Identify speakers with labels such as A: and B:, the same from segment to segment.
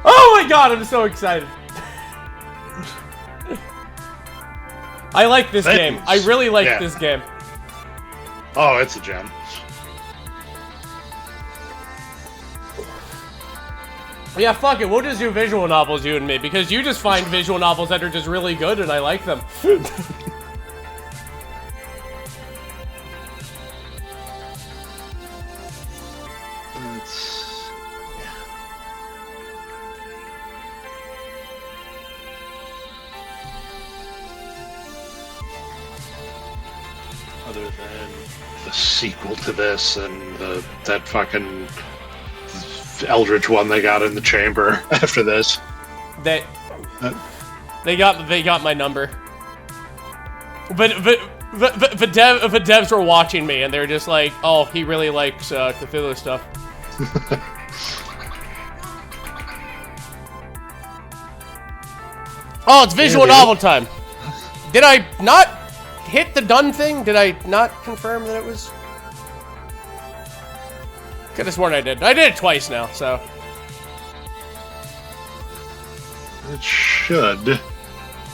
A: Oh my god, I'm so excited. I like this game. I really like this game.
B: Oh, it's a gem.
A: Yeah, fuck it. We'll just do visual novels, you and me, because you just find visual novels that are just really good, and I like them.
B: Other than the sequel to this and that fucking Eldritch one they got in the chamber after this.
A: They got my number. But the devs were watching me and they're just like, oh, he really likes Cthulhu stuff. Oh, it's visual novel time. Did I not hit the done thing? Did I not confirm that it was? Could have sworn I did. I did it twice now, so.
B: It should.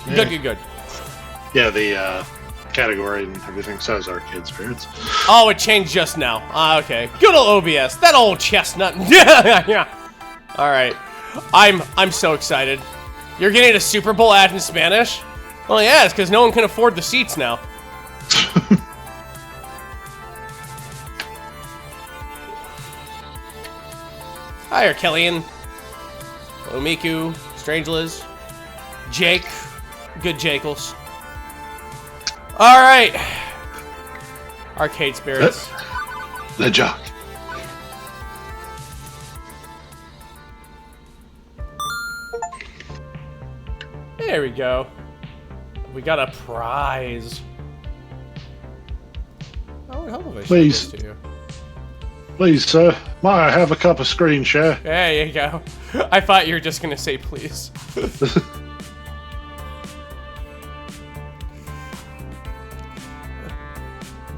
A: Yeah. Good.
B: Yeah, the category and everything says Arcade Spirits.
A: Oh, it changed just now. Okay. Good old OBS. That old chestnut. Yeah. All right. I'm so excited. You're getting a Super Bowl ad in Spanish? Well, yeah, it's because no one can afford the seats now. Hi, Arkelian. Hello, Miku. Strange Liz. Jake. Good Jakels. Alright. Arcade Spirits.
B: The jock.
A: There we go. We got a prize. Oh, I hope I show this to you.
B: Please, sir. Might I have a cup of screen share?
A: There you go. I thought you were just gonna say please.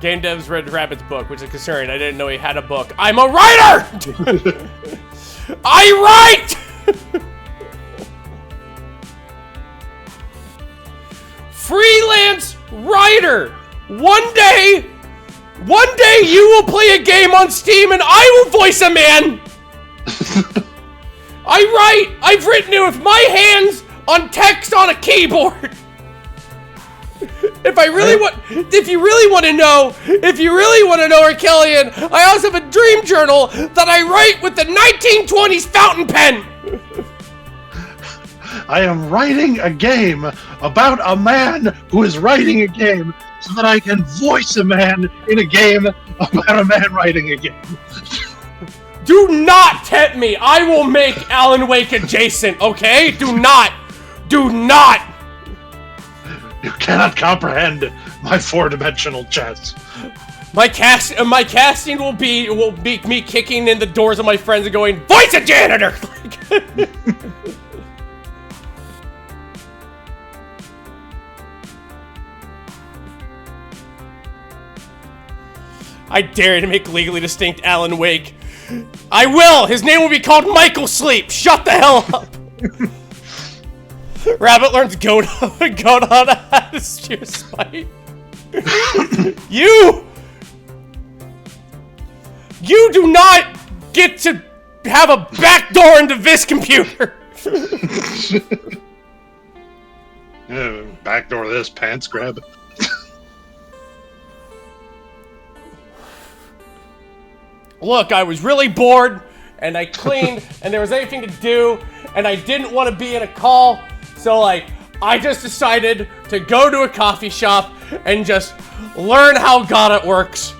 A: Game Dev's read Rabbit's book, which is concerning. I didn't know he had a book. I'm a writer! I write! Freelance writer! One day you will play a game on Steam and I will voice a man! I write! I've written it with my hands on text on a keyboard! If you really want to know, Arkelian, I also have a dream journal that I write with the 1920s fountain pen!
B: I am writing a game about a man who is writing a game so that I can voice a man in a game about a man writing a game.
A: Do not tempt me! I will make Alan Wake adjacent, okay? Do not!
B: You cannot comprehend my four-dimensional chess.
A: My casting will be me kicking in the doors of my friends and going, voice a janitor! I dare you to make legally distinct Alan Wake. I will! His name will be called Michael Sleep! Shut the hell up! Rabbit learns Godot how to steer spite. You do not get to have a backdoor into this computer!
B: Backdoor this, pants grab.
A: Look, I was really bored, and I cleaned, and there was anything to do, and I didn't want to be in a call, so, like, I just decided to go to a coffee shop and just learn how Godot works.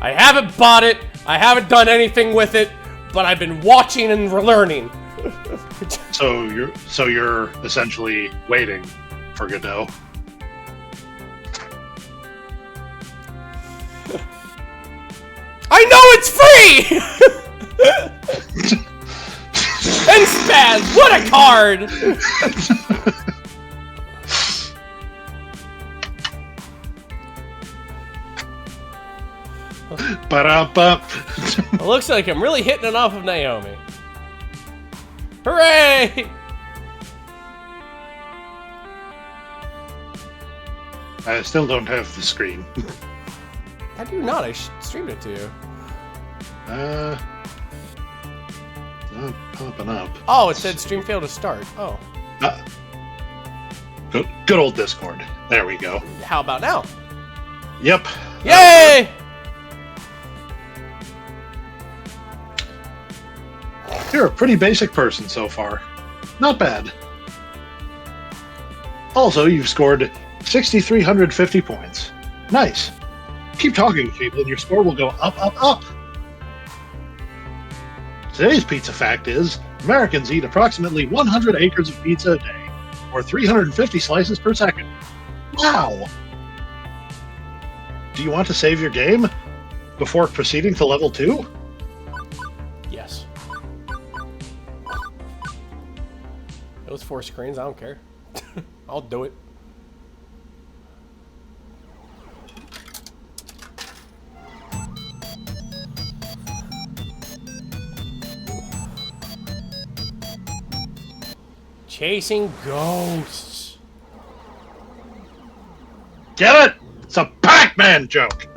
A: I haven't bought it, I haven't done anything with it, but I've been watching and learning.
B: So you're essentially waiting for Godot.
A: I know it's free! And Spaz, what a card!
B: Ba-da-ba.
A: It looks like I'm really hitting it off of Naomi. Hooray!
B: I still don't have the screen.
A: How do you not? I streamed it to you.
B: Not popping up.
A: Oh, it said stream failed to start. Oh.
B: Good old Discord. There we go.
A: How about now?
B: Yep.
A: Yay!
B: You're a pretty basic person so far. Not bad. Also, you've scored 6,350 points. Nice. Keep talking to people and your score will go up, up, up. Today's pizza fact is, Americans eat approximately 100 acres of pizza a day, or 350 slices per second. Wow! Do you want to save your game before proceeding to level 2?
A: Yes. It was 4 screens, I don't care. I'll do it. Chasing ghosts.
B: Get it? It's a Pac-Man joke!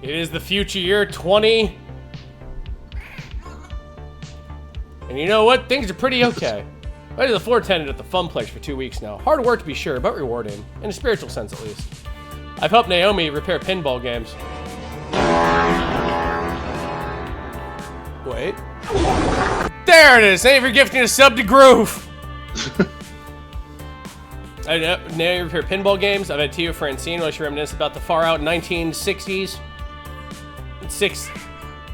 A: It is the future year 20. And you know what? Things are pretty okay. I did the floor attendant at the Fun Place for 2 weeks now. Hard work to be sure, but rewarding. In a spiritual sense, at least. I've helped Naomi repair pinball games. Wait. There it is! Thank you for gifting a sub to Groove! I know Naomi repair pinball games. I've had Tio Francine while she reminisced about the far out 1960s.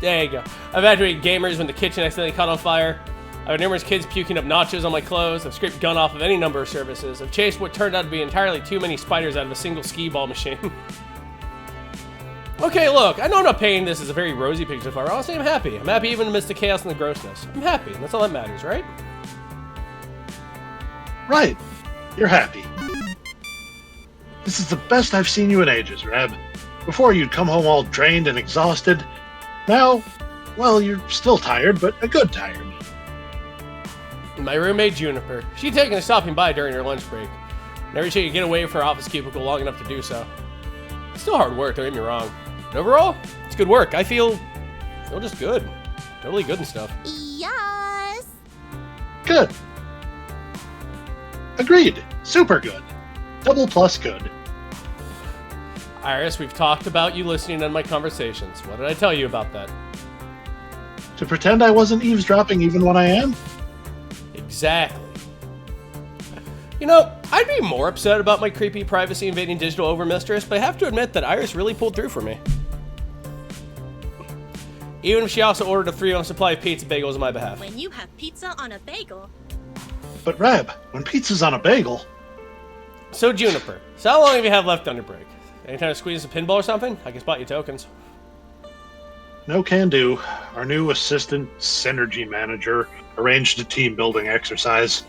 A: There you go. I've evacuated gamers when the kitchen accidentally caught on fire. I've had numerous kids puking up nachos on my clothes. I've scraped gun off of any number of surfaces. I've chased what turned out to be entirely too many spiders out of a single skee ball machine. Okay, look, I know I'm not painting this as a very rosy picture so far. Honestly, I'm happy. I'm happy even amidst the chaos and the grossness. I'm happy, and that's all that matters, right?
B: Right. You're happy. This is the best I've seen you in ages, Reb. Before you'd come home all drained and exhausted. Now, well, you're still tired, but a good tired.
A: My roommate, Juniper. She'd taken a stopping by during her lunch break. Never she could get away from her office cubicle long enough to do so. It's still hard work, don't get me wrong. But overall, it's good work. I feel just good. Totally good and stuff.
C: Yes.
B: Good. Agreed. Super good. Double plus good.
A: Iris, we've talked about you listening on my conversations. What did I tell you about that?
B: To pretend I wasn't eavesdropping even when I am?
A: Exactly. You know, I'd be more upset about my creepy privacy invading digital overmistress, but I have to admit that Iris really pulled through for me. Even if she also ordered a 3-ounce supply of pizza bagels on my behalf.
C: When you have pizza on a bagel.
B: But Reb, when pizza's on a bagel...
A: So Juniper, so how long have you have left on your break? Anytime to squeeze a pinball or something? I can spot you tokens.
B: No can do. Our new assistant synergy manager arranged a team building exercise.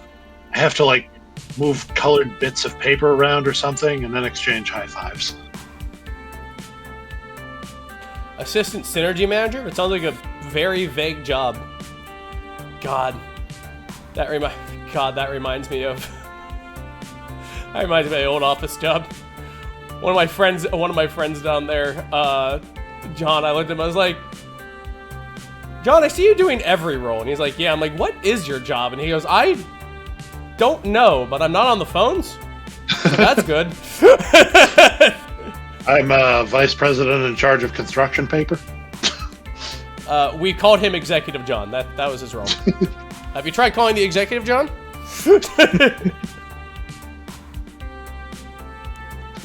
B: I have to, like, move colored bits of paper around or something and then exchange high fives.
A: Assistant synergy manager? It sounds like a very vague job. God, that reminds me of my old office job. One of my friends down there, John, I looked at him, I was like, John, I see you doing every role. And he's like, yeah. I'm like, what is your job? And he goes, I don't know, but I'm not on the phones. So that's good.
B: I'm vice president in charge of construction paper.
A: We called him Executive John. That was his role. Have you tried calling the Executive John?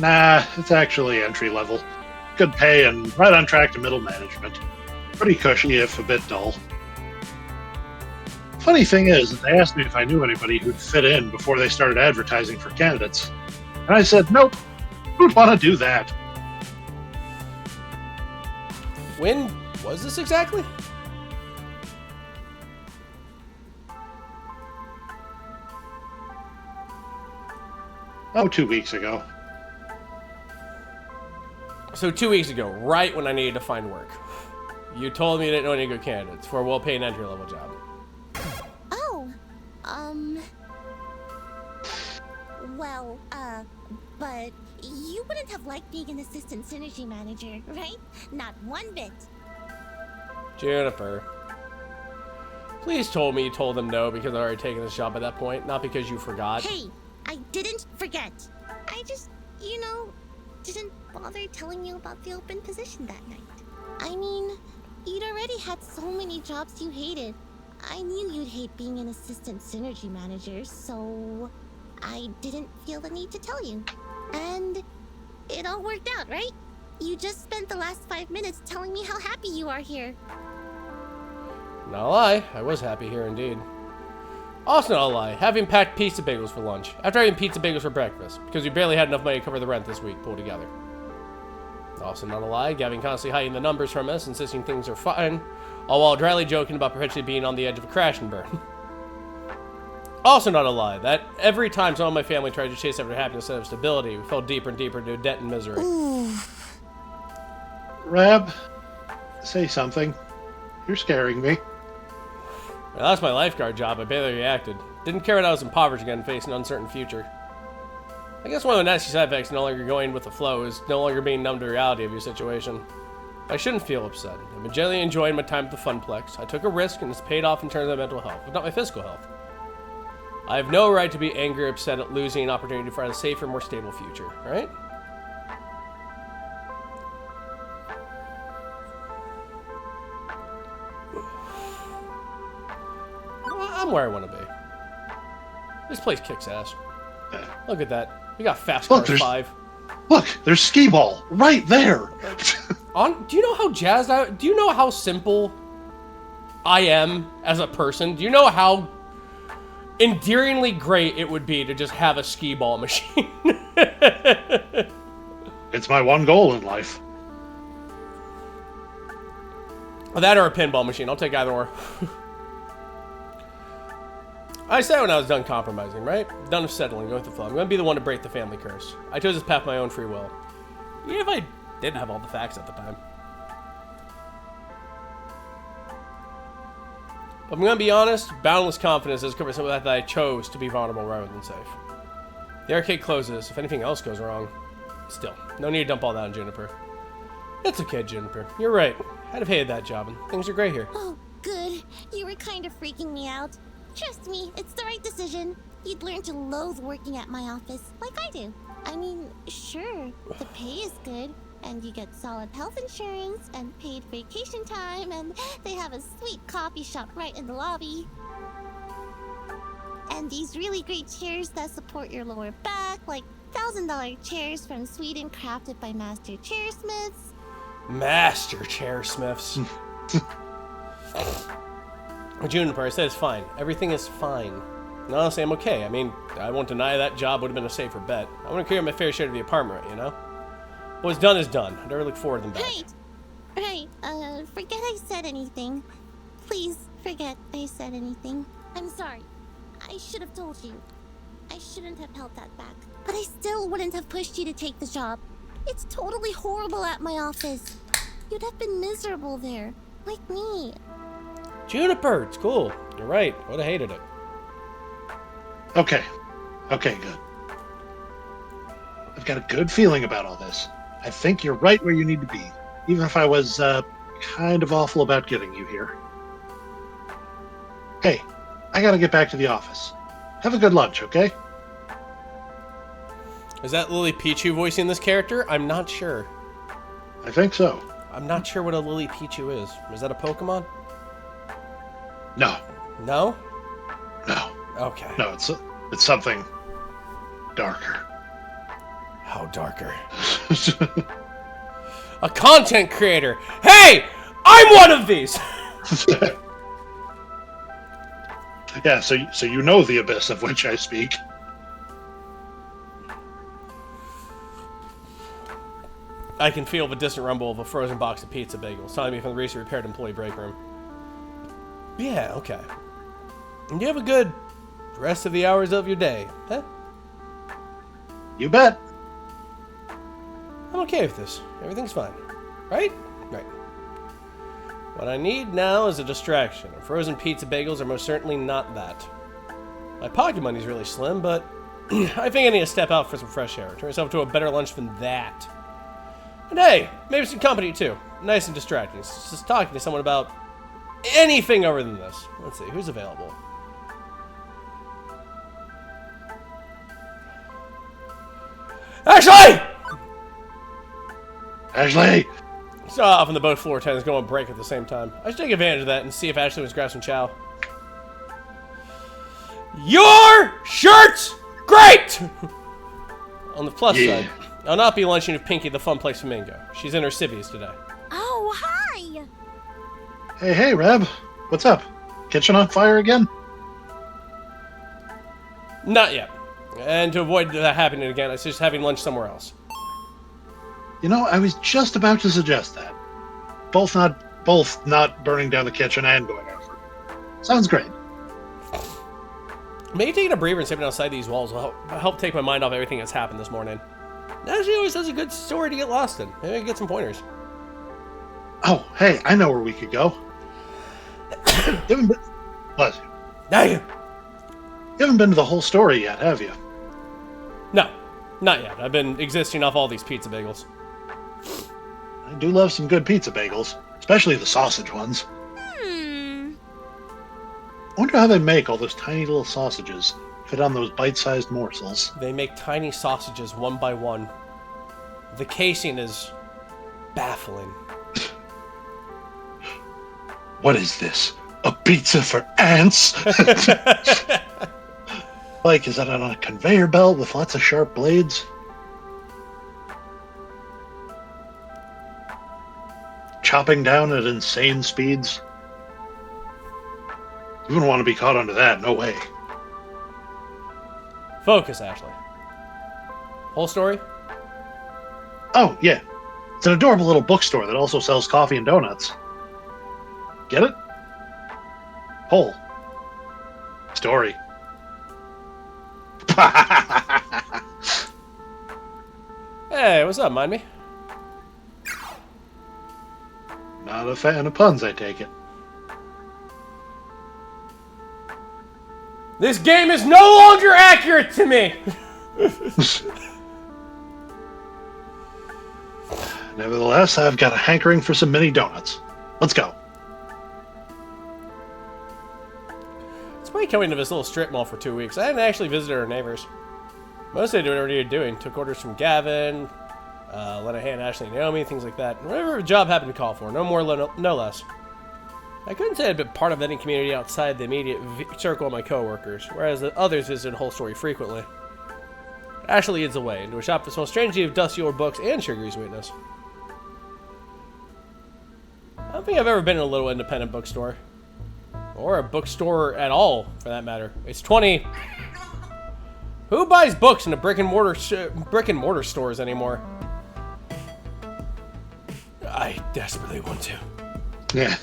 B: Nah, it's actually entry level. Good pay and right on track to middle management. Pretty cushy if a bit dull. Funny thing is that they asked me if I knew anybody who'd fit in before they started advertising for candidates. And I said, nope, who'd want to do that?
A: When was this exactly?
B: Oh, 2 weeks ago.
A: So 2 weeks ago, right when I needed to find work. You told me you didn't know any good candidates for a well-paid entry-level job.
C: Oh, well, but you wouldn't have liked being an assistant synergy manager, right? Not one bit.
A: Juniper. Please told me you told them no because I'd already taken this job at that point, not because you forgot.
C: Hey, I didn't forget. I just, didn't bother telling you about the open position that night. I mean, you'd already had so many jobs you hated. I knew you'd hate being an assistant synergy manager, so I didn't feel the need to tell you. And it all worked out, right? You just spent the last 5 minutes telling me how happy you are here.
A: Not a lie, I was happy here indeed. Also not a lie, having packed pizza bagels for lunch, after having pizza bagels for breakfast, because we barely had enough money to cover the rent this week pulled together. Also not a lie, Gavin constantly hiding the numbers from us, insisting things are fine, all while dryly joking about perpetually being on the edge of a crash and burn. Also not a lie, that every time some of my family tried to chase after happiness instead of stability, we fell deeper and deeper into debt and misery.
B: Rab, say something. You're scaring me.
A: I lost my lifeguard job, I barely reacted. Didn't care that I was impoverished again, facing an uncertain future. I guess one of the nasty side effects of no longer going with the flow is no longer being numb to the reality of your situation. I shouldn't feel upset. I've been generally enjoying my time at the Funplex. I took a risk and it's paid off in terms of my mental health, but not my physical health. I have no right to be angry or upset at losing an opportunity to find a safer, more stable future, right? I'm where I want to be. This place kicks ass. Look at that. We got Fast Cars 5.
B: Look, there's Skee-Ball right there.
A: Do you know how jazzed do you know how simple I am as a person? Do you know how endearingly great it would be to just have a skee-ball machine?
B: It's my one goal in life.
A: That or a pinball machine. I'll take either or. I said when I was done compromising, right? Done of settling, going with the flow. I'm going to be the one to break the family curse. I chose this path my own free will. Even if I didn't have all the facts at the time. But I'm going to be honest, boundless confidence is covered some of that I chose to be vulnerable rather than safe. The arcade closes if anything else goes wrong. Still, no need to dump all that on Juniper. It's okay, Juniper. You're right. I'd have hated that job, and things are great here.
C: Oh, good. You were kind of freaking me out. Trust me, it's the right decision. You'd learn to loathe working at my office, like I do. I mean, sure, the pay is good, and you get solid health insurance, and paid vacation time, and they have a sweet coffee shop right in the lobby. And these really great chairs that support your lower back, like $1,000 chairs from Sweden crafted by master chairsmiths.
A: Master chairsmiths. Juniper, I said it's fine. Everything is fine. And honestly, I'm okay. I mean, I won't deny that job would have been a safer bet. I want to clear my fair share of the apartment, you know? What's done is done. I never look forward to them back.
C: Right. Forget I said anything. Please, forget I said anything. I'm sorry. I should have told you. I shouldn't have held that back. But I still wouldn't have pushed you to take the job. It's totally horrible at my office. You'd have been miserable there, like me.
A: Juniper, it's cool. You're right. I would have hated it.
B: Okay, good. I've got a good feeling about all this. I think you're right where you need to be, even if I was kind of awful about getting you here. Hey, I gotta get back to the office. Have a good lunch, okay?
A: Is that Lily Pichu voicing this character? I'm not sure.
B: I think so.
A: I'm not sure what a Lily Pichu is. Is that a Pokemon?
B: No.
A: No?
B: No.
A: Okay.
B: No, it's something darker.
A: How darker? A content creator. Hey! I'm one of these!
B: Yeah, so you know the abyss of which I speak.
A: I can feel the distant rumble of a frozen box of pizza bagels telling me from the recently repaired employee break room. Yeah, okay. And you have a good rest of the hours of your day, huh?
B: You bet.
A: I'm okay with this. Everything's fine. Right? Right. What I need now is a distraction, and frozen pizza bagels are most certainly not that. My pocket money's really slim, but I think I need to step out for some fresh air. Turn myself to a better lunch than that. And hey, maybe some company too. Nice and distracting. It's just talking to someone about anything other than this. Let's see, who's available? Ashley!
B: Ashley!
A: Saw off on the boat floor attendants go on break at the same time. I should take advantage of that and see if Ashley was grab some chow. Your shirt's great! On the plus side, I'll not be lunching with Pinky at the Fun Place Flamingo. She's in her civvies today.
C: Oh, hi!
B: Hey, Reb. What's up? Kitchen on fire again?
A: Not yet. And to avoid that happening again, I suggest having lunch somewhere else.
B: You know, I was just about to suggest that. Both not burning down the kitchen and going over. Sounds great.
A: Maybe taking a breather and stepping outside these walls will help take my mind off everything that's happened this morning. Ashley always has a good story to get lost in. Maybe I can get some pointers.
B: Oh, hey, I know where we could go. Bless you.
A: Dang.
B: You haven't been to the whole story yet, have you?
A: No, not yet. I've been existing off all these pizza bagels.
B: I do love some good pizza bagels, especially the sausage ones.
C: Hmm.
B: I wonder how they make all those tiny little sausages fit on those bite-sized morsels.
A: They make tiny sausages one by one. The casing is baffling.
B: What is this? A pizza for ants? Like, is that on a conveyor belt with lots of sharp blades? Chopping down at insane speeds? You wouldn't want to be caught under that, no way.
A: Focus, Ashley. Whole story?
B: Oh, yeah. It's an adorable little bookstore that also sells coffee and donuts. Get it? Whole. Story.
A: Hey, what's up, mind me?
B: Not a fan of puns, I take it.
A: This game is no longer accurate to me!
B: Nevertheless, I've got a hankering for some mini donuts. Let's go.
A: It's funny coming to this little strip mall for 2 weeks. I hadn't actually visited our neighbors. Mostly doing whatever you're doing. Took orders from Gavin, lent a hand to Ashley and Naomi, things like that. Whatever a job happened to call for, no more, no less. I couldn't say I'd been part of any community outside the immediate circle of my coworkers, whereas the others visited Whole Story frequently. Ashley leads the way into a shop that smells strangely of dusty old books and sugary sweetness. I don't think I've ever been in a little independent bookstore. Or a bookstore at all, for that matter. It's 20... Who buys books in the brick and mortar stores anymore? I desperately want to.
B: Yeah.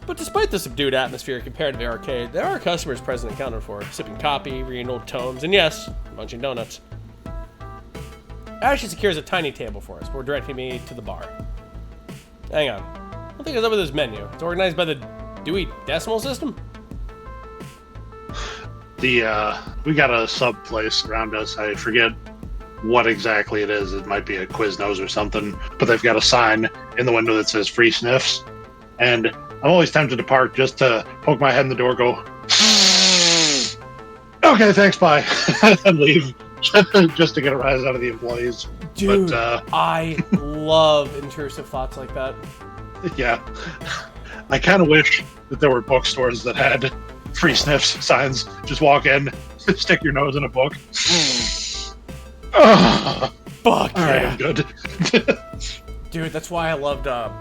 A: But despite the subdued atmosphere compared to the arcade, there are customers present and accounted for, sipping coffee, reading old tomes, and yes, munching donuts. Ashley secures a tiny table for us before directing me to the bar. Hang on. I don't think it's over this menu. It's organized by the Dewey Decimal System?
B: We got a sub place around us. I forget what exactly it is. It might be a Quiznos or something, but they've got a sign in the window that says free sniffs. And I'm always tempted to park just to poke my head in the door, go, okay, thanks, bye, and leave, just to get a rise out of the employees.
A: Dude,
B: but,
A: I love intrusive thoughts like that.
B: Yeah. I kind of wish that there were bookstores that had free sniffs signs. Just walk in, stick your nose in a book.
A: Fuck
B: All right,
A: yeah.
B: I'm good.
A: Dude, that's why I loved, I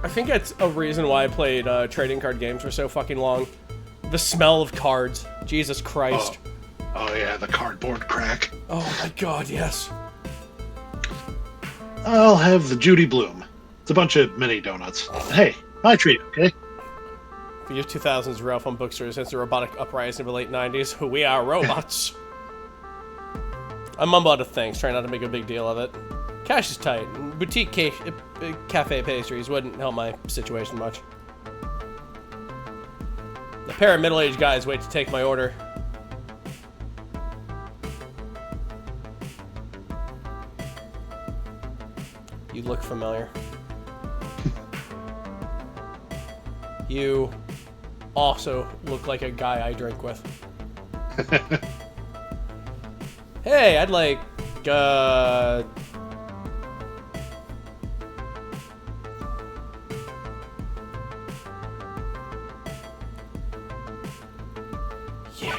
A: think that's a reason why I played trading card games for so fucking long. The smell of cards. Jesus Christ.
B: Oh yeah, the cardboard crack.
A: Oh my god, yes.
B: I'll have the Judy Bloom. It's a bunch of mini donuts. Hey, my treat, okay?
A: The year 2000s were out on bookstores since the robotic uprising of the late 90s. We are robots. I mumble out of thanks, trying not to make a big deal of it. Cash is tight. Boutique cafe pastries wouldn't help my situation much. A pair of middle-aged guys wait to take my order. You look familiar. You also look like a guy I drink with. Hey, I'd like, yeah,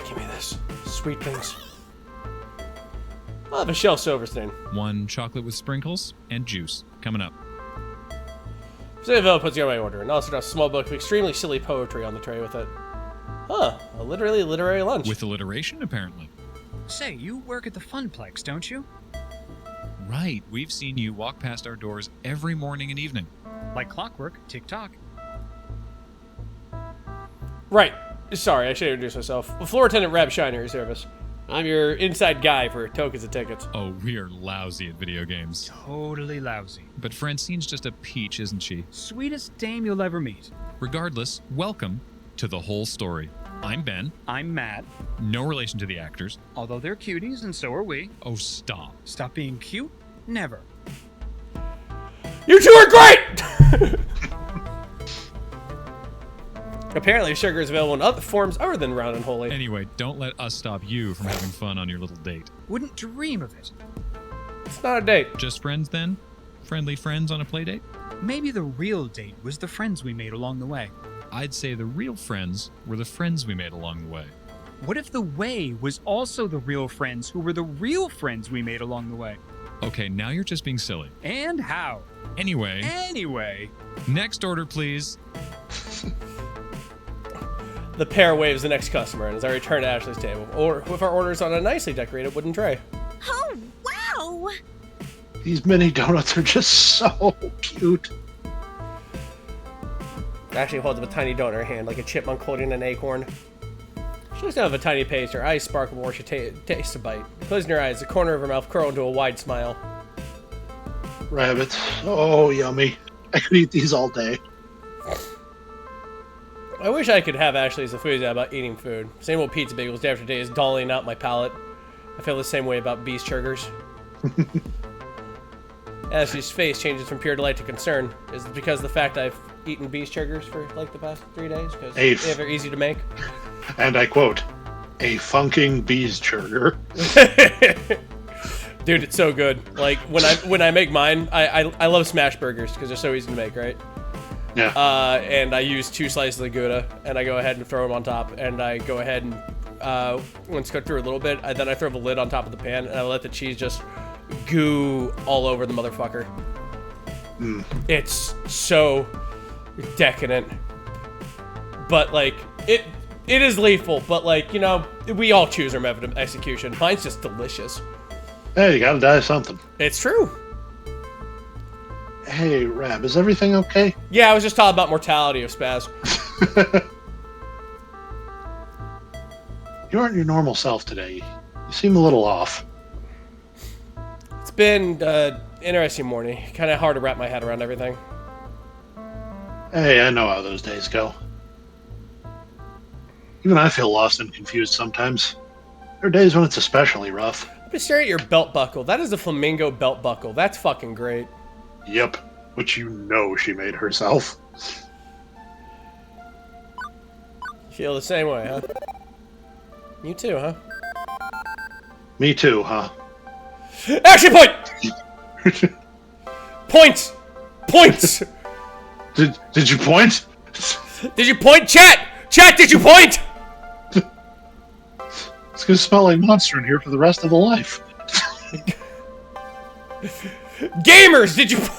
A: give me this. Sweet things. I'll have a Shell Silverstein.
D: 1 chocolate with sprinkles and juice. Coming up.
A: Seville puts together my order, and also a small book of extremely silly poetry on the tray with it. Huh, a literary lunch.
D: With alliteration, apparently.
E: Say, you work at the Funplex, don't you?
D: Right, we've seen you walk past our doors every morning and evening.
E: Like clockwork, tick-tock.
A: Right. Sorry, I should introduce myself. Floor Attendant Rab Shiner, your service. I'm your inside guy for tokens and tickets.
D: Oh, we are lousy at video games.
E: Totally lousy.
D: But Francine's just a peach, isn't she?
E: Sweetest dame you'll ever meet.
D: Regardless, welcome to The Whole Story. I'm Ben.
E: I'm Matt,
D: No relation to the actors.
E: although they're cuties and so are we.
D: Oh, stop.
E: Stop being cute? Never.
A: You two are great! Apparently, sugar is available in other forms other than round and holy.
D: Anyway, don't let us stop you from having fun on your little date.
E: Wouldn't dream of it.
A: It's not a date.
D: Just friends then? Friendly friends on a play date?
E: Maybe the real date was the friends we made along the way.
D: I'd say the real friends were the friends we made along the way.
E: What if the way was also the real friends who were the real friends we made along the way?
D: Okay, now you're just being silly.
E: And how?
D: Anyway, next order, please.
A: The pair waves the next customer, and as I return to Ashley's table, or with our orders on a nicely decorated wooden tray.
C: Oh, wow!
B: These mini donuts are just so cute.
A: Ashley holds up a tiny donut in her hand, like a chipmunk holding an acorn. She looks down at the tiny page, her eyes sparkle more she tastes a bite. Closing her eyes, the corner of her mouth curled into a wide smile.
B: Rabbits. Oh, yummy. I could eat these all day.
A: I wish I could have Ashley's enthusiasm about eating food. Same old pizza bagels day after day is dulling out my palate. I feel the same way about beast burgers. Ashley's face changes from pure delight to concern. Is it because of the fact I've eaten beast burgers for like the past 3 days? Because they're easy to make.
B: And I quote, a funking beesburger.
A: Dude, it's so good. Like when I make mine, I love smash burgers because they're so easy to make, right?
B: Yeah.
A: And I use 2 slices of Gouda, and I go ahead and throw them on top, and I go ahead and once cooked through a little bit, then I throw the lid on top of the pan, and I let the cheese just goo all over the motherfucker. It's so decadent, but like it is lethal. But like, you know, we all choose our method of execution. Mine's just delicious.
B: Hey, you gotta die of something.
A: It's true.
B: Hey, Rab, is everything okay?
A: Yeah, I was just talking about mortality of Spaz.
B: You aren't your normal self today. You seem a little off.
A: It's been interesting morning. Kind of hard to wrap my head around everything.
B: Hey, I know how those days go. Even I feel lost and confused sometimes. There are days when it's especially rough.
A: I've been staring at your belt buckle. That is a flamingo belt buckle. That's fucking great.
B: Yep, which you know she made herself.
A: Feel the same way, huh? You too, huh?
B: Me too, huh?
A: Action point! Points! Points!
B: Did you point?
A: Did you point, chat? Chat, did you point?
B: It's gonna smell like monster in here for the rest of the life.
A: Gamers, did you point?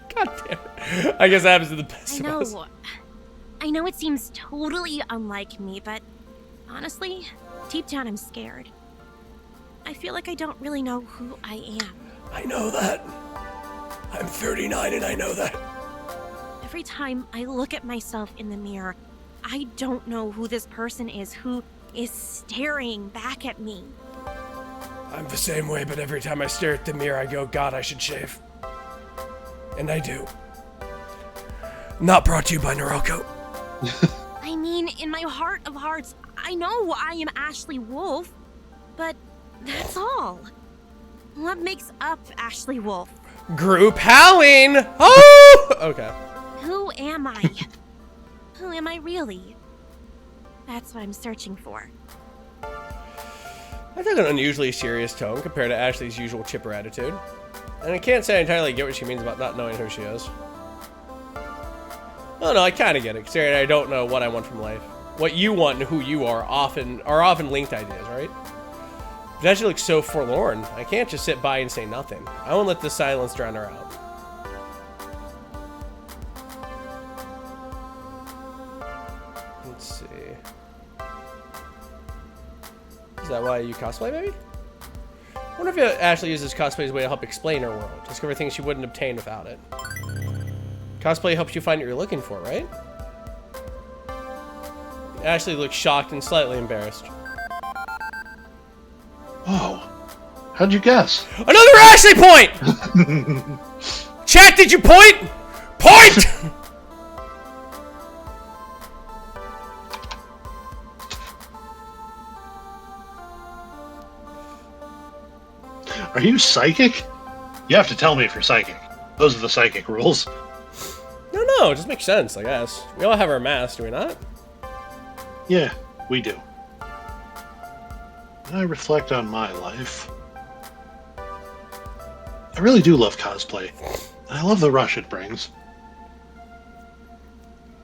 A: God damn it. I guess that happens to the best of us.
F: I know it seems totally unlike me, but honestly, deep down I'm scared. I feel like I don't really know who I am.
A: I know that. I'm 39 and I know that.
F: Every time I look at myself in the mirror, I don't know who this person is who is staring back at me.
A: I'm the same way, but every time I stare at the mirror, I go, God, I should shave. And I do. Not brought to you by Norelco.
F: I mean, in my heart of hearts, I know I am Ashley Wolf, but that's all. What makes up Ashley Wolf?
A: Group howling! Oh! Okay.
F: Who am I? Who am I really? That's what I'm searching for.
A: I took an unusually serious tone compared to Ashley's usual chipper attitude. And I can't say I entirely get what she means about not knowing who she is. Oh no, I kind of get it, considering I don't know what I want from life. What you want and who you are often linked ideas, right? But Ashley looks so forlorn. I can't just sit by and say nothing. I won't let this silence drown her out. Let's see. Is that why you cosplay, maybe? I wonder if Ashley uses cosplay as a way to help explain her world, discover things she wouldn't obtain without it. Cosplay helps you find what you're looking for, right? Ashley looks shocked and slightly embarrassed.
B: Whoa. How'd you guess?
A: Another Ashley point! Chat, did you point? Point!
B: Are you psychic? You have to tell me if you're psychic. Those are the psychic rules.
A: No, it just makes sense, I guess. We all have our masks, do we not?
B: Yeah, we do. When I reflect on my life, I really do love cosplay. And I love the rush it brings.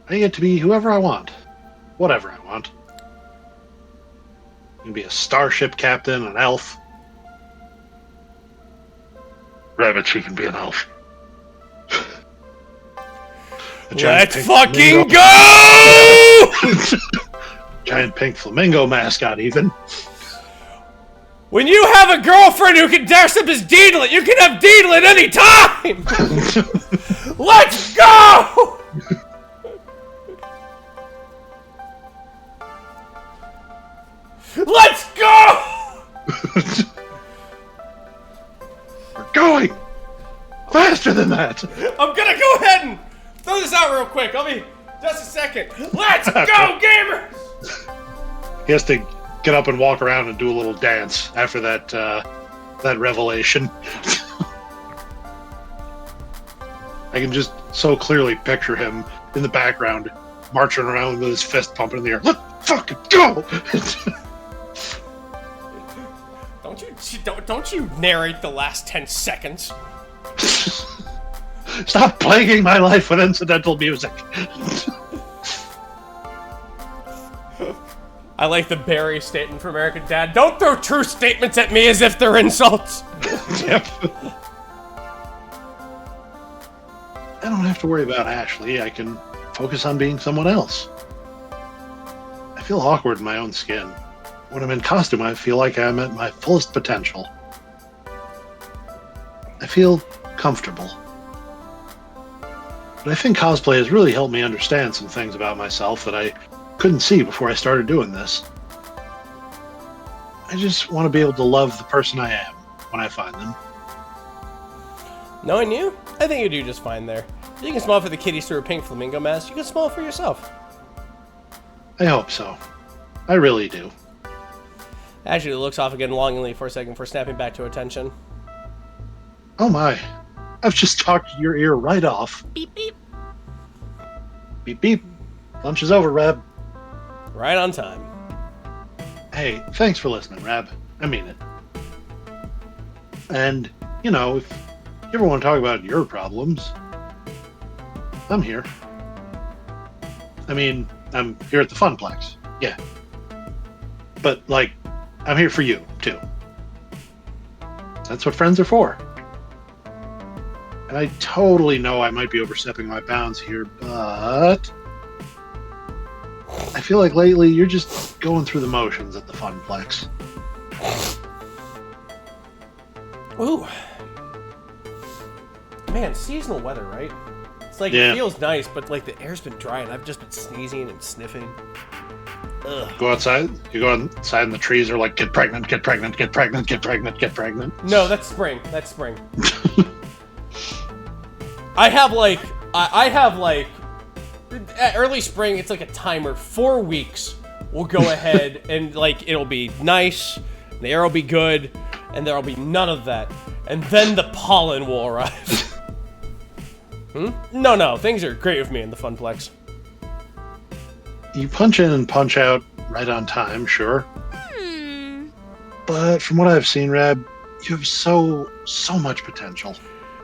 B: I get to be whoever I want. Whatever I want. I can be a starship captain, an elf. Rabbit, she can be an elf.
A: Let's fucking go!
B: Giant pink flamingo mascot, even.
A: When you have a girlfriend who can dress up as Deedlit, you can have Deedlit any time! Let's go! Let's go!
B: We're going! Faster than that!
A: I'm gonna go ahead and throw this out real quick. I'll be just a second. Let's go, gamers!
B: He has to get up and walk around and do a little dance after that that revelation. I can just so clearly picture him in the background, marching around with his fist pumping in the air. Let's fucking go!
A: Don't you narrate the last 10 seconds.
B: Stop plaguing my life with incidental music.
A: I like the Barry statement from American Dad. Don't throw true statements at me as if they're insults.
B: Yep. I don't have to worry about Ashley. I can focus on being someone else. I feel awkward in my own skin. When I'm in costume, I feel like I'm at my fullest potential. I feel comfortable. But I think cosplay has really helped me understand some things about myself that I couldn't see before I started doing this. I just want to be able to love the person I am when I find them.
A: Knowing you, I think you do just fine there. If you can smile for the kitties through a pink flamingo mask, you can smile for yourself.
B: I hope so. I really do.
A: Ashley looks off again longingly for a second before snapping back to attention.
B: Oh my. I've just talked your ear right off.
F: Beep beep.
B: Beep beep. Lunch is over, Rab.
A: Right on time.
B: Hey, thanks for listening, Rab. I mean it. And, you know, if you ever want to talk about your problems, I'm here. I mean, I'm here at the Funplex. Yeah. But, like, I'm here for you, too. That's what friends are for. And I totally know I might be overstepping my bounds here, but I feel like lately you're just going through the motions at the Funplex.
A: Ooh. Man, seasonal weather, right? It's like,
B: Yeah.
A: it feels nice, but, like, the air's been dry, and I've just been sneezing and sniffing. Ugh.
B: Go outside. You go outside, and the trees are like, get pregnant, get pregnant, get pregnant, get pregnant, get pregnant.
A: No, that's spring. That's spring. I have, like, at early spring, it's like a timer. 4 weeks, we'll go ahead, and, like, it'll be nice, the air will be good, and there'll be none of that. And then the pollen will arrive. No, things are great with me in the Funplex.
B: You punch in and punch out right on time, sure. But from what I've seen, Rab, you have so much potential.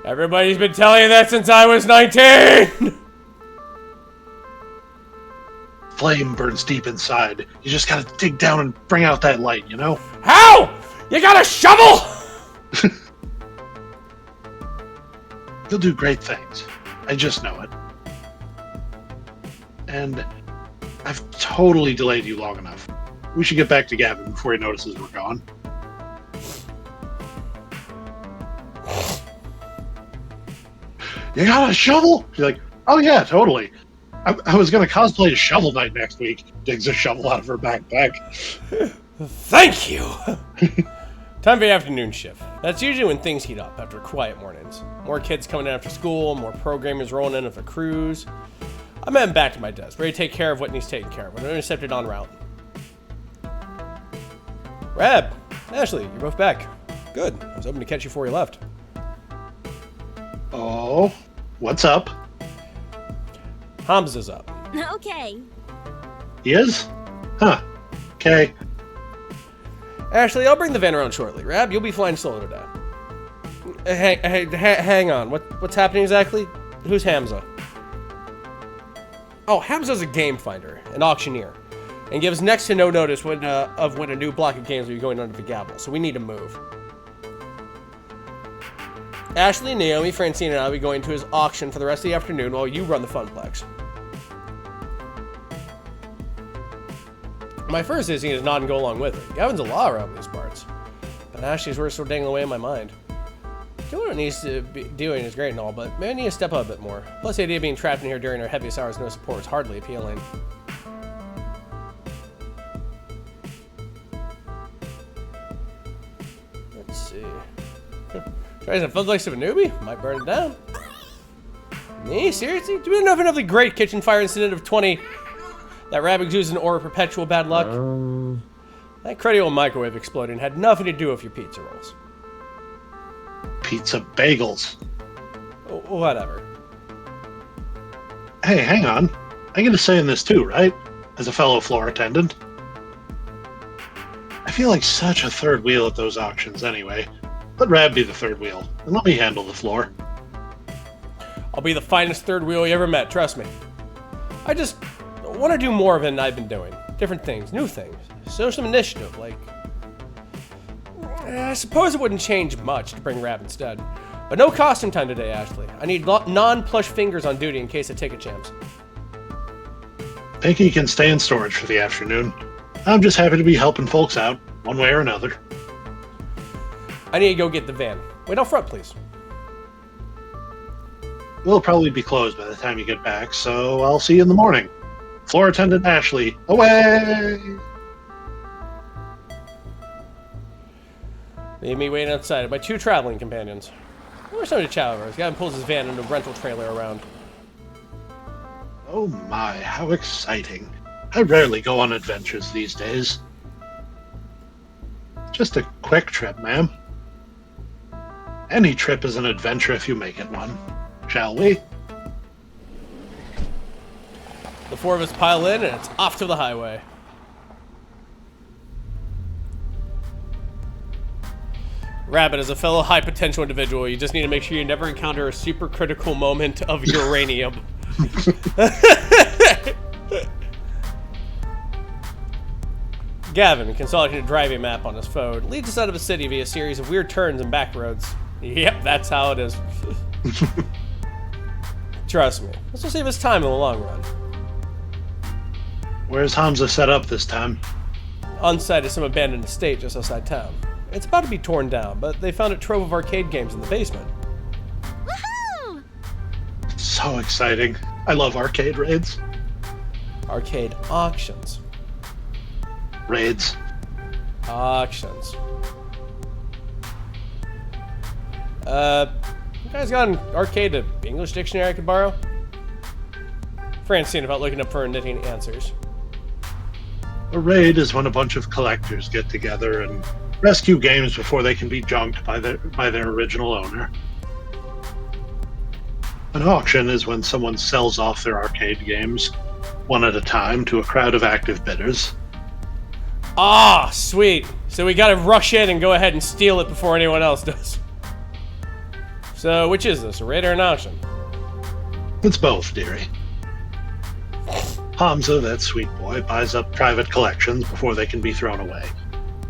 A: Everybody's been telling you that since I was 19!
B: Flame burns deep inside. You just gotta dig down and bring out that light, you know?
A: How? You got a shovel?
B: You'll do great things. I just know it. And I've totally delayed you long enough. We should get back to Gavin before he notices we're gone. You got a shovel? You're like, oh yeah, totally. I was gonna cosplay a Shovel Knight next week. Digs a shovel out of her backpack.
A: Thank you! Time for the afternoon shift. That's usually when things heat up after quiet mornings. More kids coming in after school, more programmers rolling in with a cruise. I'm heading back to my desk, ready to take care of what needs taken care of when I'm intercepted en route. Rab, Ashley, you're both back. Good. I was hoping to catch you before you left.
B: Oh, what's up?
A: Hamza's up.
F: Okay.
B: He is? Huh. Okay.
A: Ashley, I'll bring the van around shortly. Rab, you'll be flying solo today. Hang on. What's happening exactly? Who's Hamza? Oh, Hamza's a game finder, an auctioneer, and gives next to no notice when a new block of games will be going under the gavel, so we need to move. Ashley, Naomi, Francine, and I will be going to his auction for the rest of the afternoon while you run the Funplex. My first instinct is not to go along with it. Gavin's a law around these parts. But Ashley's words still dangling away in my mind. Doing what it needs to be doing is great and all, but maybe I need to step up a bit more. Plus, the idea of being trapped in here during our heaviest hours no support is hardly appealing. Let's see. Tries a Funplex of a newbie? Might burn it down. Me? Seriously? Do we know enough of the great kitchen fire incident of 20... that Rab exudes an aura of perpetual bad luck? That cruddy old microwave exploding had nothing to do with your pizza rolls.
B: Pizza bagels.
A: Whatever.
B: Hey, hang on. I get a say in this too, right? As a fellow floor attendant. I feel like such a third wheel at those auctions anyway. Let Rab be the third wheel, and let me handle the floor.
A: I'll be the finest third wheel you ever met, trust me. I just want to do more of it than I've been doing. Different things, new things. Show some initiative, like... I suppose it wouldn't change much to bring Rab instead. But no costume time today, Ashley. I need non-plush fingers on duty in case I take a chance.
B: Pinky can stay in storage for the afternoon. I'm just happy to be helping folks out, one way or another.
A: I need to go get the van. Wait out front, please.
B: We'll probably be closed by the time you get back, so I'll see you in the morning. Floor attendant Ashley, away!
A: Leave me waiting outside by 2 traveling companions. Where's somebody to chat over? Gavin pulls his van and a rental trailer around.
B: Oh my, how exciting. I rarely go on adventures these days. Just a quick trip, ma'am. Any trip is an adventure if you make it one. Shall we?
A: The 4 of us pile in and it's off to the highway. Rabbit, as a fellow high-potential individual, you just need to make sure you never encounter a super-critical moment of uranium. Gavin, consulting a driving map on his phone, leads us out of a city via a series of weird turns and back roads. Yep, that's how it is. Trust me, this will save us time in the long run.
B: Where's Hamza set up this time?
A: On site is some abandoned estate just outside town. It's about to be torn down, but they found a trove of arcade games in the basement.
C: Woohoo!
B: So exciting. I love arcade raids.
A: Arcade auctions.
B: Raids.
A: Auctions. You guys got an arcade English dictionary I could borrow? Francine about looking up for knitting answers.
B: A raid is when a bunch of collectors get together and rescue games before they can be junked by their original owner. An auction is when someone sells off their arcade games, one at a time, to a crowd of active bidders.
A: Ah, sweet. So we gotta rush in and go ahead and steal it before anyone else does. So, which is this, a raid or an auction?
B: It's both, dearie. Hamza, that sweet boy, buys up private collections before they can be thrown away.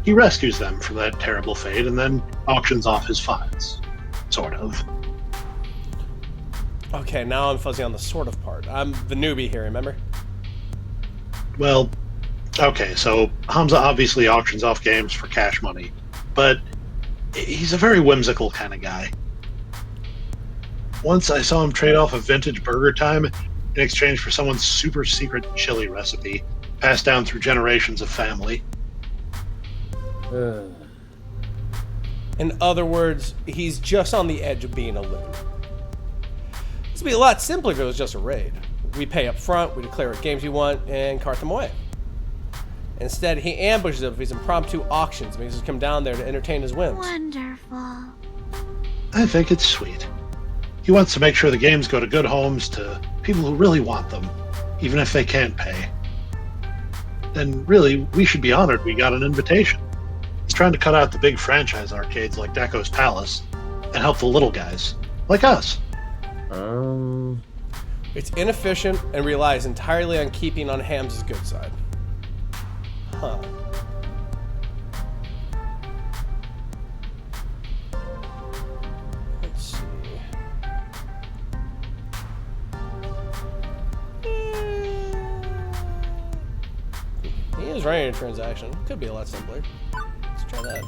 B: He rescues them from that terrible fate and then auctions off his finds. Sort of.
A: Okay, now I'm fuzzy on the sort of part. I'm the newbie here, remember?
B: Well, okay, so Hamza obviously auctions off games for cash money, but he's a very whimsical kind of guy. Once I saw him trade off a vintage Burger Time in exchange for someone's super secret chili recipe, passed down through generations of family.
A: In other words, he's just on the edge of being a loon. This would be a lot simpler if it was just a raid. We pay up front, we declare what games we want, and cart them away. Instead, he ambushes them with these impromptu auctions and makes us come down there to entertain his whims.
C: Wonderful.
B: I think it's sweet. He wants to make sure the games go to good homes to people who really want them, even if they can't pay. Then really, we should be honored we got an invitation. He's trying to cut out the big franchise arcades like Deco's Palace and help the little guys, like us.
A: It's inefficient and relies entirely on keeping on Ham's good side. Huh. Let's see. He is running a transaction. Could be a lot simpler. Let's try that.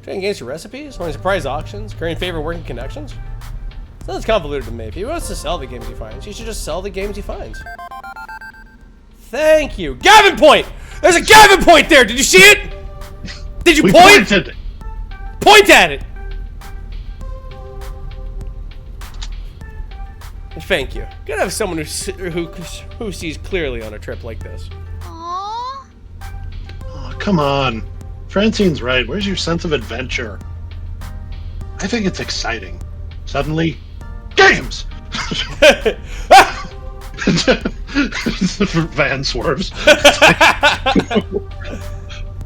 A: Trading games for recipes, running surprise auctions, currying favorite working connections. It's not as convoluted to me. If he wants to sell the games he finds, he should just sell the games he finds. Thank you. Gavin Point! There's a Gavin Point there! Did you see it? Did you
B: We
A: point?
B: pointed.
A: Point at it! And thank you. Gotta have someone who sees clearly on a trip like this.
C: Aww.
B: Oh, come on. Francine's right. Where's your sense of adventure? I think it's exciting. Suddenly, games! Van swerves.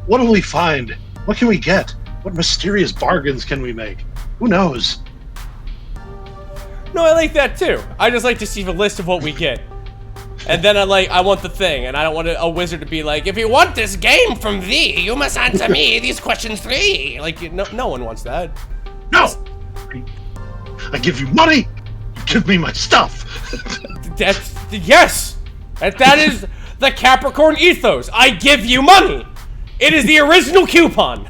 B: What will we find? What can we get? What mysterious bargains can we make? Who knows?
A: No, I like that too. I just like to see the list of what we get. And then I want the thing, and I don't want a wizard to be like, if you want this game from thee, you must answer me these questions 3. Like, no one wants that.
B: No! I give you money, you give me my stuff.
A: That's, yes! That is the Capricorn ethos. I give you money. It is the original coupon.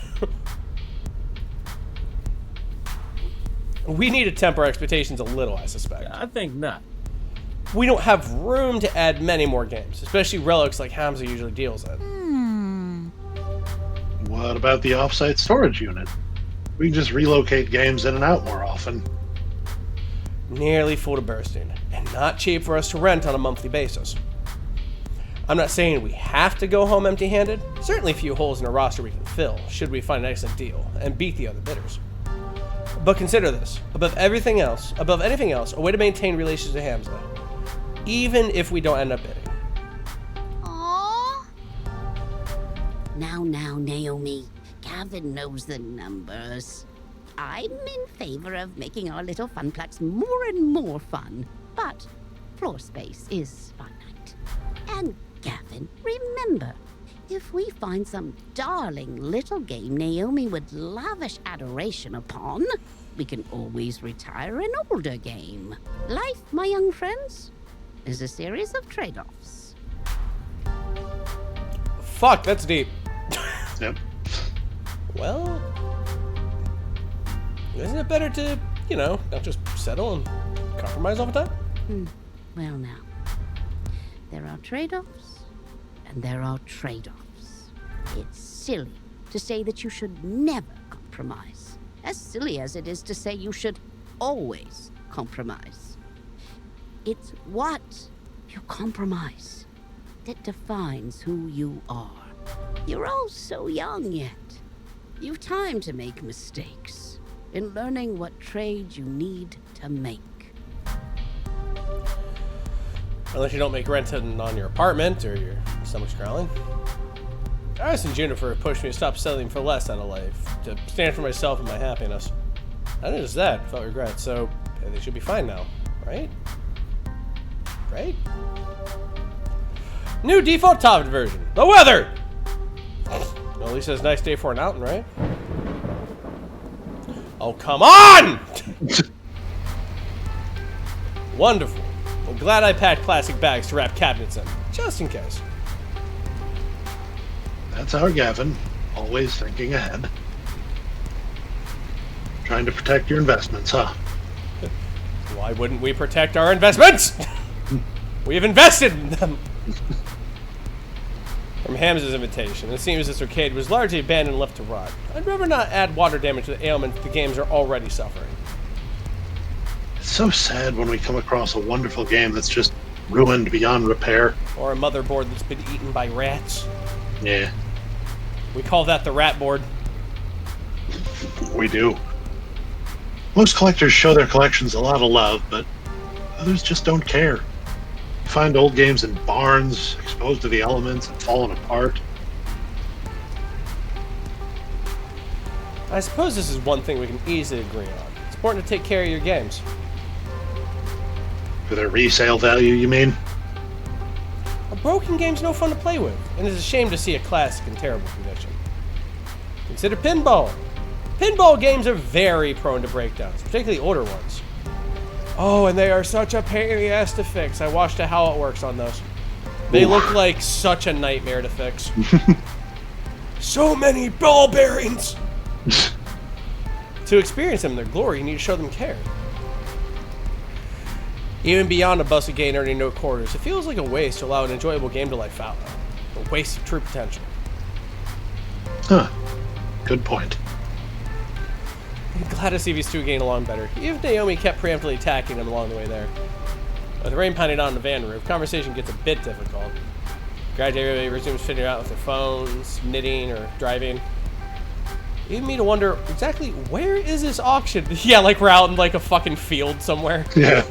A: We need to temper our expectations a little, I suspect.
G: I think not.
A: We don't have room to add many more games, especially relics like Hamza usually deals in.
B: What about the offsite storage unit? We can just relocate games in and out more often.
A: Nearly full to bursting, and not cheap for us to rent on a monthly basis. I'm not saying we have to go home empty-handed. Certainly a few holes in our roster we can fill, should we find an excellent deal, and beat the other bidders. But consider this, above anything else, a way to maintain relations with Hamza, even if we don't end up bidding.
C: Aww.
H: Now, Naomi. Gavin knows the numbers. I'm in favor of making our little funplex more and more fun, but floor space is finite. And Gavin, remember, if we find some darling little game Naomi would lavish adoration upon, we can always retire an older game. Life, my young friends, is a series of trade-offs.
A: Fuck, that's deep.
B: Yep.
A: Well, isn't it better to, not just settle and compromise all the time?
H: Well, now, there are trade-offs, and there are trade-offs. It's silly to say that you should never compromise, as silly as it is to say you should always compromise. It's what you compromise that defines who you are. You're all so young yet. You've time to make mistakes in learning what trade you need to make.
A: Unless you don't make rent on your apartment or your stomach's growling. Iris and Juniper pushed me to stop settling for less out of life, to stand for myself and my happiness. Not just that, felt regret, so they should be fine now, right? Right? New default top version. The weather! Well, at least it's a nice day for an outing, right? Oh, come on! Wonderful. Well, glad I packed plastic bags to wrap cabinets in, just in case.
B: That's our Gavin, always thinking ahead. Trying to protect your investments, huh?
A: Why wouldn't we protect our investments? We've invested in them. From Ham's invitation, it seems this arcade was largely abandoned and left to rot. I'd rather not add water damage to the ailments the games are already suffering.
B: It's so sad when we come across a wonderful game that's just ruined beyond repair.
A: Or a motherboard that's been eaten by rats.
B: Yeah,
A: We call that the rat board.
B: we do. Most collectors show their collections a lot of love, but others just don't care. You find old games in barns, exposed to the elements and falling apart.
A: I suppose this is one thing we can easily agree on. It's important to take care of your games.
B: For their resale value, you mean?
A: A broken game's no fun to play with, and it's a shame to see a classic in terrible condition. Consider pinball. Pinball games are very prone to breakdowns, particularly older ones. Oh, and they are such a pain in the ass to fix. I watched How It Works on those. They look like such a nightmare to fix. So many ball bearings! To experience them in their glory, you need to show them care. Even beyond a busted game earning no quarters, it feels like a waste to allow an enjoyable game to life out. A waste of true potential.
B: Huh. Good point.
A: I'm glad to see these two getting along better. Even Naomi kept preemptively attacking them along the way there. With rain pounding on the van roof, conversation gets a bit difficult. Gradually, everybody resumes fitting out with their phones, knitting, or driving. Leaving me to wonder exactly where is this auction? Yeah, like we're out in like a fucking field somewhere.
B: Yeah.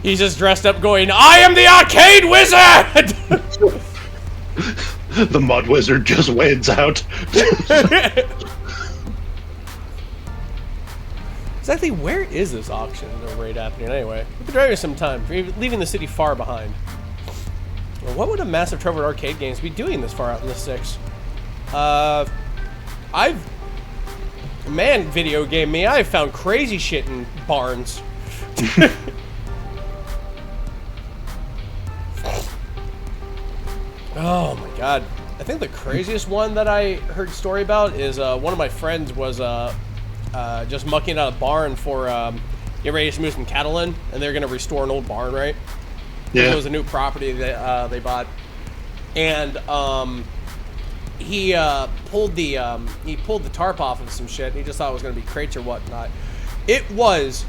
A: He's just dressed up going, I am the arcade wizard!
B: The mud wizard just wades out.
A: Exactly where is this auction or raid happening anyway? We've been driving some time, leaving the city far behind. Well, what would a massive trove of arcade games be doing this far out in the sticks? Man, video game me, I've found crazy shit in barns. Oh my god. I think the craziest one that I heard a story about is one of my friends was just mucking out a barn for getting ready to move some cattle in, and they're going to restore an old barn, right?
B: Yeah.
A: It was a new property that they bought. And he pulled the tarp off of some shit, and he just thought it was going to be crates or whatnot. It was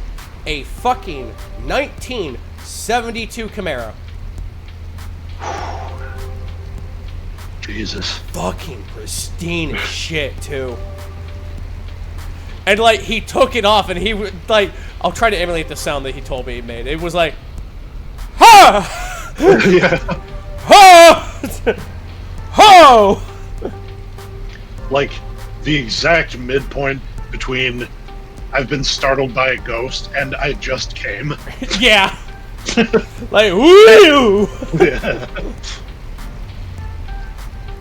A: a fucking 1972 Camaro.
B: Jesus.
A: Fucking pristine as shit, too. And, like, he took it off, and he would, like, I'll try to emulate the sound that he told me he made. It was like, ha!
B: Yeah.
A: Ho! Ho!
B: Like the exact midpoint between I've been startled by a ghost and I just came.
A: Yeah. Like, woo!
B: Yeah.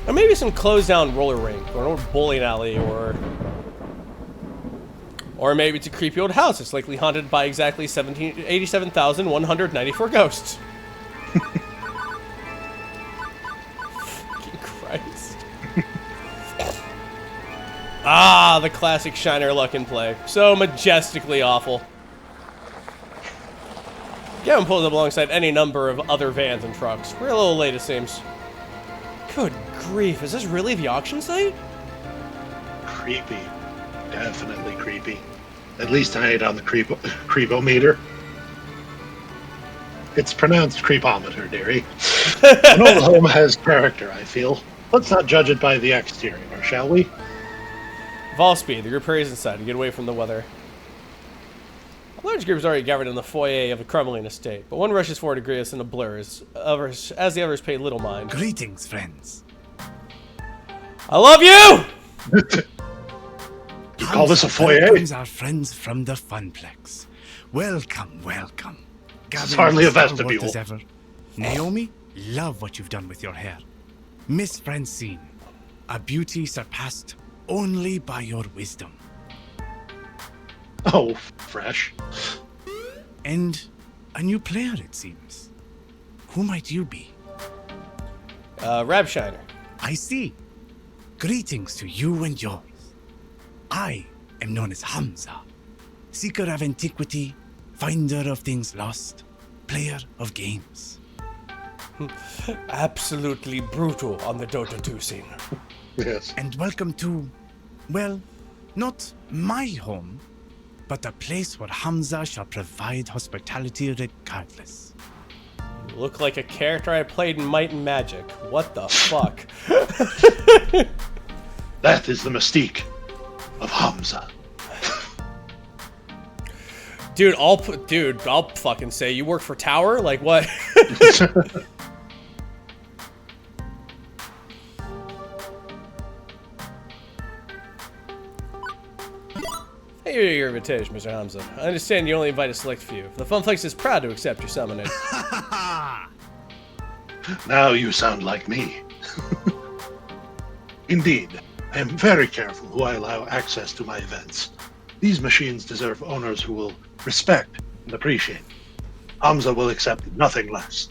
A: Or maybe some closed down roller rink, or an old bowling alley, or maybe it's a creepy old house that's likely haunted by exactly 87,194 ghosts. Fucking Christ. Ah, the classic Shiner Luck and Play. So majestically awful. Gavin pulls up alongside any number of other vans and trucks. We're a little late, it seems. Good grief, is this really the auction site?
B: Creepy. Definitely creepy. At least I ain't on the creepometer. It's pronounced creepometer, dearie. An old home has character, I feel. Let's not judge it by the exterior, shall we?
A: Vol speed, the group hurries inside to get away from the weather. A large group is already gathered in the foyer of a crumbling estate, but one rushes forward to greet us in a blur as the others pay little mind.
G: Greetings, friends.
A: I love you!
B: You call this a foyer?
G: Welcomes our friends from the Funplex. Welcome, welcome.
B: It's hardly a
G: stalwart
B: vestibule.
G: as ever. Naomi, love what you've done with your hair. Miss Francine, a beauty surpassed only by your wisdom.
B: Oh, fresh.
G: And a new player, it seems. Who might you be?
A: Rabshiner.
G: I see. Greetings to you and yours. I am known as Hamza, seeker of antiquity, finder of things lost, player of games.
A: Absolutely brutal on the Dota 2 scene.
B: Yes.
G: And welcome to, well, not my home, but a place where Hamza shall provide hospitality regardless.
A: You look like a character I played in Might and Magic. What the fuck?
B: That is the mystique of Hamza.
A: Dude, I'll fucking say you work for Tower? Like what? Thank you for your invitation, Mr. Hamza. I understand you only invite a select few. The Funplex is proud to accept your summoning.
B: Now you sound like me. Indeed, I am very careful who I allow access to my events. These machines deserve owners who will respect and appreciate. Hamza will accept nothing less.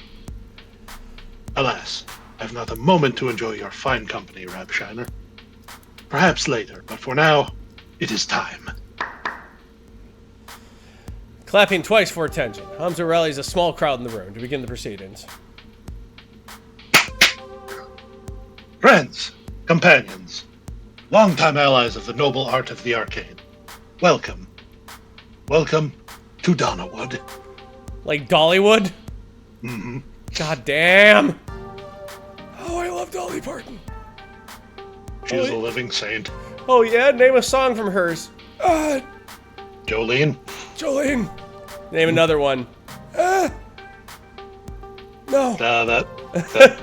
B: Alas, I have not a moment to enjoy your fine company, Rabshiner. Perhaps later, but for now, it is time.
A: Clapping twice for attention, Hamza rallies a small crowd in the room to begin the proceedings.
B: Friends, companions, longtime allies of the noble art of the arcade, welcome. Welcome to Donnawood.
A: Like Dollywood?
B: Mm-hmm.
A: God damn! Oh, I love Dolly Parton.
B: She is a living saint.
A: Oh yeah, name a song from hers.
B: Jolene?
A: Jolene. Name another one. No.
B: That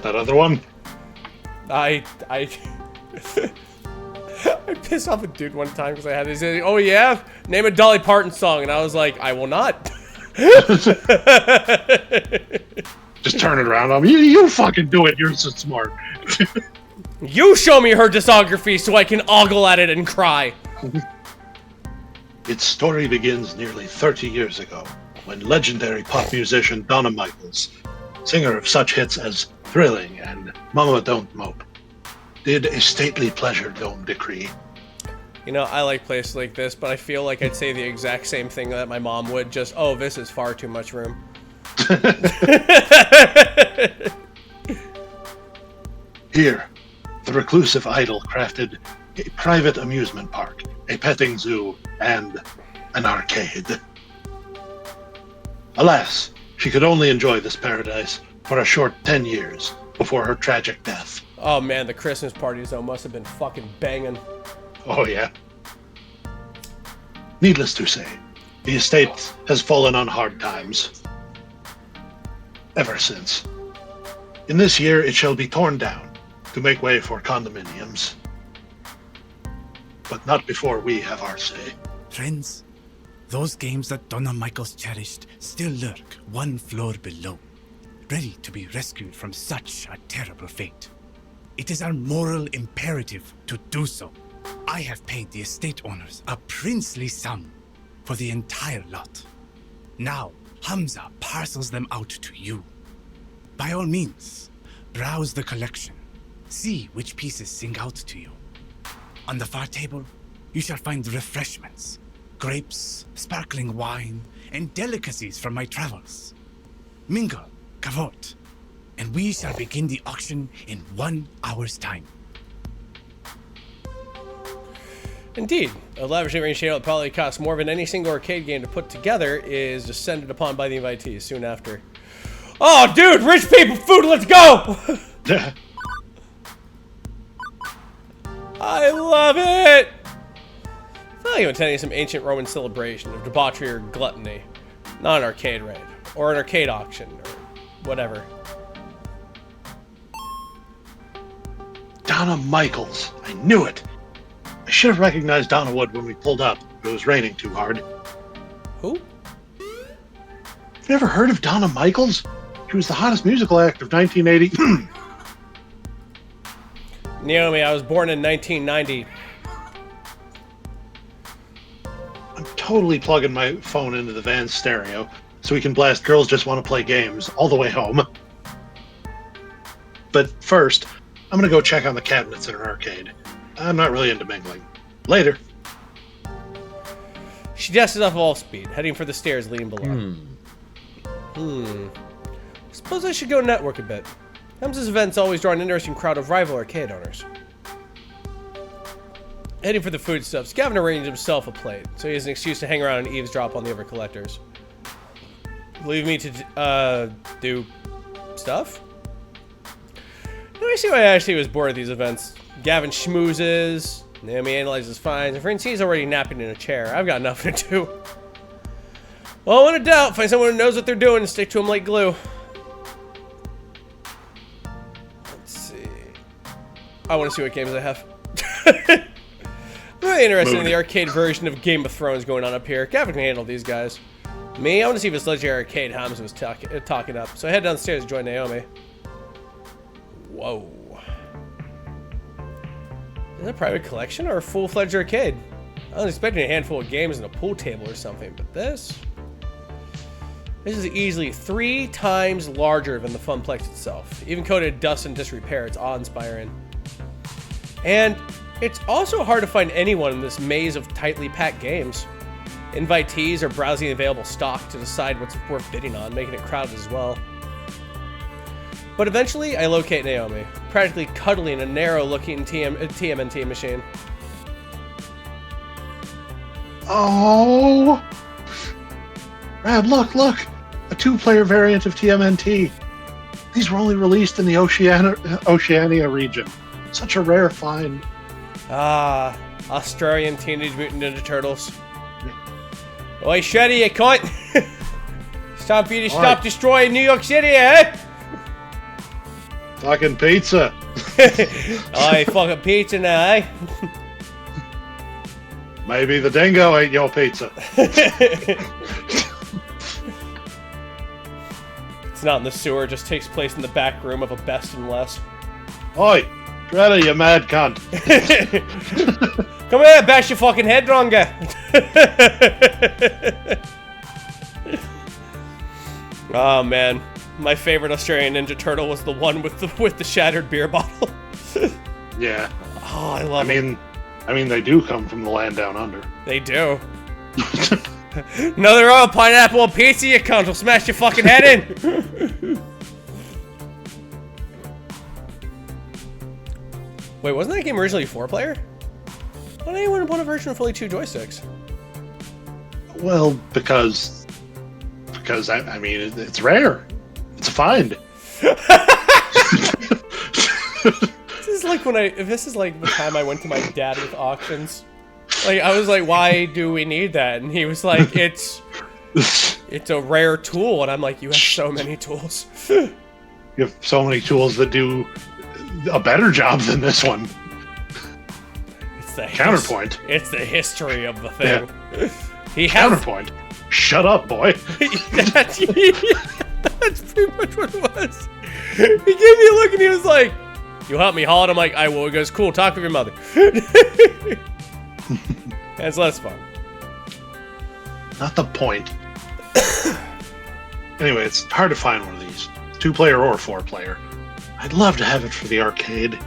B: other one?
A: I I pissed off a dude one time because I had this. Oh yeah, name a Dolly Parton song, and I was like, I will not.
B: Just turn it around on me. You fucking do it. You're so smart.
A: You show me her discography so I can ogle at it and cry.
B: Its story begins nearly 30 years ago, when legendary pop musician Donna Michaels, singer of such hits as Thrilling and Mama Don't Mope, did a stately pleasure dome decree.
A: You know, I like places like this, but I feel like I'd say the exact same thing that my mom would. Just, oh, this is far too much room.
B: Here, the reclusive idol crafted a private amusement park, a petting zoo, and an arcade. Alas, she could only enjoy this paradise for a short 10 years before her tragic death.
A: Oh man, the Christmas parties though must have been fucking banging.
B: Oh yeah. Needless to say, the estate has fallen on hard times ever since. In this year, it shall be torn down to make way for condominiums. But not before we have our say.
G: Friends, those games that Donna Michaels cherished still lurk one floor below, ready to be rescued from such a terrible fate. It is our moral imperative to do so. I have paid the estate owners a princely sum for the entire lot. Now, Hamza parcels them out to you. By all means, browse the collection. See which pieces sing out to you. On the far table, you shall find refreshments, grapes, sparkling wine, and delicacies from my travels. mingle, cavort, and we shall begin the auction in 1 hour's time.
A: Indeed, a lavishly arranged handout that probably costs more than any single arcade game to put together is descended upon by the invitees soon after. Oh, dude, rich people food, let's go! I love it! I feel like I'm attending some ancient Roman celebration of debauchery or gluttony. Not an arcade raid, or an arcade auction, or whatever.
B: Donna Michaels. I knew it. I should have recognized Donna Wood when we pulled up. It was raining too hard.
A: Who?
B: You've never heard of Donna Michaels? She was the hottest musical act of 1980.
A: Naomi, I was born in 1990.
B: I'm totally plugging my phone into the van's stereo so we can blast Girls Just Want to Play Games all the way home. But first, I'm going to go check on the cabinets in our arcade. I'm not really into mingling. Later.
A: She dashes off all speed, heading for the stairs leading below. Suppose I should go network a bit. Helms' events always draw an interesting crowd of rival arcade owners. Heading for the foodstuffs, Gavin arranged himself a plate, so he has an excuse to hang around and eavesdrop on the other collectors. Leave me to, do stuff? Now I see why Ashley was bored at these events. Gavin schmoozes, Naomi analyzes finds, and Francine's already napping in a chair. I've got nothing to do. Well, when in doubt, find someone who knows what they're doing and stick to them like glue. Let's see. I want to see what games I have. I'm really interested in the arcade version of Game of Thrones going on up here. Gavin can handle these guys. Me, I want to see if this legendary arcade Hamza was talking up. So I head downstairs to join Naomi. Whoa. Is it a private collection or a full-fledged arcade? I was expecting a handful of games and a pool table or something, but this is easily 3 times larger than the Funplex itself. Even coated dust and disrepair, it's awe-inspiring. And it's also hard to find anyone in this maze of tightly packed games. Invitees are browsing available stock to decide what's worth bidding on, making it crowded as well. But eventually, I locate Naomi, practically cuddling a narrow-looking TMNT machine.
B: Oh! Brad, look! A 2-player variant of TMNT. These were only released in the Oceania region. Such a rare find.
A: Ah, Australian Teenage Mutant Ninja Turtles. Oi, Shreddy, you cunt! It's time for you to stop destroying New York City, eh?
B: Fucking pizza.
A: Oi, fucking pizza now, eh?
B: Maybe the dingo ate your pizza.
A: It's not in the sewer, it just takes place in the back room of a Best and Less.
B: Oi, Shredder, you mad cunt.
A: Come here, bash your fucking head, Dronga. Oh man, my favorite Australian Ninja Turtle was the one with the shattered beer bottle.
B: Yeah.
A: Oh, I love it.
B: I mean, they do come from the land down under.
A: They do. Another oil pineapple and pizza, you cunt. Will smash your fucking head in. Wait, wasn't that game originally 4-player? Why didn't anyone want a version with only 2 joysticks?
B: Well, because I mean, it's rare. It's a find.
A: This is like the time I went to my dad with auctions. Like, I was like, why do we need that? And he was like, it's a rare tool. And I'm like, you have so many tools.
B: You have so many tools that do a better job than this one.
A: It's the
B: counterpoint.
A: It's the history of the thing.
B: Yeah.
A: He
B: counterpoint. Shut up, boy.
A: That's pretty much what it was. He gave me a look and he was like, you help me haul it? I'm like, I will. He goes, cool, talk with your mother. That's less fun.
B: Not the point. Anyway, it's hard to find one of these. 2-player or 4-player. I'd love to have it for the arcade.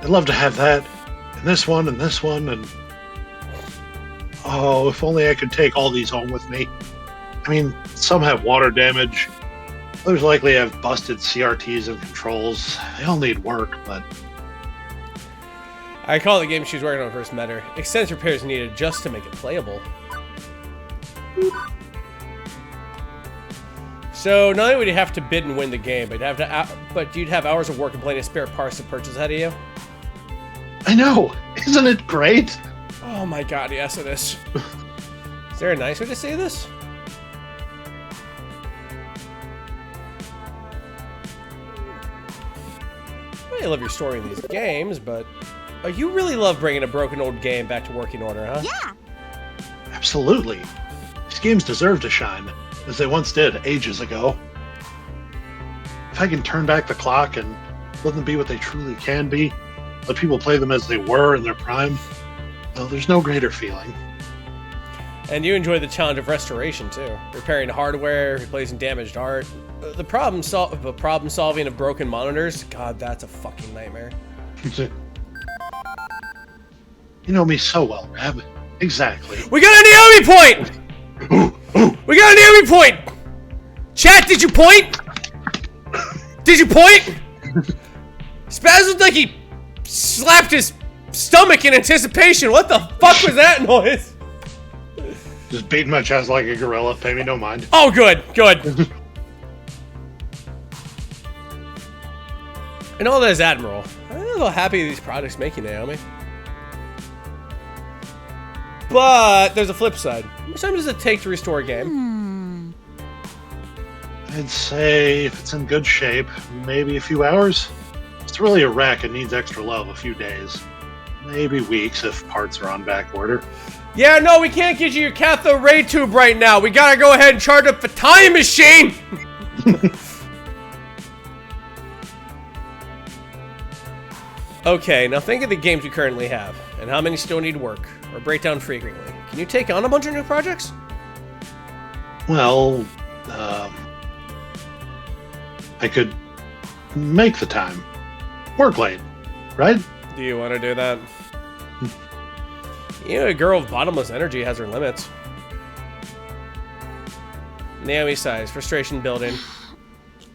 B: I'd love to have that, and this one, and... Oh, if only I could take all these home with me. I mean, some have water damage. Others likely have busted CRTs and controls. They all need work, but
A: I call it the game she was working on when I first met her. Extensive repairs needed just to make it playable. So not only would you have to bid and win the game, but you'd have hours of work and plenty of spare parts to purchase ahead of you.
B: I know! Isn't it great?
A: Oh my god, yes it is. Is there a nice way to say this? I love your story in these games, but you really love bringing a broken old game back to working order, huh?
C: Yeah.
B: Absolutely. These games deserve to shine, as they once did ages ago. If I can turn back the clock and let them be what they truly can be, let people play them as they were in their prime, well, there's no greater feeling.
A: And you enjoy the challenge of restoration, too. Repairing hardware, replacing damaged art. The problem solving of broken monitors, god, that's a fucking nightmare.
B: You know me so well, Rab. Exactly.
A: We got a Naomi point! We got a Naomi point! Chat, did you point? Did you point? Spaz looked like he slapped his stomach in anticipation. What the fuck was that noise?
B: Just beating my chest like a gorilla. Pay me no mind.
A: Oh, good, good. And all that is Admiral. I'm a little happy these products make you, Naomi. But there's a flip side. How much time does it take to restore a game?
B: I'd say if it's in good shape, maybe a few hours. If it's really a wreck and needs extra love, a few days. Maybe weeks if parts are on back order.
A: Yeah, no, we can't get you your cathode ray tube right now. We gotta go ahead and charge up the time machine. Okay, now think of the games we currently have, and how many still need work, or break down frequently. Can you take on a bunch of new projects?
B: Well, I could make the time. Work late, right?
A: Do you want to do that? You know, a girl with bottomless energy has her limits. Naomi sighs, frustration building.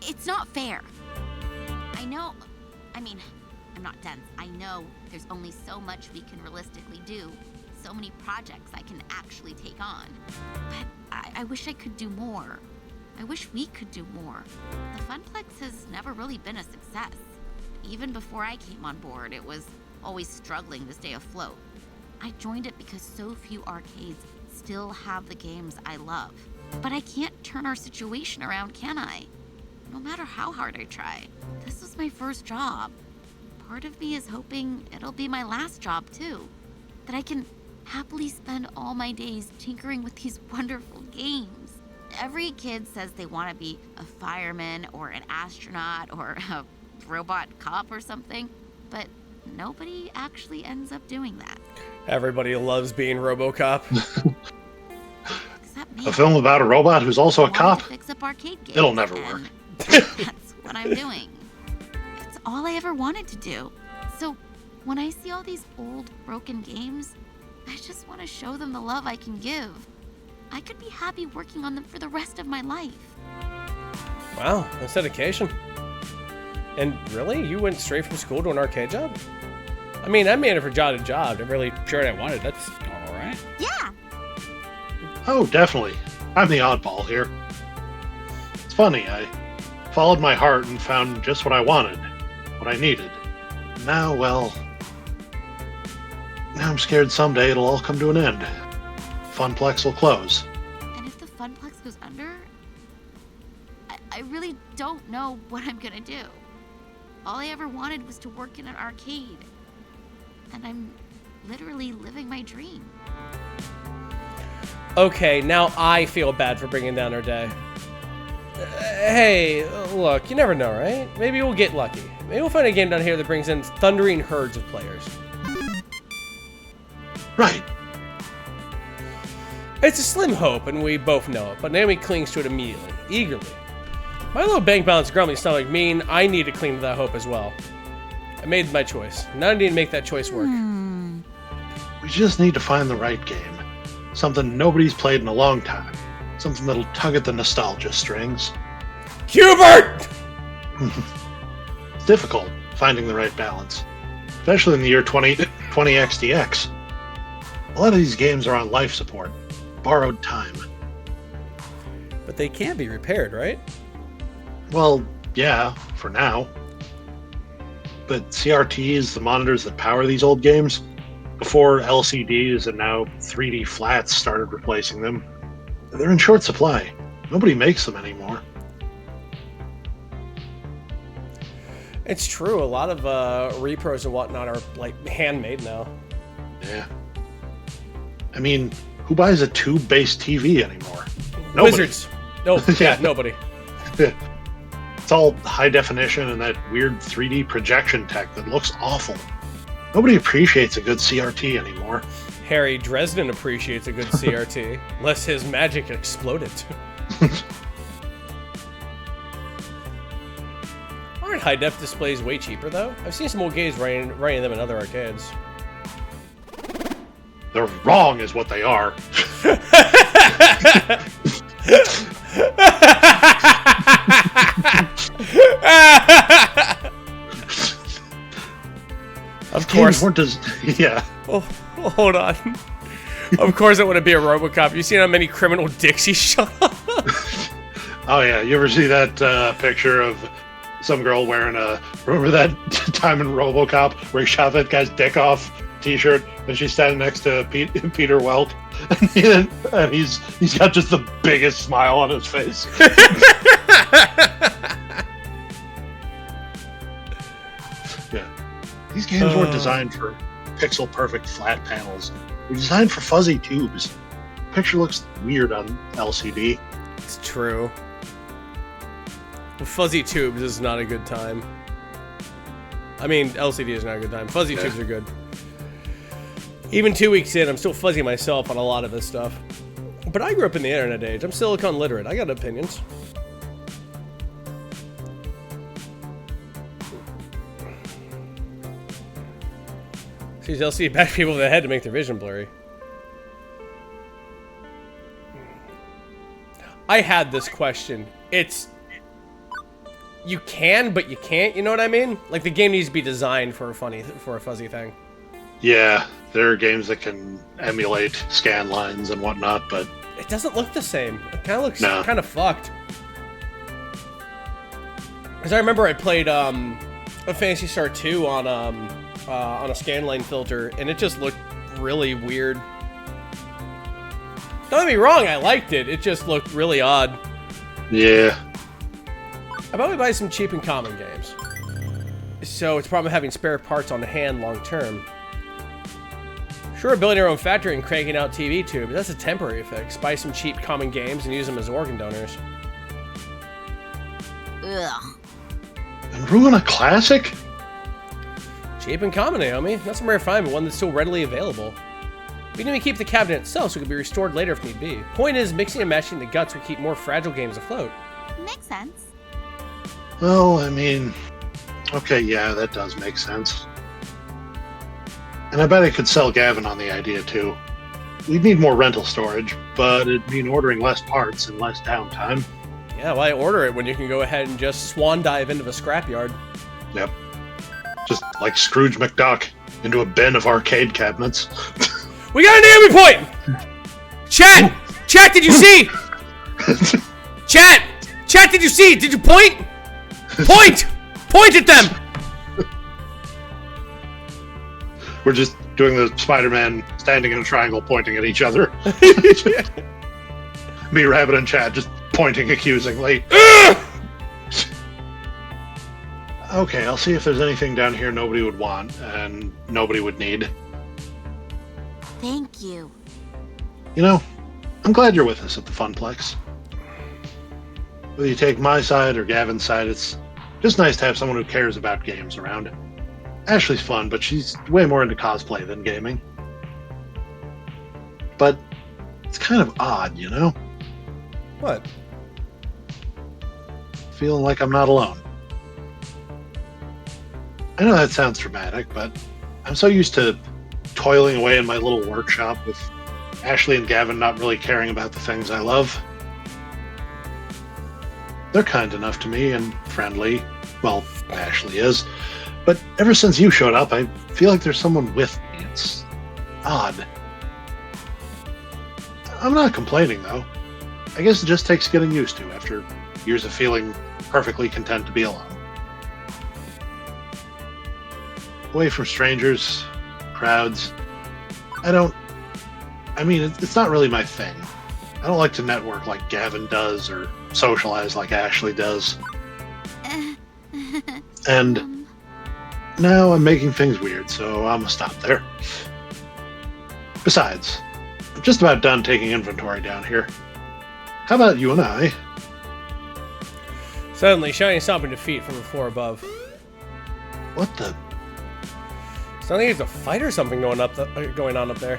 H: It's not fair. I know. I mean, I'm not dense. I know there's only so much we can realistically do. So many projects I can actually take on. But I wish I could do more. I wish we could do more. The Funplex has never really been a success. Even before I came on board, it was always struggling to stay afloat. I joined it because so few arcades still have the games I love. But I can't turn our situation around, can I? No matter how hard I try. This was my first job. Part of me is hoping it'll be my last job, too. That I can happily spend all my days tinkering with these wonderful games. Every kid says they want to be a fireman or an astronaut or a robot cop or something, but nobody actually ends up doing that.
A: Everybody loves being RoboCop.
H: Except me.
B: A film about a robot who's also a
H: I wanted
B: cop?
H: to fix up arcade games,
B: It'll never
H: and
B: work.
H: That's what I'm doing. It's all I ever wanted to do. So when I see all these old, broken games, I just want to show them the love I can give. I could be happy working on them for the rest of my life.
A: Wow, that's dedication. And really? You went straight from school to an arcade job? I mean, I made it from job to job. I'm really sure what I wanted. That's all right.
C: Yeah.
B: Oh, definitely. I'm the oddball here. It's funny, I followed my heart and found just what I wanted, what I needed. Now, well, now I'm scared someday it'll all come to an end. Funplex will close.
H: And if the Funplex goes under, I really don't know what I'm gonna do. All I ever wanted was to work in an arcade. And I'm literally living my dream.
A: Okay, now I feel bad for bringing down our day. Hey, look, you never know, right? Maybe we'll get lucky. Maybe we'll find a game down here that brings in thundering herds of players.
B: Right.
A: It's a slim hope, and we both know it, but Naomi clings to it immediately, eagerly. My little bank balance grumbling stomach mean I need to cling to that hope as well. I made my choice. Now I need to make that choice work.
B: We just need to find the right game. Something nobody's played in a long time. Something that'll tug at the nostalgia strings.
A: Hubert!
B: It's difficult finding the right balance, especially in the year 2020 XDX. A lot of these games are on life support, borrowed time.
A: But they can be repaired, right?
B: Well, yeah, for now. But CRTs, the monitors that power these old games, before LCDs and now 3D flats started replacing them, they're in short supply. Nobody makes them anymore.
A: It's true. A lot of repros and whatnot are like handmade now.
B: Yeah. I mean, who buys a tube-based TV anymore? Nobody.
A: Wizards. No, yeah, nobody.
B: It's all high definition and that weird 3D projection tech that looks awful. Nobody appreciates a good CRT anymore.
A: Harry Dresden appreciates a good CRT, unless his magic exploded. Aren't high-def displays way cheaper, though? I've seen some old games running them in other arcades.
B: They're wrong is what they are.
A: Of course.
B: Yeah.
A: Oh, hold on. Of course it wouldn't be a RoboCop. You seen how many criminal dicks he shot?
B: Oh yeah, you ever see that picture of some girl wearing remember that time in RoboCop where he shot that guy's dick off t-shirt and she's standing next to Peter Welk and he's got just the biggest smile on his face. Yeah. These games weren't designed for pixel perfect flat panels. They're designed for fuzzy tubes. The picture looks weird on LCD.
A: It's true. Fuzzy tubes is not a good time. I mean, LCD is not a good time. Fuzzy tubes are good. Even 2 weeks in, I'm still fuzzy myself on a lot of this stuff. But I grew up in the internet age. I'm silicon literate. I got opinions. These LCD back people in the head to make their vision blurry. I had this question. It's... You can, but you can't, you know what I mean? Like, the game needs to be designed for a fuzzy thing.
B: Yeah, there are games that can emulate scan lines and whatnot, but...
A: It doesn't look the same. It kind of looks kind of fucked. Because I remember I played Phantasy Star 2 on a scanline filter, and it just looked really weird. Don't get me wrong, I liked it. It just looked really odd.
B: Yeah.
A: I probably buy some cheap and common games. So it's a problem having spare parts on hand long term. Sure, building your own factory and cranking out TV tubes, that's a temporary fix. Buy some cheap common games and use them as organ donors.
H: Ugh.
B: And ruin a classic?
A: Cheap and common, Naomi. Not some rare find, but one that's still readily available. We didn't even keep the cabinet itself, so it could be restored later if need be. Point is, mixing and matching the guts will keep more fragile games afloat.
C: Makes sense.
B: Well, I mean... Okay, yeah, that does make sense. And I bet I could sell Gavin on the idea, too. We'd need more rental storage, but it'd mean ordering less parts and less downtime.
A: Yeah, why order it when you can go ahead and just swan dive into the scrapyard?
B: Yep. Just like Scrooge McDuck into a bin of arcade cabinets.
A: We got a Naomi point! Chat! Chat, did you see? Chat! Chat, did you see? Did you point? Point! Point at them!
B: We're just doing the Spider-Man standing in a triangle pointing at each other. Me, Rabbit, and Chad just pointing accusingly. Okay, I'll see if there's anything down here nobody would want and nobody would need.
C: Thank you.
B: You know, I'm glad you're with us at the Funplex. Whether you take my side or Gavin's side, it's just nice to have someone who cares about games around. Ashley's fun, but she's way more into cosplay than gaming. But it's kind of odd, you know?
A: What?
B: Feeling like I'm not alone. I know that sounds dramatic, but I'm so used to toiling away in my little workshop with Ashley and Gavin not really caring about the things I love. They're kind enough to me and friendly. Well, Ashley is. But ever since you showed up, I feel like there's someone with me. It's odd. I'm not complaining, though. I guess it just takes getting used to after years of feeling perfectly content to be alone. Away from strangers, crowds. It's not really my thing. I don't like to network like Gavin does or socialize like Ashley does. And now I'm making things weird, so I'm gonna stop there. Besides, I'm just about done taking inventory down here. How about you and I?
A: Suddenly, Shiny stomping defeat from the floor above.
B: What the?
A: Sounds like there's a fight or something going on up there.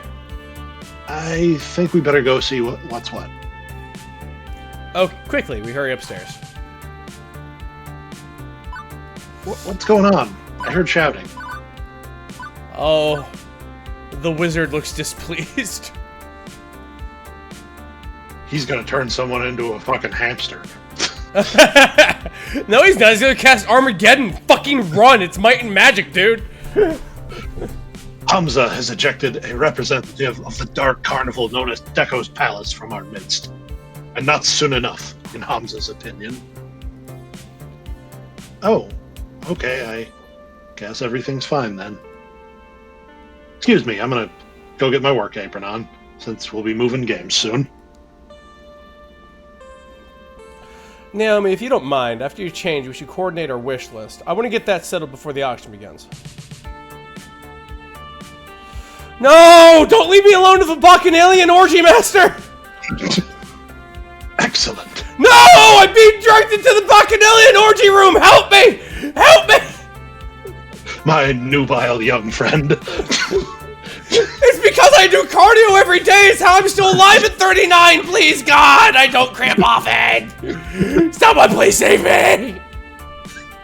B: I think we better go see what's what.
A: Oh, quickly, we hurry upstairs.
B: What's going on? I heard shouting.
A: Oh, the wizard looks displeased.
B: He's gonna turn someone into a fucking hamster.
A: No, he's not. He's gonna cast Armageddon. Fucking run. It's might and magic, dude.
B: Hamza has ejected a representative of the dark carnival known as Deko's Palace from our midst. And not soon enough, in Hamza's opinion. Oh, okay, I guess everything's fine then. Excuse me, I'm gonna go get my work apron on, since we'll be moving games soon.
A: Naomi, if you don't mind, after you change, we should coordinate our wish list. I want to get that settled before the auction begins. No! Don't leave me alone with the Bacchanalian Orgy Master!
B: Excellent.
A: No! I'm being dragged into the Bacchanalian Orgy Room! Help me! Help me!
B: My nubile young friend.
A: It's because I do cardio every day! It's how I'm still alive at 39! Please, God! I don't cramp often! Someone please save me!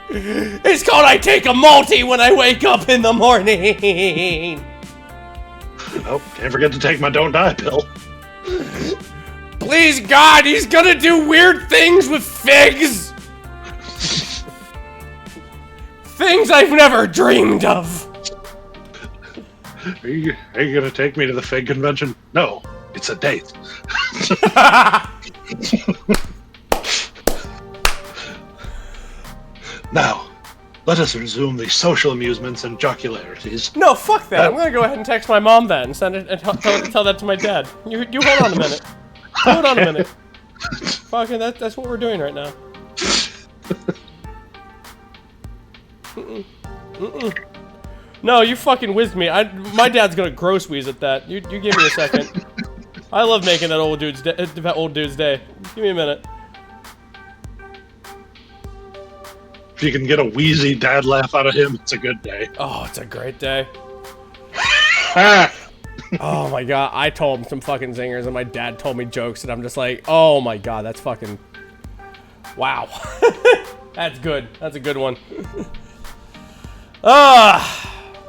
A: It's called I take a multi when I wake up in the morning!
B: Oh, can't forget to take my don't die pill.
A: Please, God, he's gonna do weird things with figs! Things I've never dreamed of!
B: Are you gonna take me to the fig convention? No, it's a date. Now, let us resume the social amusements and jocularities.
A: No, fuck that. I'm gonna go ahead and text my mom then and send it and tell that to my dad. You hold on a minute. Hold on a minute. Fucking that's what we're doing right now. No, you fucking whizzed me. My dad's gonna gross wheeze at that. You give me a second. I love making that old dude's day. Give me a minute.
B: If you can get a wheezy dad laugh out of him, it's a good day.
A: Oh, it's a great day. Oh my God, I told him some fucking zingers and my dad told me jokes and I'm just like, oh my God, that's fucking, wow. That's good. That's a good one. All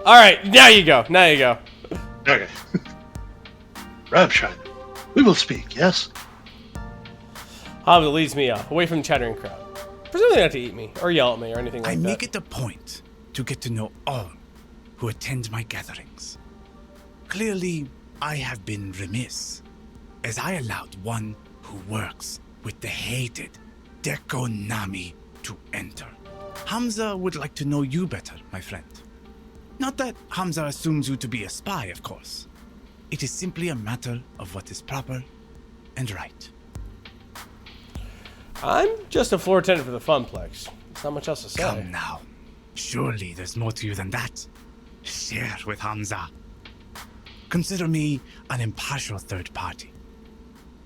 A: right, now you go. Now you go.
B: Okay. Rabshine, we will speak, yes?
A: Hamza leads me up, away from the chattering crowd. Presumably not to eat me, or yell at me, or anything like
G: I
A: that.
G: make it a point to get to know all who attend my gatherings. Clearly, I have been remiss, as I allowed one who works with the hated Deko Nami to enter. Hamza would like to know you better, my friend. Not that Hamza assumes you to be a spy, of course. It is simply a matter of what is proper and right.
A: I'm just a floor attendant for the Funplex. There's not much else to say.
G: Come now. Surely there's more to you than that. Share with Hamza. Consider me an impartial third party.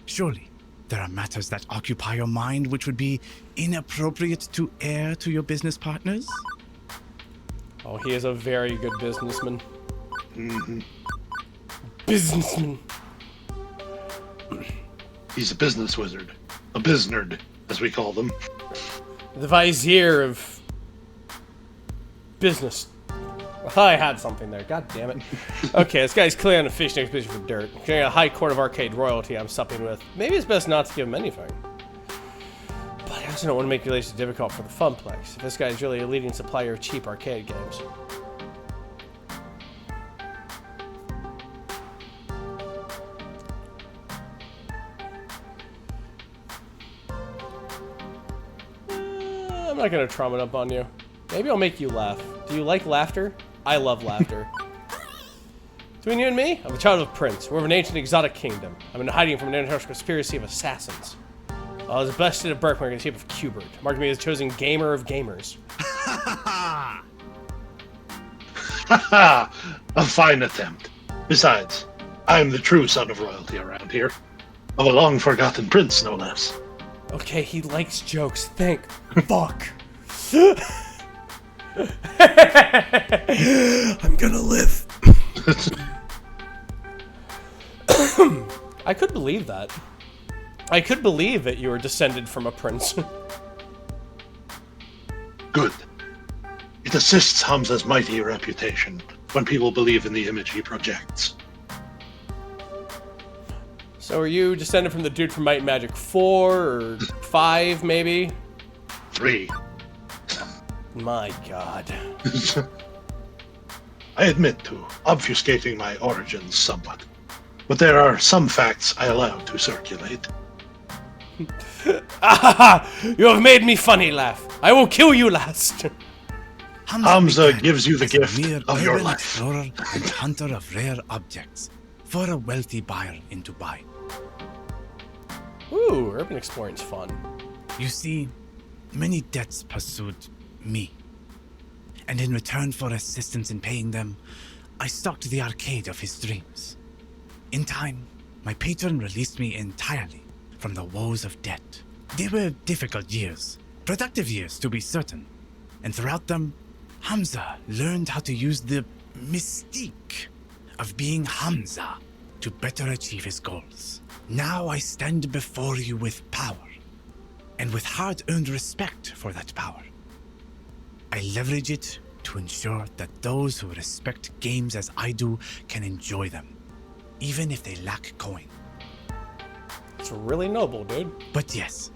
G: Surely there are matters that occupy your mind which would be inappropriate to air to your business partners?
A: Oh, he is a very good businessman.
B: Mm-hmm.
A: Businessman.
B: He's a business wizard. A biznerd, as we call them.
A: The vizier of business. I had something there. God damn it. Okay, this guy's clearly on a fishing expedition for dirt. Carrying a high court of arcade royalty I'm supping with. Maybe it's best not to give him anything. But I just don't want to make relations difficult for the Funplex. If this guy is really a leading supplier of cheap arcade games. I'm not gonna trauma dump on you. Maybe I'll make you laugh. Do you like laughter? I love laughter. Between you and me, I'm a child of a prince. We're of an ancient exotic kingdom. I'm in hiding from an international conspiracy of assassins. I was bested at birthmark in the shape of Cubert, marking me as the chosen gamer of gamers.
B: Ha ha! A fine attempt. Besides, I am the true son of royalty around here. Of a long-forgotten prince, no less.
A: Okay, he likes jokes. Think. Fuck. I'm gonna live. I could believe that. I could believe that you were descended from a prince.
B: Good. It assists Hamza's mighty reputation when people believe in the image he projects.
A: So are you descended from the dude from Might and Magic 4 or 5, maybe?
B: 3.
A: My god.
B: I admit to obfuscating my origins somewhat, but there are some facts I allow to circulate.
A: You have made me funny laugh. I will kill you last.
B: Hamza
G: began
B: gives you the
G: as a
B: gift
G: mere
B: of your
G: urban
B: life.
G: explorer and hunter of rare objects for a wealthy buyer in Dubai.
A: Ooh, urban exploring's fun.
G: You see, many debts pursued me. And in return for assistance in paying them, I stocked the arcade of his dreams. In time, my patron released me entirely from the woes of debt. They were difficult years, productive years to be certain, and throughout them, Hamza learned how to use the mystique of being Hamza to better achieve his goals. Now I stand before you with power, and with hard-earned respect for that power. I leverage it to ensure that those who respect games as I do can enjoy them, even if they lack coin.
A: It's really noble, dude.
G: But yes,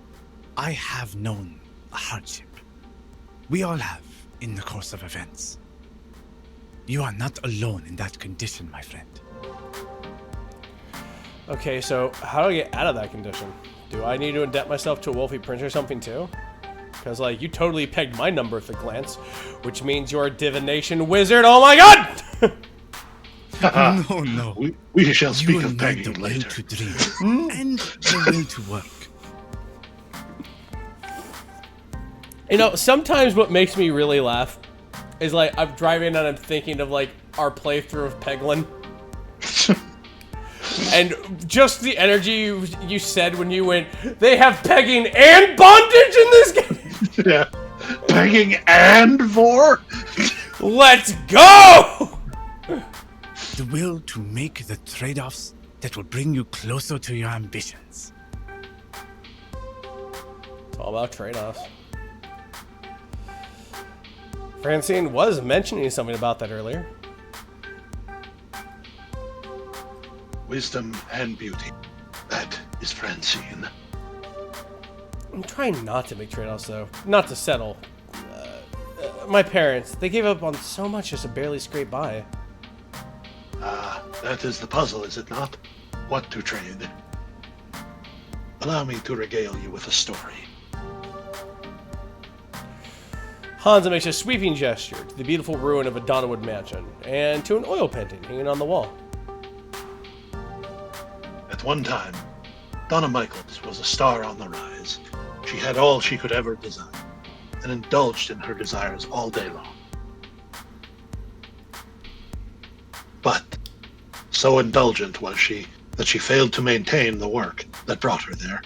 G: I have known a hardship. We all have in the course of events. You are not alone in that condition, my friend.
A: Okay, so how do I get out of that condition? Do I need to indebt myself to a Wolfie Prince or something too? Because, like, you totally pegged my number at the glance, which means you're a divination wizard. Oh my god!
G: No.
B: We shall
G: You
B: speak
G: will
B: of
G: need
B: pegging
G: the will
B: later.
G: to dream and the will to work.
A: You know, sometimes what makes me really laugh is, like, I'm driving and I'm thinking of, like, our playthrough of Peglin. And just the energy you said when you went, they have pegging and bondage in this game?
B: Yeah. Pegging and vor?
A: Let's go!
G: The will to make the trade-offs that will bring you closer to your ambitions.
A: It's all about trade-offs. Francine was mentioning something about that earlier.
B: Wisdom and beauty. That is Francine.
A: I'm trying not to make trade-offs, though. Not to settle. My parents, they gave up on so much just to barely scrape by.
B: That is the puzzle, is it not? What to trade? Allow me to regale you with a story.
A: Hansa makes a sweeping gesture to the beautiful ruin of a Donnerwood mansion, and to an oil painting hanging on the wall.
B: At one time, Donna Michaels was a star on the rise. She had all she could ever desire, and indulged in her desires all day long. But so indulgent was she that she failed to maintain the work that brought her there.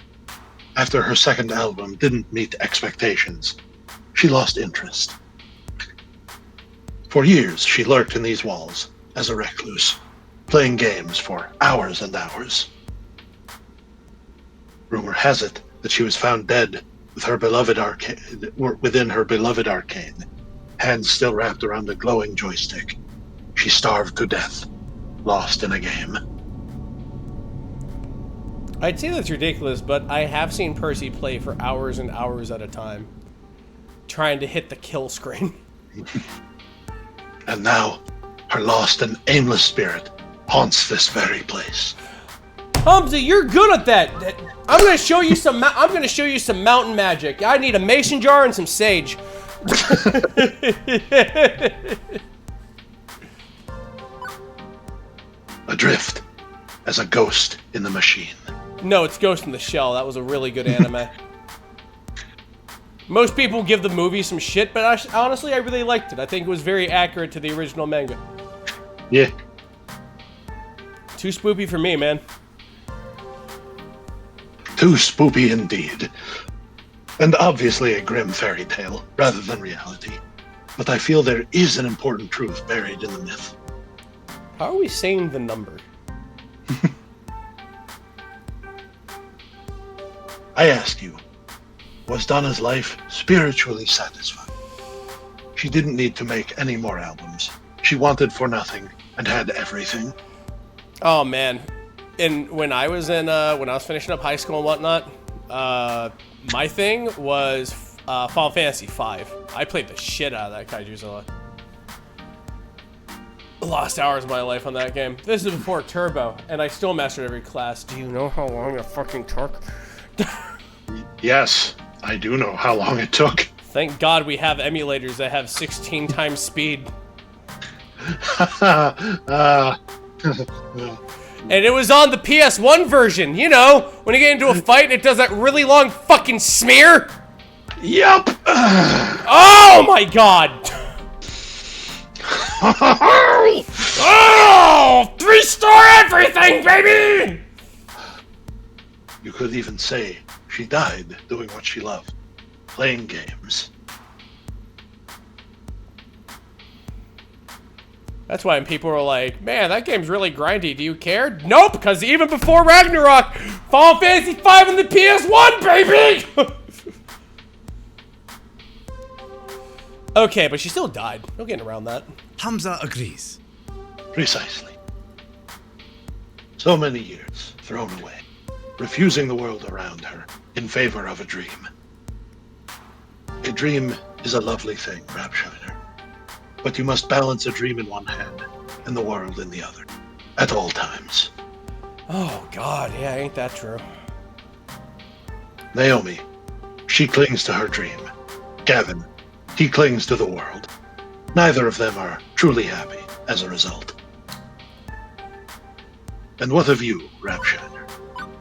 B: After her second album didn't meet expectations, she lost interest. For years, she lurked in these walls as a recluse, playing games for hours and hours. Rumor has it that she was found dead with her beloved arcade, within her beloved arcade, hands still wrapped around a glowing joystick. She starved to death, lost in a game.
A: I'd say that's ridiculous, but I have seen Percy play for hours and hours at a time, trying to hit the kill screen.
B: And now, her lost and aimless spirit haunts this very place.
A: Hamza, you're good at that. I'm gonna show you some. I'm gonna show you some mountain magic. I need a mason jar and some sage.
B: Adrift, as a ghost in the machine.
A: No, it's Ghost in the Shell. That was a really good anime. Most people give the movie some shit, but honestly, I really liked it. I think it was very accurate to the original manga.
B: Yeah.
A: Too spoopy for me, man.
B: Too spoopy indeed. And obviously a grim fairy tale, rather than reality. But I feel there is an important truth buried in the myth.
A: How are we saying the number?
B: I ask you, was Donna's life spiritually satisfied? She didn't need to make any more albums. She wanted for nothing and had everything.
A: Oh man, and when I was finishing up high school and whatnot, my thing was Final Fantasy V. I played the shit out of that Kaijuzilla. Lost hours of my life on that game. This is before Turbo, and I still mastered every class. Do you know how long it fucking took?
B: Yes, I do know how long it took.
A: Thank God we have emulators that have 16 times speed. And it was on the PS1 version, you know, when you get into a fight and it does that really long fucking smear.
B: Yup!
A: Oh my God! Oh! 3-star everything, baby!
B: You could even say she died doing what she loved, playing games.
A: That's why people are like, man, that game's really grindy. Do you care? Nope, because even before Ragnarok, Final Fantasy V on the PS1, baby! Okay, but she still died. No getting around that.
G: Hamza agrees.
B: Precisely. So many years thrown away, refusing the world around her in favor of a dream. A dream is a lovely thing, Rapshiner. But you must balance a dream in one hand and the world in the other, at all times.
A: Oh, God, yeah, ain't that true.
B: Naomi, she clings to her dream. Gavin, he clings to the world. Neither of them are truly happy as a result. And what of you, Rapshiner?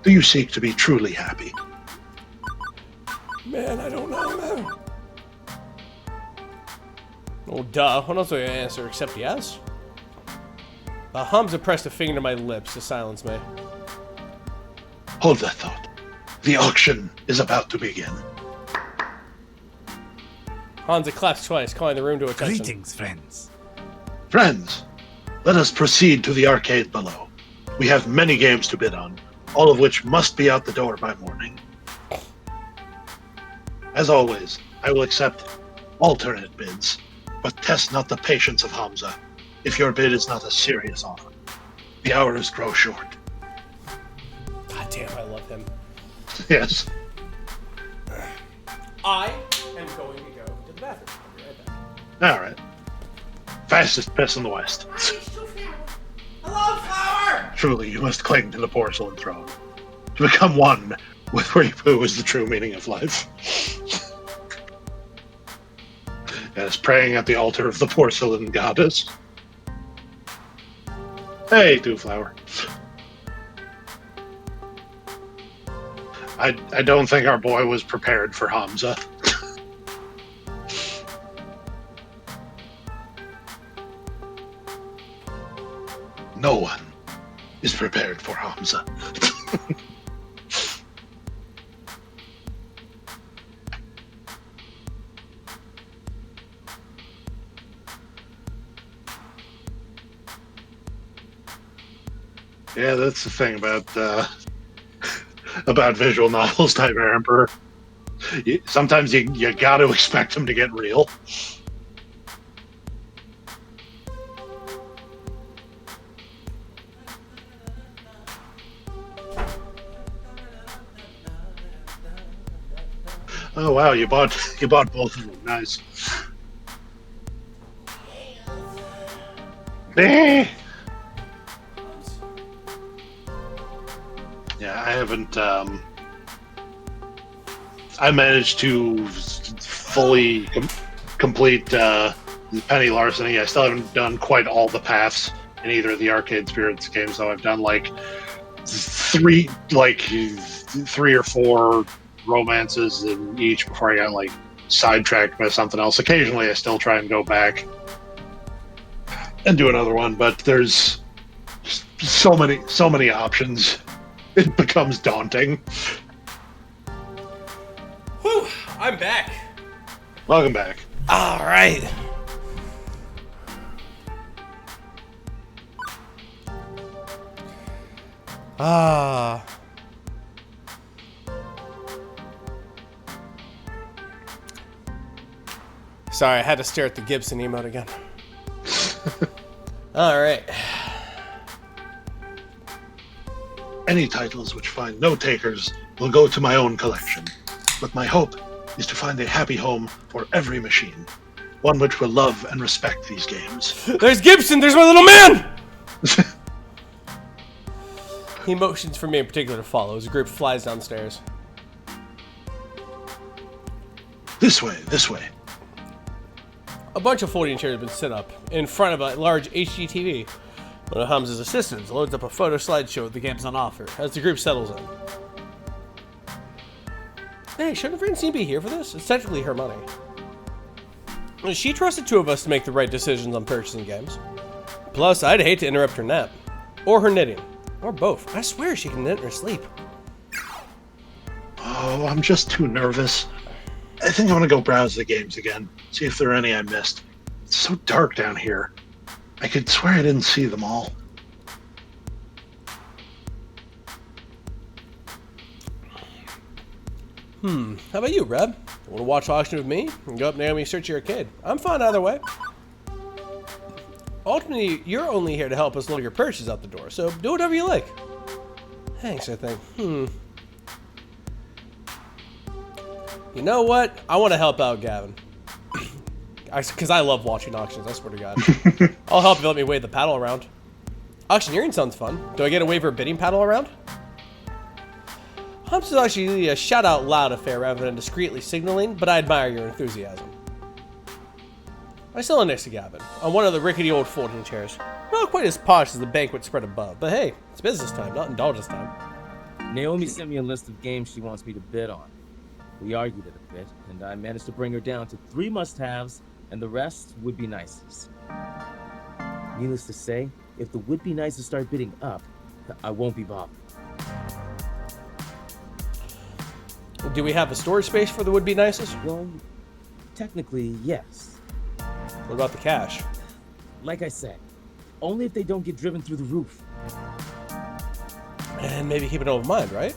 B: Do you seek to be truly happy?
A: Man, I don't know, man. Oh, duh. What else do I answer except yes? Hamza pressed a finger to my lips to silence me.
B: Hold that thought. The auction is about to begin.
A: Hamza claps twice, calling the room to attention.
G: Greetings, friends.
B: Friends, let us proceed to the arcade below. We have many games to bid on, all of which must be out the door by morning. As always, I will accept alternate bids, but test not the patience of Hamza if your bid is not a serious offer. The hours grow short.
A: God damn, I love him.
B: Yes.
A: I am going to go to the bathroom. I'll be right back.
B: All right. Fastest piss in the West.
A: Hello, Flower!
B: Truly, you must cling to the porcelain throne to become one with Ripu is the true meaning of life. Yes, praying at the altar of the porcelain goddess. Hey, Dewflower. I don't think our boy was prepared for Hamza. No one is prepared for Hamza. Yeah, that's the thing about visual novels, Nightmare Emperor. Sometimes you got to expect them to get real. Oh wow, you bought both of them. Nice. Eh. Yeah, I haven't. I managed to fully complete Penny Larceny. I still haven't done quite all the paths in either of the Arcade Spirits games, though. I've done like three or four romances in each before I got like sidetracked by something else. Occasionally, I still try and go back and do another one, but there's so many options. It becomes daunting.
A: Whew, I'm back.
B: Welcome back.
A: All right. Sorry, I had to stare at the Gibson emote again. All right.
B: Any titles which find no takers will go to my own collection. But my hope is to find a happy home for every machine. One which will love and respect these games.
A: There's Gibson! There's my little man! He motions for me in particular to follow as a group flies downstairs.
B: This way, this way.
A: A bunch of folding chairs have been set up in front of a large HD TV. One of Hamza's assistants loads up a photo slideshow with the games on offer as the group settles in. Hey, shouldn't Francine be here for this? It's technically her money. She trusted two of us to make the right decisions on purchasing games. Plus, I'd hate to interrupt her nap. Or her knitting. Or both. I swear she can knit in her sleep.
B: Oh, I'm just too nervous. I think I'm gonna go browse the games again. See if there are any I missed. It's so dark down here. I could swear I didn't see them all.
A: How about you, Reb? Want to watch auction with me? And go up Naomi search your arcade. I'm fine either way. Ultimately, you're only here to help us load your purchases out the door, so do whatever you like. Thanks, I think. You know what? I want to help out Gavin. Because I love watching auctions, I swear to God. I'll help if you let me wave the paddle around. Auctioneering sounds fun. Do I get a wave for a bidding paddle around? Humps is actually a shout-out-loud affair rather than discreetly signaling, but I admire your enthusiasm. I still next to Gavin, on one of the rickety old folding chairs. Not quite as posh as the banquet spread above, but hey, it's business time, not indulgence time.
I: Naomi sent me a list of games she wants me to bid on. We argued it a bit, and I managed to bring her down to 3 must-haves, and the rest would-be-nices. Needless to say, if the would-be-nices start bidding up, I won't be bothered.
A: Do we have a storage space for the would-be-nices?
I: Well, technically, yes.
A: What about the cash?
I: Like I said, only if they don't get driven through the roof.
A: And maybe keep an open mind, right?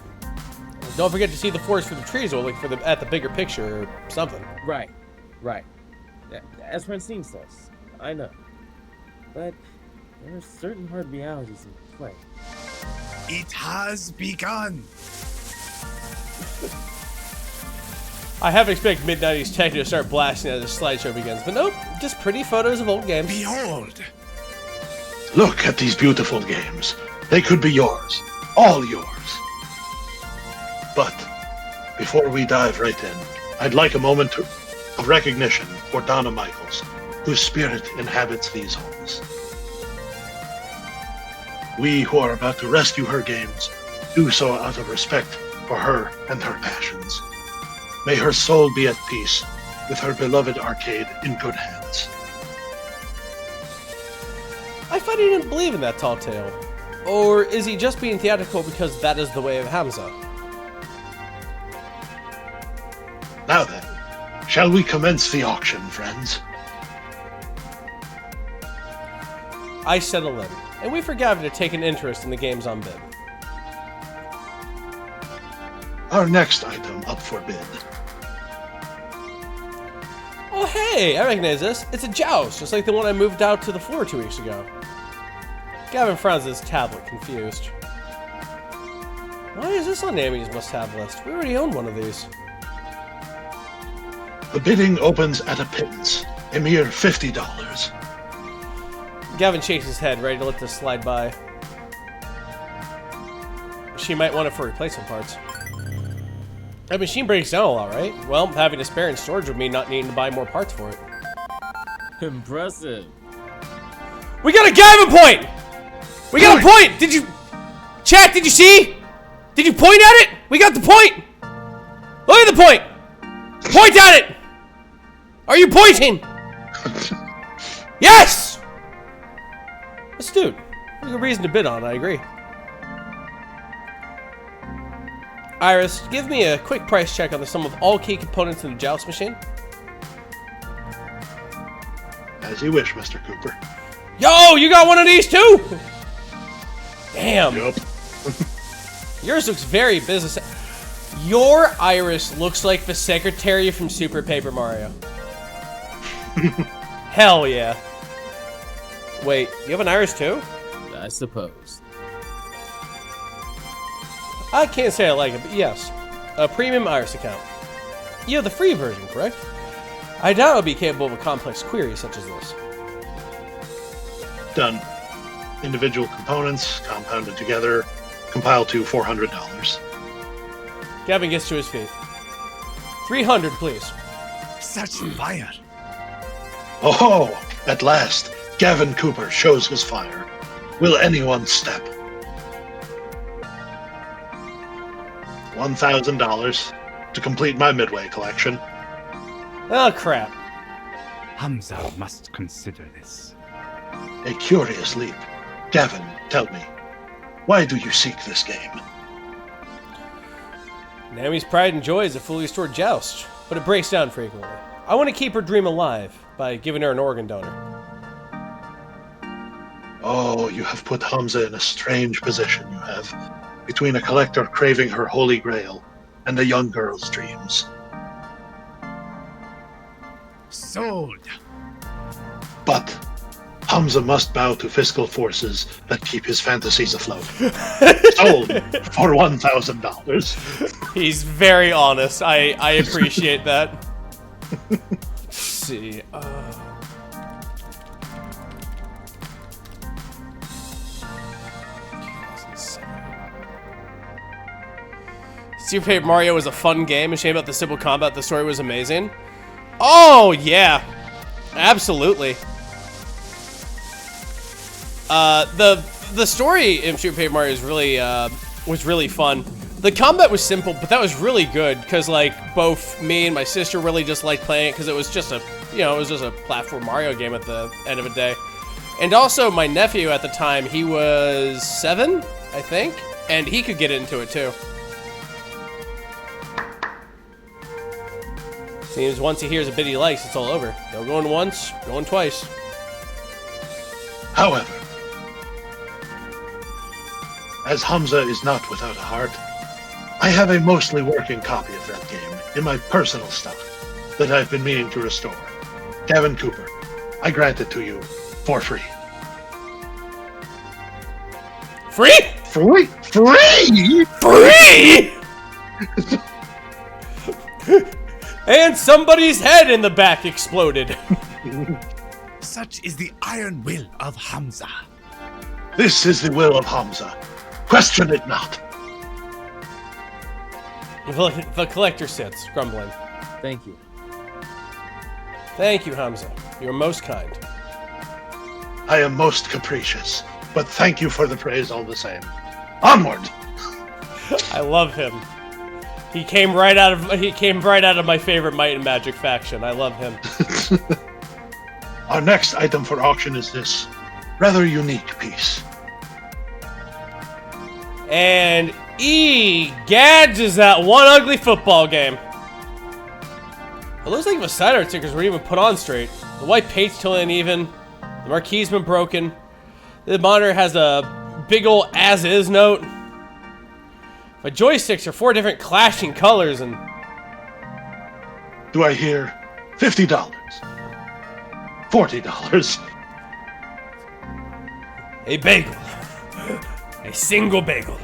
A: Don't forget to see the forest for the trees or look for at the bigger picture or something.
I: Right. As Francine says, I know. But there are certain hard realities in play.
G: It has begun.
A: I half expect mid-90s techno to start blasting as the slideshow begins, but nope, just pretty photos of old games.
G: Behold.
B: Look at these beautiful games. They could be yours. All yours. But before we dive right in, I'd like a moment of recognition for Donna Michaels, whose spirit inhabits these homes. We who are about to rescue her games do so out of respect for her and her passions. May her soul be at peace with her beloved arcade in good hands.
A: I thought he didn't believe in that tall tale. Or is he just being theatrical because that is the way of Hamza?
B: Now then, shall we commence the auction, friends?
A: I settle in, and we for Gavin to take an interest in the games on bid.
B: Our next item up for bid.
A: Oh hey, I recognize this. It's a joust, just like the one I moved out to the floor 2 weeks ago. Gavin frowns at his tablet, confused. Why is this on Naomi's must-have list? We already own one of these.
B: The bidding opens at a pittance, a mere $50.
A: Gavin shakes his head, ready to let this slide by. She might want it for replacement parts. That machine breaks down a lot, right? Well, having a spare in storage would mean not needing to buy more parts for it.
I: Impressive.
A: We got a Gavin point! We got a point! Did you... Chat, did you see? Did you point at it? We got the point! Look at the point! Point at it! Are you pointing? Yes! Astute. There's a reason to bid on, I agree. Iris, give me a quick price check on the sum of all key components in the joust machine.
B: As you wish, Mr. Cooper.
A: Yo, you got one of these too? Damn.
B: Yup.
A: Yours looks very business. Your Iris looks like the secretary from Super Paper Mario. Hell yeah. Wait, you have an Iris too?
I: I suppose.
A: I can't say I like it, but yes. A premium Iris account. You have the free version, correct? I doubt it'll be capable of a complex query such as this.
B: Done. Individual components, compounded together, compile to $400.
A: Gavin gets to his feet. 300, please.
G: Such fire.
B: Oh, at last, Gavin Cooper shows his fire. Will anyone step? $1,000 to complete my Midway collection.
A: Oh, crap.
G: Hamza must consider this.
B: A curious leap. Gavin, tell me, why do you seek this game?
A: Nami's pride and joy is a fully restored joust, but it breaks down frequently. I want to keep her dream alive by giving her an organ donor.
B: Oh, you have put Hamza in a strange position, you have, between a collector craving her holy grail and a young girl's dreams.
G: Sold.
B: But Hamza must bow to fiscal forces that keep his fantasies afloat. Sold for $1,000.
A: He's very honest. I appreciate that. Let's see. Super Paper Mario was a fun game. A shame about the simple combat. The story was amazing. Oh yeah, absolutely. The story in Super Paper Mario was really fun. The combat was simple, but that was really good because like both me and my sister really just liked playing it because it was just a platform Mario game at the end of the day. And also my nephew at the time, he was 7, I think, and he could get into it too. Seems once he hears a bit he likes, it's all over. No going once, going twice.
B: However, as Hamza is not without a heart, I have a mostly working copy of that game in my personal stock that I've been meaning to restore. Gavin Cooper, I grant it to you for free.
A: Free?
B: Free? Free?
A: Free? And somebody's head in the back exploded.
G: Such is the iron will of Hamza.
B: This is the will of Hamza. Question it not.
A: The collector sits, grumbling.
I: Thank you.
A: Thank you, Hamza. You're most kind.
B: I am most capricious, but thank you for the praise all the same. Onward!
A: I love him. He came right out of my favorite Might and Magic faction. I love him.
B: Our next item for auction is this rather unique piece.
A: And Gads is that one ugly football game. It looks like the side art stickers weren't even put on straight. The white paint's totally uneven. The marquee's been broken. The monitor has a big old as-is note. My joysticks are 4 different clashing colors and...
B: Do I hear $50? $40?
A: A bagel. A single bagel.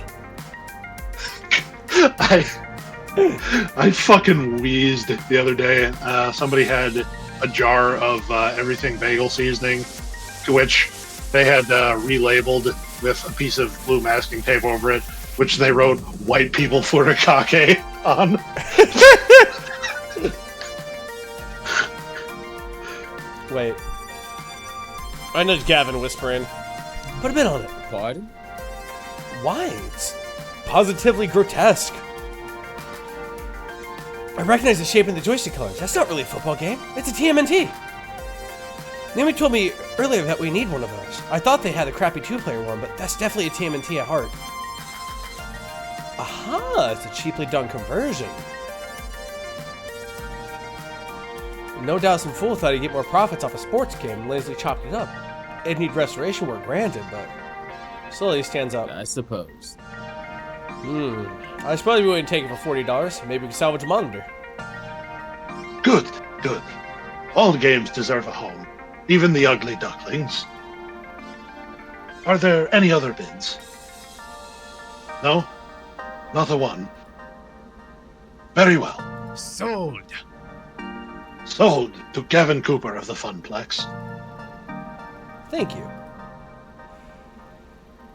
B: I fucking wheezed the other day. Somebody had a jar of everything bagel seasoning, to which they had relabeled with a piece of blue masking tape over it, which they wrote "White People Furikake" on.
A: Wait. I nudged Gavin, whispering, "Put a bit on it."
I: Pardon?
A: Why? It's positively grotesque. I recognize the shape and the joystick colors. That's not really a football game. It's a TMNT. Naomi told me earlier that we need one of those. I thought they had a crappy two-player one, but that's definitely a TMNT at heart. Aha! It's a cheaply done conversion. No doubt some fool thought he'd get more profits off a sports game and lazily chopped it up. It'd need restoration work, granted, but slowly stands up.
I: I suppose.
A: I suppose we wouldn't take it for $40. Maybe we could salvage a monitor.
B: Good, good. All games deserve a home, even the ugly ducklings. Are there any other bids? No? Not a one. Very well.
G: Sold.
B: Sold to Gavin Cooper of the Funplex.
A: Thank you.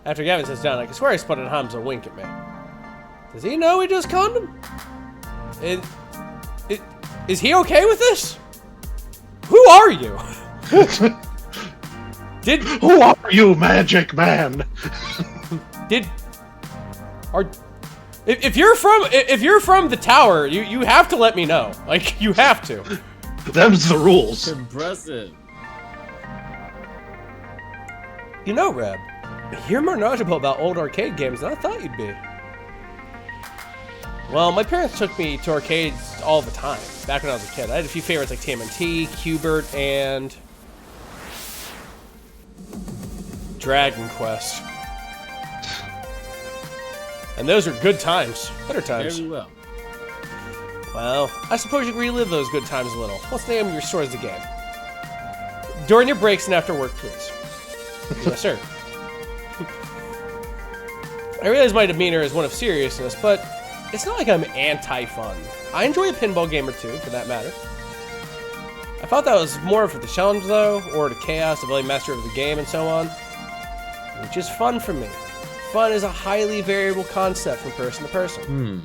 A: After Gavin sits down, I can swear he spotted Hamza wink at me. Does he know we just conned him? Is he okay with this? Who are you?
B: Who are you, Magic Man?
A: If you're from the tower, you have to let me know. Like, you have to.
B: Them's the rules.
I: Impressive.
A: You know, Reb, you're more knowledgeable about old arcade games than I thought you'd be. Well, my parents took me to arcades all the time, back when I was a kid. I had a few favorites like TMNT, Q*bert, and Dragon Quest. And those are good times. Better times.
I: Very well.
A: Well, I suppose you can relive those good times a little. What's the name of your store as the game? During your breaks and after work, please. Yes, sir. I realize my demeanor is one of seriousness, but it's not like I'm anti-fun. I enjoy a pinball game or two, for that matter. I thought that was more for the challenge, though, or the chaos of really master of the game and so on, which is fun for me. Fun is a highly variable concept from person to person.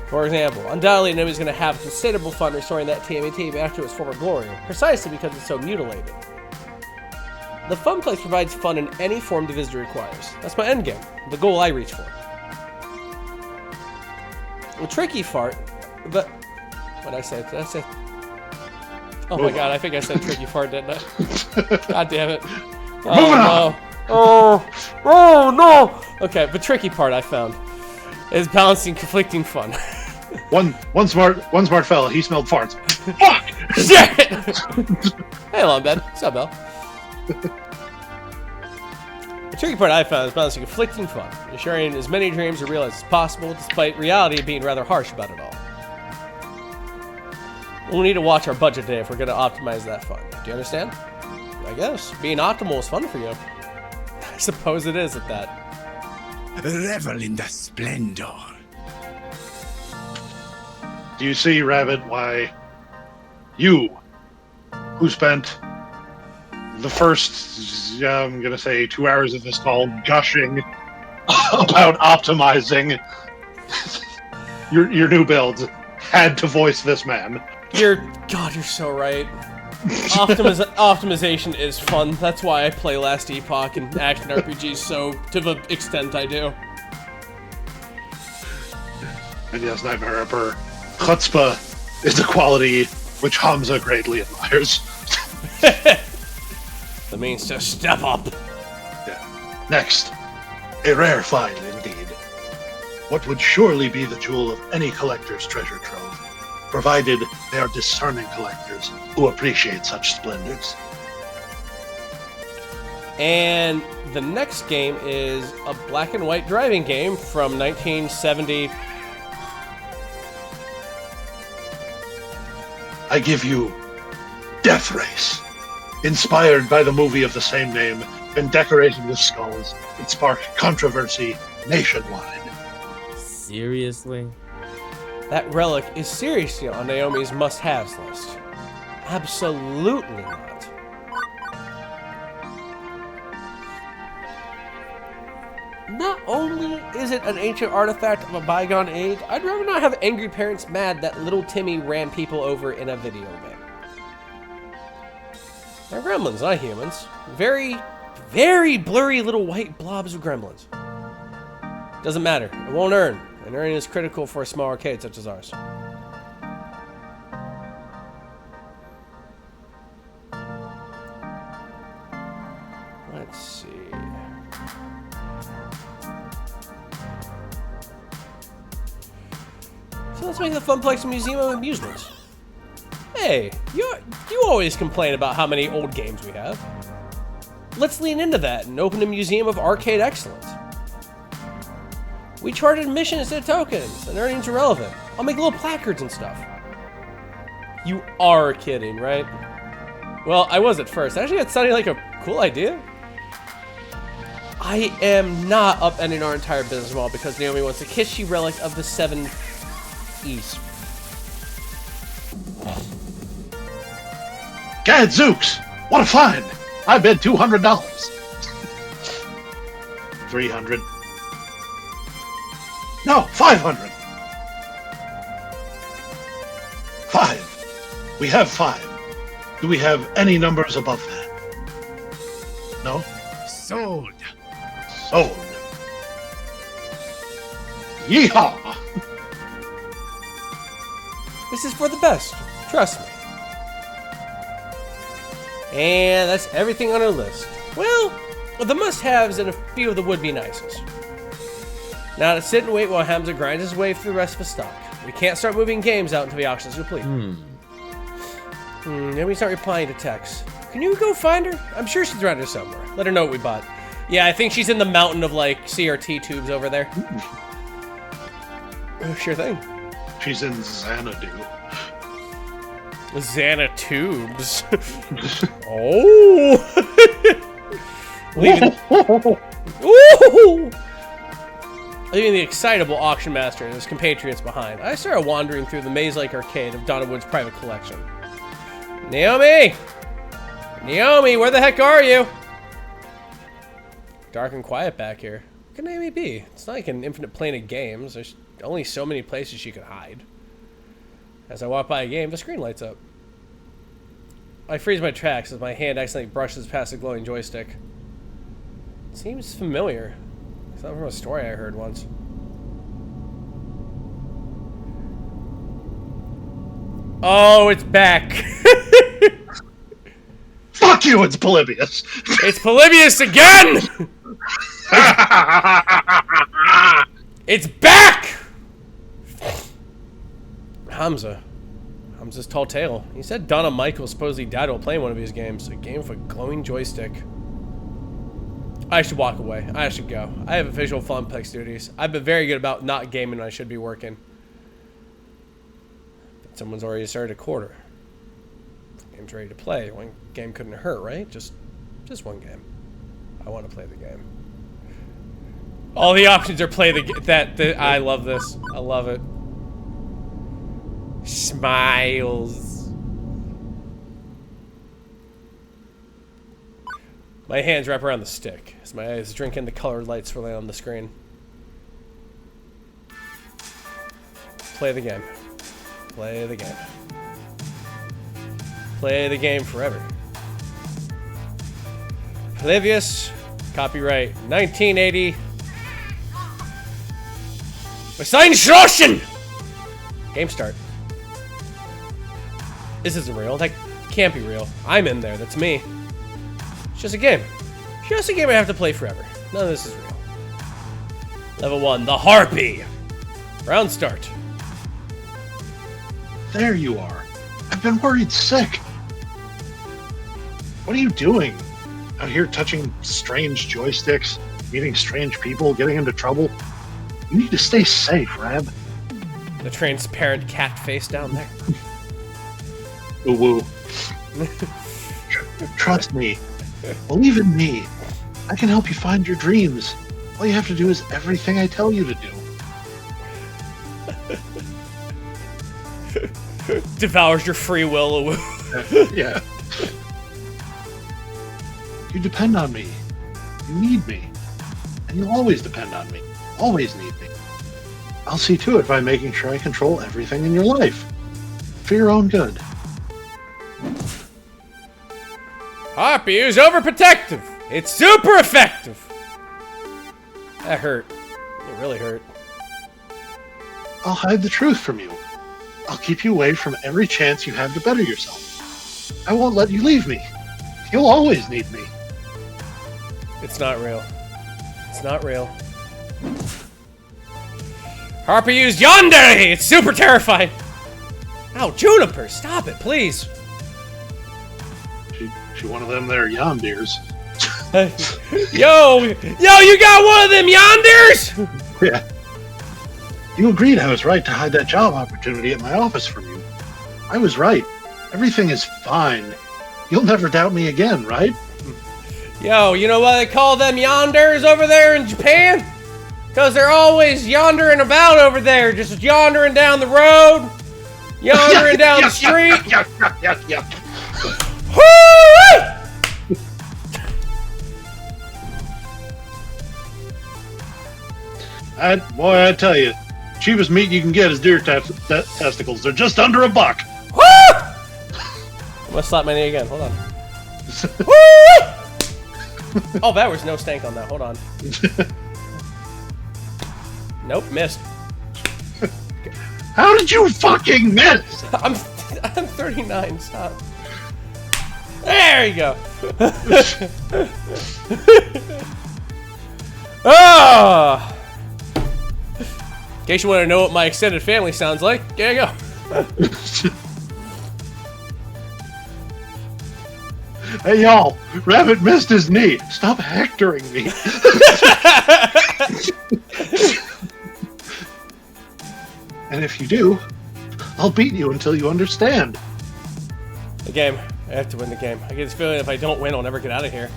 A: For example, undoubtedly nobody's going to have considerable fun restoring that TMNT back to its former glory, precisely because it's so mutilated. The Funplex provides fun in any form the visitor requires. That's my endgame, the goal I reach for. A tricky fart, but what did I say? Did I say? Oh my god, I think I said tricky fart, didn't I? God damn it. Oh no. Oh no! Okay, the tricky part I found is balancing conflicting fun.
B: One smart fella, he smelled farts. Fuck!
A: Shit! Hey, long bed. What's up, Bell? The tricky part I found is balancing conflicting fun, ensuring as many dreams are realized as possible, despite reality being rather harsh about it all. We'll need to watch our budget today if we're going to optimize that fun. Do you understand? I guess. Being optimal is fun for you. I suppose it is at that.
G: Revel in the splendor.
B: Do you see, Rabbit, why you, who spent the first, I'm going to say 2 hours of this call gushing about optimizing your new builds, had to voice this man?
A: You're so right. Optimization is fun. That's why I play Last Epoch and action RPGs so to the extent I do.
B: And yes, Nightmare Emperor, chutzpah is a quality which Hamza greatly admires.
A: That means to step up.
B: Yeah. Next, a rare find indeed. What would surely be the jewel of any collector's treasure trove, provided they are discerning collectors who appreciate such splendors.
A: And the next game is a black and white driving game from 1970.
B: I give you Death Race, inspired by the movie of the same name and decorated with skulls that sparked controversy nationwide.
I: Seriously?
A: That relic is seriously on Naomi's must-haves list. Absolutely not. Not only is it an ancient artifact of a bygone age, I'd rather not have angry parents mad that little Timmy ran people over in a video game. They're gremlins, not humans. Very, very blurry little white blobs of gremlins. Doesn't matter. It won't earn. And earning is critical for a small arcade such as ours. Let's see. So let's make the Funplex a museum of amusements. Hey, you always complain about how many old games we have. Let's lean into that and open a museum of arcade excellence. We charge admission instead of tokens, and earnings are relevant. I'll make little placards and stuff. You are kidding, right? Well, I was at first. Actually, that sounded like a cool idea. I am not upending our entire business model because Naomi wants a Kishi relic of the 7 East.
B: Gadzooks! What a find! I bet $200. 300. No, 500. 5. We have 5. Do we have any numbers above that? No?
G: Sold.
B: Sold. Yeehaw!
A: This is for the best. Trust me. And that's everything on our list. Well, the must-haves and a few of the would-be nices. Now to sit and wait while Hamza grinds his way through the rest of his stock. We can't start moving games out until the auction is complete. Then we start replying to texts. Can you go find her? I'm sure she's around here somewhere. Let her know what we bought. Yeah, I think she's in the mountain of, like, CRT tubes over there. Sure thing.
B: She's in Xanadu.
A: Xanatubes. Oh! Ooh! Leaving the excitable auction master and his compatriots behind, I started wandering through the maze-like arcade of Donna Wood's private collection. Naomi! Naomi, where the heck are you? Dark and quiet back here. Where can Naomi be? It's not like an infinite plane of games. There's only so many places she could hide. As I walk by a game, the screen lights up. I freeze my tracks as my hand accidentally brushes past the glowing joystick. It seems familiar. It's not from a story I heard once. Oh, it's back.
B: Fuck you, it's Polybius.
A: It's Polybius again! It's back! Hamza's tall tale. He said Donna Michael supposedly died while playing one of his games. A game with a glowing joystick. I should walk away. I should go. I have official Funplex duties. I've been very good about not gaming when I should be working. But someone's already started a quarter. Game's ready to play. One game couldn't hurt, right? Just one game. I want to play the game. All the options are play the game. I love this. I love it. Smiles. My hands wrap around the stick as my eyes drink in the colored lights swirling on the screen. Play the game. Play the game. Play the game forever. Polybius, copyright 1980. Schlossen! Game start. This isn't real. That can't be real. I'm in there. That's me. It's just a game. Just a game I have to play forever. None of this is real. Level 1, the Harpy. Round start.
B: There you are. I've been worried sick. What are you doing? Out here touching strange joysticks, meeting strange people, getting into trouble? You need to stay safe, Rab.
A: The transparent cat face down there.
B: Ooh woo. Trust me. Believe in me. I can help you find your dreams. All you have to do is everything I tell you to do.
A: Devours your free will.
B: Yeah. You depend on me. You need me. And you'll always depend on me. Always need me. I'll see to it by making sure I control everything in your life. For your own good.
A: Harpy is overprotective. It's super effective. That hurt. It really hurt.
B: I'll hide the truth from you. I'll keep you away from every chance you have to better yourself. I won't let you leave me. You'll always need me.
A: It's not real. It's not real. Harpy used yandere! It's super terrifying! Ow, Juniper, stop it, please!
B: She one of them there yondeers.
A: Yo, you got one of them yonders?
B: Yeah. You agreed I was right to hide that job opportunity at my office from you. I was right. Everything is fine. You'll never doubt me again, right?
A: Yo, you know why they call them yonders over there in Japan? Because they're always yondering about over there, just yondering down the road, yondering down the street.
B: Yeah.
A: Woo!
B: Boy, I tell you, cheapest meat you can get is deer testicles. They're just under $1.
A: Woo! I'm gonna slap my knee again. Hold on. Woo! Oh, that was no stank on that. Hold on. Nope, missed.
B: How did you fucking miss?
A: I'm 39. Stop. There you go. Ah. In case you want to know what my extended family sounds like, there you go.
B: Hey y'all, Rabbit missed his knee. Stop hectoring me. And if you do, I'll beat you until you understand.
A: The game. I have to win the game. I get this feeling if I don't win, I'll never get out of here.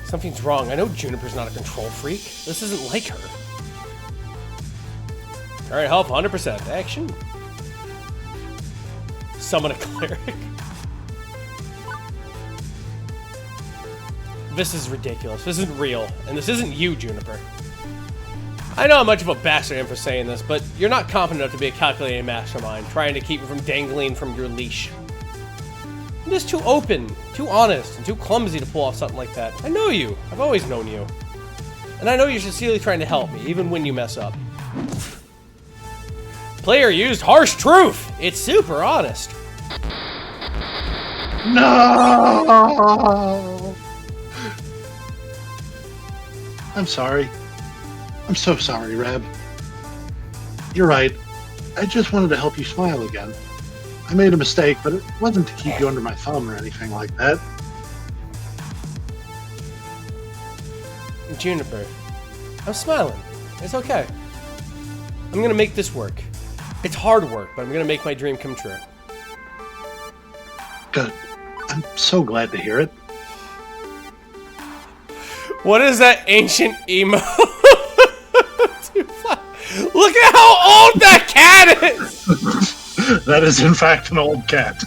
A: Something's wrong. I know Juniper's not a control freak. This isn't like her. Alright, help 100%. Action. Summon a cleric. This is ridiculous. This isn't real. And this isn't you, Juniper. I know how much of a bastard I am for saying this, but you're not competent enough to be a calculating mastermind, trying to keep me from dangling from your leash. I'm just too open, too honest, and too clumsy to pull off something like that. I know you. I've always known you. And I know you're sincerely trying to help me, even when you mess up. Player used harsh truth. It's super honest.
B: No! I'm sorry. I'm so sorry, Reb. You're right. I just wanted to help you smile again. I made a mistake, but it wasn't to keep you under my thumb or anything like that.
A: Juniper, I'm smiling. It's okay. I'm gonna make this work. It's hard work, but I'm gonna make my dream come true.
B: Good. I'm so glad to hear it.
A: What is that ancient emo? Look at how old that cat is!
B: That is, in fact, an old cat.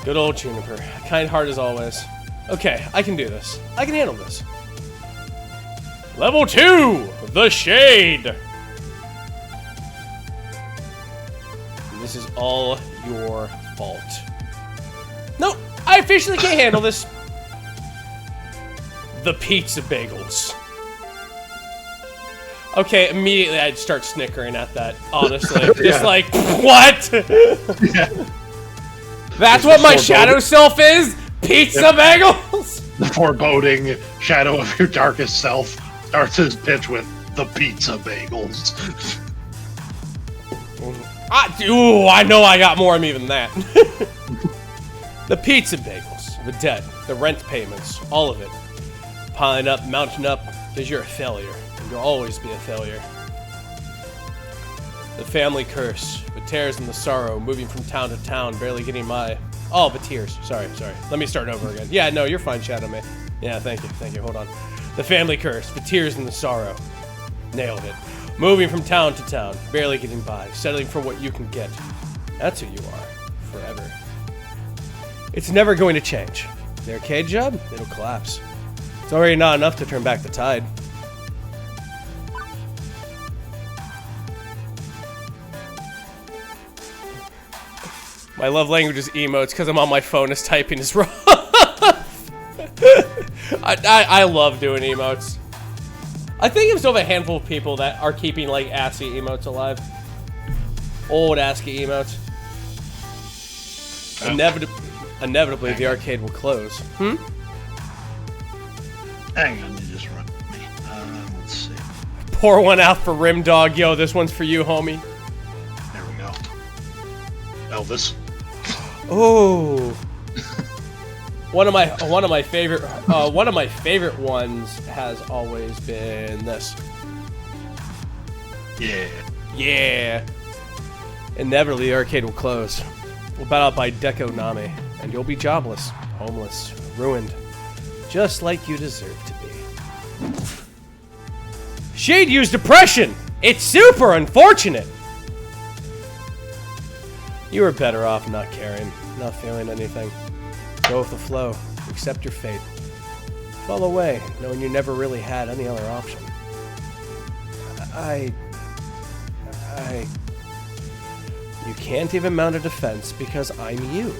A: Good old Juniper. Kind heart as always. Okay, I can do this. I can handle this. Level 2! The Shade! This is all your fault. No, I officially can't handle this. The pizza bagels. Okay, immediately I'd start snickering at that, honestly. Just like, what?
B: Yeah.
A: That's what my shadow self is? Pizza bagels?
B: The foreboding shadow of your darkest self starts his pitch with the pizza bagels.
A: I know I got more in me than that. The pizza bagels, the debt, the rent payments, all of it. Piling up, mounting up, because you're a failure. And you'll always be a failure. The family curse, the tears and the sorrow, moving from town to town, barely getting my... Oh, but tears. Sorry. Let me start over again. Yeah, no, you're fine, Shadow Man. Yeah, thank you, hold on. The family curse, the tears and the sorrow. Nailed it. Moving from town to town, barely getting by, settling for what you can get. That's who you are, forever. It's never going to change. The arcade job, it'll collapse. It's already not enough to turn back the tide. My love language is emotes because I'm on my phone as typing is rough. I love doing emotes. I think I'm still have a handful of people that are keeping like ASCII emotes alive. Old ASCII emotes. Inevitably, the arcade will close.
B: Hang on, you just run me. Let's see.
A: Pour one out for Rim Dog. Yo, this one's for you, homie.
B: There we go. Elvis.
A: Oh. one of my favorite ones has always been this.
B: Yeah.
A: Yeah. Inevitably, the arcade will close. We'll bat out by Deco Nami, and you'll be jobless, homeless, ruined, just like you deserve to be. She'd use depression. It's super unfortunate. You were better off not caring, not feeling anything. Go with the flow. Accept your fate. Fall away, knowing you never really had any other option. You can't even mount a defense because I'm you.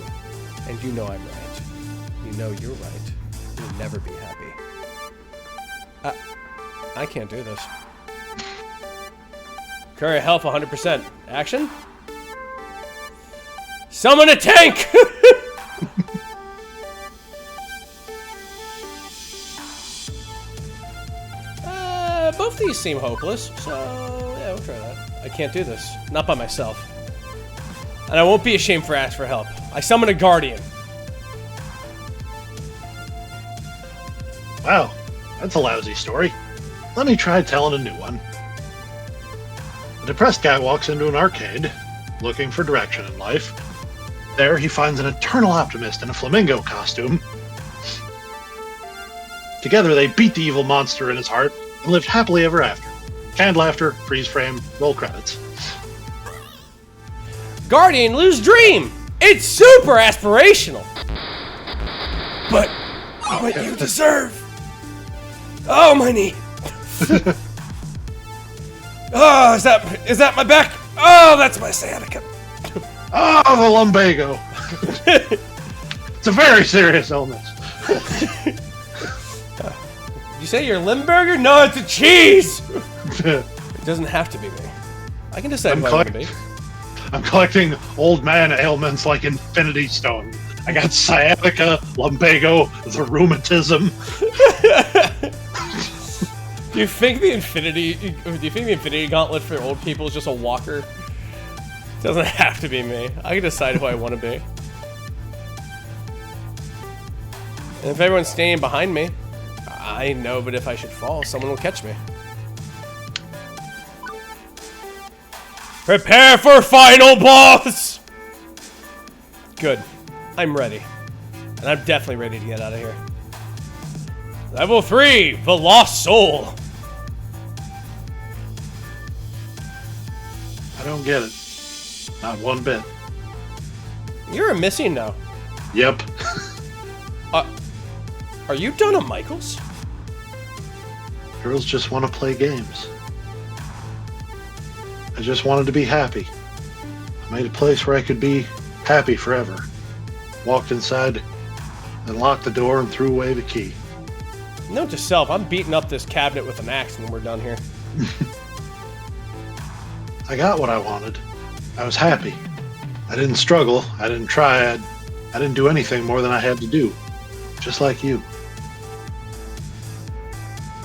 A: And you know I'm right. You know you're right. You'll never be happy. I can't do this. Current health 100%. Action? Summon a tank! Both these seem hopeless, so yeah, we'll try that. I can't do this. Not by myself. And I won't be ashamed for asking for help. I summon a guardian.
B: Wow, that's a lousy story. Let me try telling a new one. A depressed guy walks into an arcade, looking for direction in life. There, he finds an eternal optimist in a flamingo costume. Together, they beat the evil monster in his heart and lived happily ever after. Canned laughter, freeze frame, roll credits.
A: Guardian lose dream! It's super aspirational! But you deserve... Oh, my knee! Oh, is that my back? Oh, that's my sciatica.
B: Oh, the lumbago! It's a very serious illness.
A: Did you say you're Limburger? No, it's a cheese! It doesn't have to be me. I can decide what I want to be.
B: I'm collecting old man ailments like Infinity Stone. I got sciatica, lumbago, the rheumatism.
A: Do you think the Infinity Gauntlet for old people is just a walker? It doesn't have to be me. I can decide who I want to be. And if everyone's staying behind me, I know, but if I should fall, someone will catch me. Prepare for final boss! Good. I'm ready. And I'm definitely ready to get out of here. Level 3, the Lost Soul.
B: I don't get it. Not one bit.
A: You're a missing now.
B: Yep.
A: Are you Donna Michaels?
B: Girls just want to play games. I just wanted to be happy. I made a place where I could be happy forever. Walked inside, then locked the door and threw away the key.
A: Note to self, I'm beating up this cabinet with an axe when we're done here.
B: I got what I wanted. I was happy. I didn't struggle. I didn't try. I didn't do anything more than I had to do. Just like you.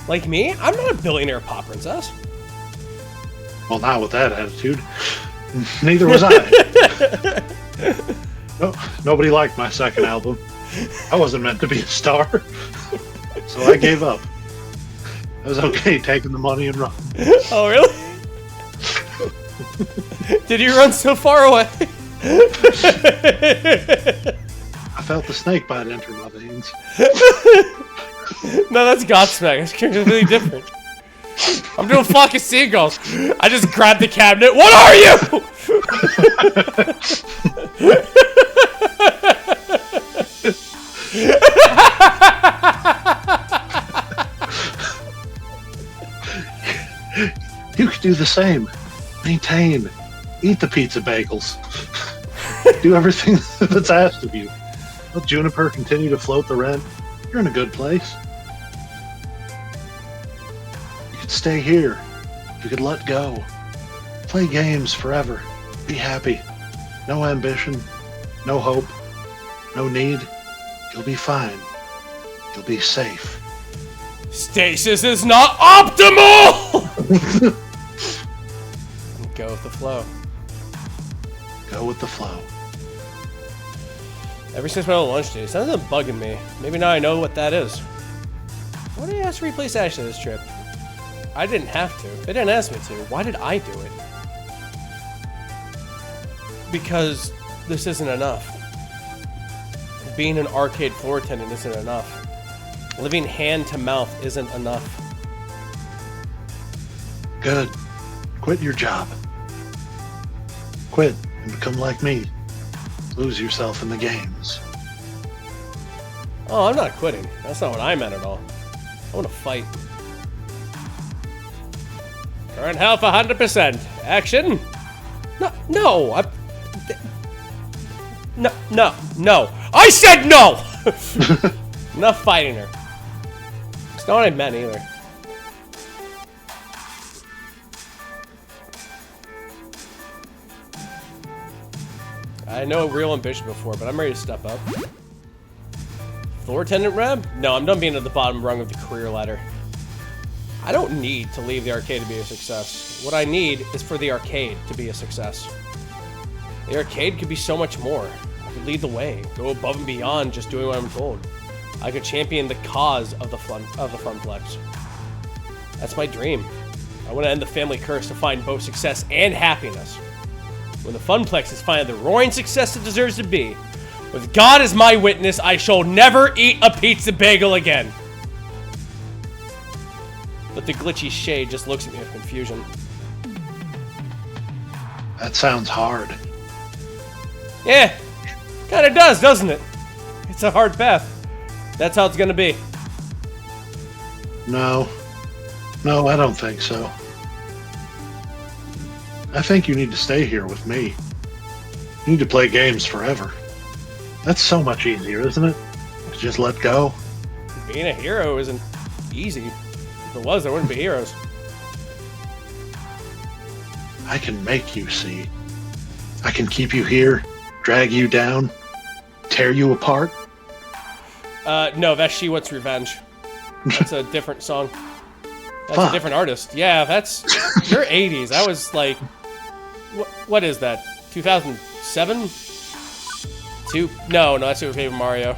A: Like me? I'm not a billionaire pop princess.
B: Well, not with that attitude. Neither was I. No, nobody liked my second album. I wasn't meant to be a star. So I gave up. I was okay taking the money and running.
A: Oh, really? Did you run so far away?
B: I felt the snake bite enter my veins.
A: No, that's Godsmack. It's completely different. I'm doing fucking seagulls. I just grabbed the cabinet. What are you?
B: You could do the same. Maintain. Eat the pizza bagels. Do everything that's asked of you. Let Juniper continue to float the rent. You're in a good place. You could stay here. You could let go. Play games forever. Be happy. No ambition. No hope. No need. You'll be fine. You'll be safe.
A: Stasis is not optimal! Go with the flow.
B: Go with the flow.
A: Ever since my old lunch days, something's been bugging me. Maybe now I know what that is. Why did I ask to replace Ashley this trip? I didn't have to. They didn't ask me to. Why did I do it? Because this isn't enough. Being an arcade floor attendant isn't enough. Living hand to mouth isn't enough.
B: Good. Quit your job. Quit and become like me. Lose yourself in the games.
A: Oh, I'm not quitting. That's not what I meant at all. I want to fight. Current health 100%. Action? No. No. I said no! Enough fighting her. It's not what I meant either. I know real ambition before, but I'm ready to step up. Floor attendant rep? No, I'm done being at the bottom rung of the career ladder. I don't need to leave the arcade to be a success. What I need is for the arcade to be a success. The arcade could be so much more. I could lead the way, go above and beyond just doing what I'm told. I could champion the cause of the Funplex. That's my dream. I want to end the family curse to find both success and happiness. When the Funplex is finally the roaring success it deserves to be, with God as my witness, I shall never eat a pizza bagel again. But the glitchy shade just looks at me with confusion.
B: That sounds hard.
A: Yeah, kinda does, doesn't it? It's a hard path. That's how it's gonna be.
B: No, I don't think so. I think you need to stay here with me. You need to play games forever. That's so much easier, isn't it? To just let go.
A: Being a hero isn't easy. If it was, there wouldn't be heroes.
B: I can make you see. I can keep you here, drag you down, tear you apart.
A: No, that's She Wants Revenge. That's a different song. That's
B: Fuck.
A: a different artist. Yeah, that's... You're 80s. That was like... What is that? 2007? No, that's Super Paper Mario.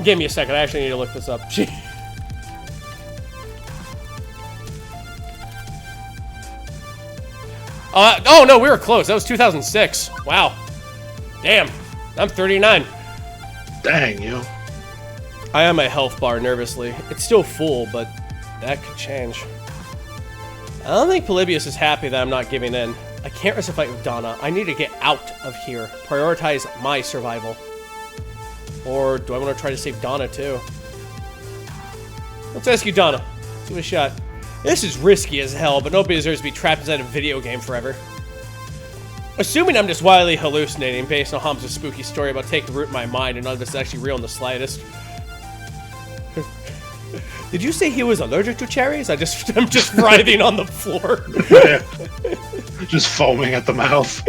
A: Give me a second. I actually need to look this up. Oh no, we were close. That was 2006. Wow. Damn. I'm 39.
B: Dang, you.
A: I am a health bar nervously. It's still full, but that could change. I don't think Polybius is happy that I'm not giving in. I can't risk a fight with Donna. I need to get out of here. Prioritize my survival. Or do I want to try to save Donna too? Let's ask you, Donna. Let's give it a shot. This is risky as hell, but nobody deserves to be trapped inside a video game forever. Assuming I'm just wildly hallucinating based on Hamza's spooky story about taking root in my mind and none of this is actually real in the slightest. Did you say he was allergic to cherries? I'm just writhing on the floor.
B: Just foaming at the mouth.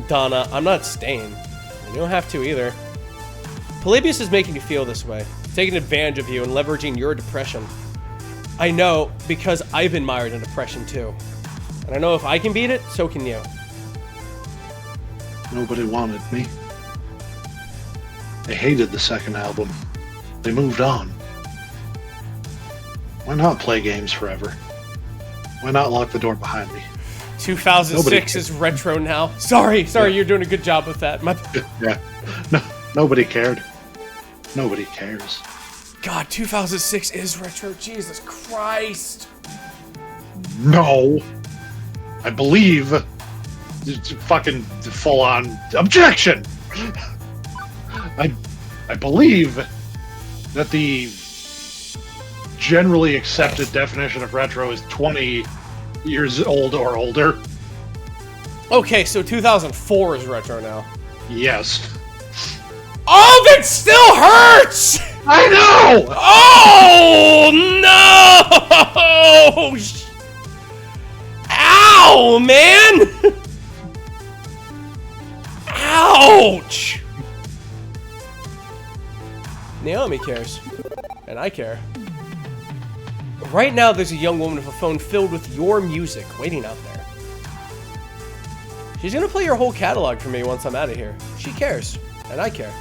A: Donna, I'm not staying. You don't have to either. Polybius is making you feel this way, taking advantage of you and leveraging your depression. I know, because I've been mired in depression too. And I know if I can beat it, so can you.
B: Nobody wanted me. They hated the second album. They moved on. Why not play games forever? Why not lock the door behind me?
A: 2006 is retro now. Sorry,
B: Yeah.
A: you're doing a good job with that.
B: Yeah. No, nobody cared. Nobody cares.
A: God, 2006 is retro. Jesus Christ.
B: No. I believe. It's fucking full on objection. I believe that the generally accepted definition of retro is 20 years old or older.
A: Okay, so 2004 is retro now.
B: Yes.
A: Oh, that still hurts!
B: I know!
A: Oh, no! Ow, man! Ouch! Naomi cares. And I care. Right now, there's a young woman with a phone filled with your music waiting out there. She's gonna play your whole catalog for me once I'm out of here. She cares. And I care.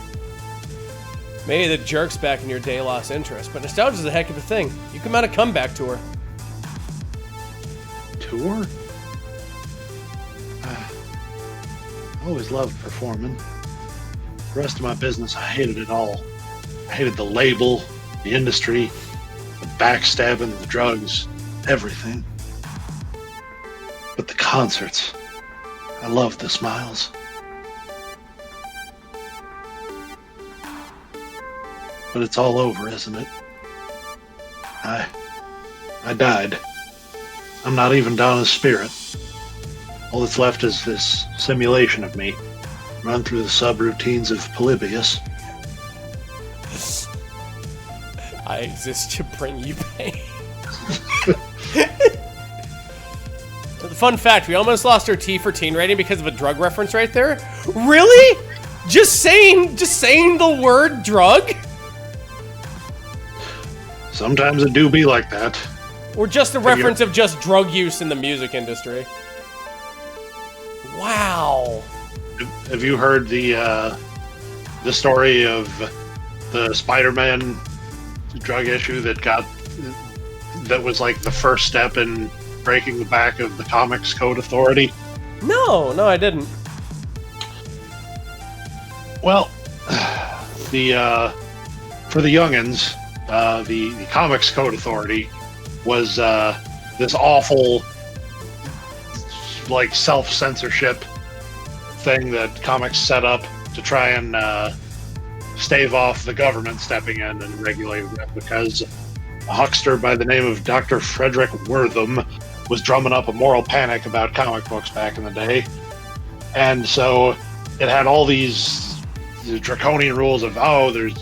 A: Maybe the jerk's back in your day lost interest, but nostalgia's a heck of a thing. You can mount a comeback tour.
B: Tour? I always loved performing. The rest of my business, I hated it all. I hated the label, the industry, the backstabbing, the drugs, everything. But the concerts, I loved the smiles. But it's all over, isn't it? I died. I'm not even Donna's spirit. All that's left is this simulation of me, run through the subroutines of Polybius.
A: I exist to bring you pain. The fun fact, we almost lost our T for teen rating because of a drug reference right there. Really? Just saying the word drug?
B: Sometimes it do be like that.
A: Or just a reference of just drug use in the music industry? Wow.
B: Have you heard the story of the Spider-Man drug issue that was like the first step in breaking the back of the Comics Code Authority?
A: No, I didn't.
B: Well, for the youngins, the Comics Code Authority was this awful, like, self-censorship thing that comics set up to try and stave off the government stepping in and regulating it, because a huckster by the name of Dr. Frederick Wortham was drumming up a moral panic about comic books back in the day. And so it had all these draconian rules of, there's,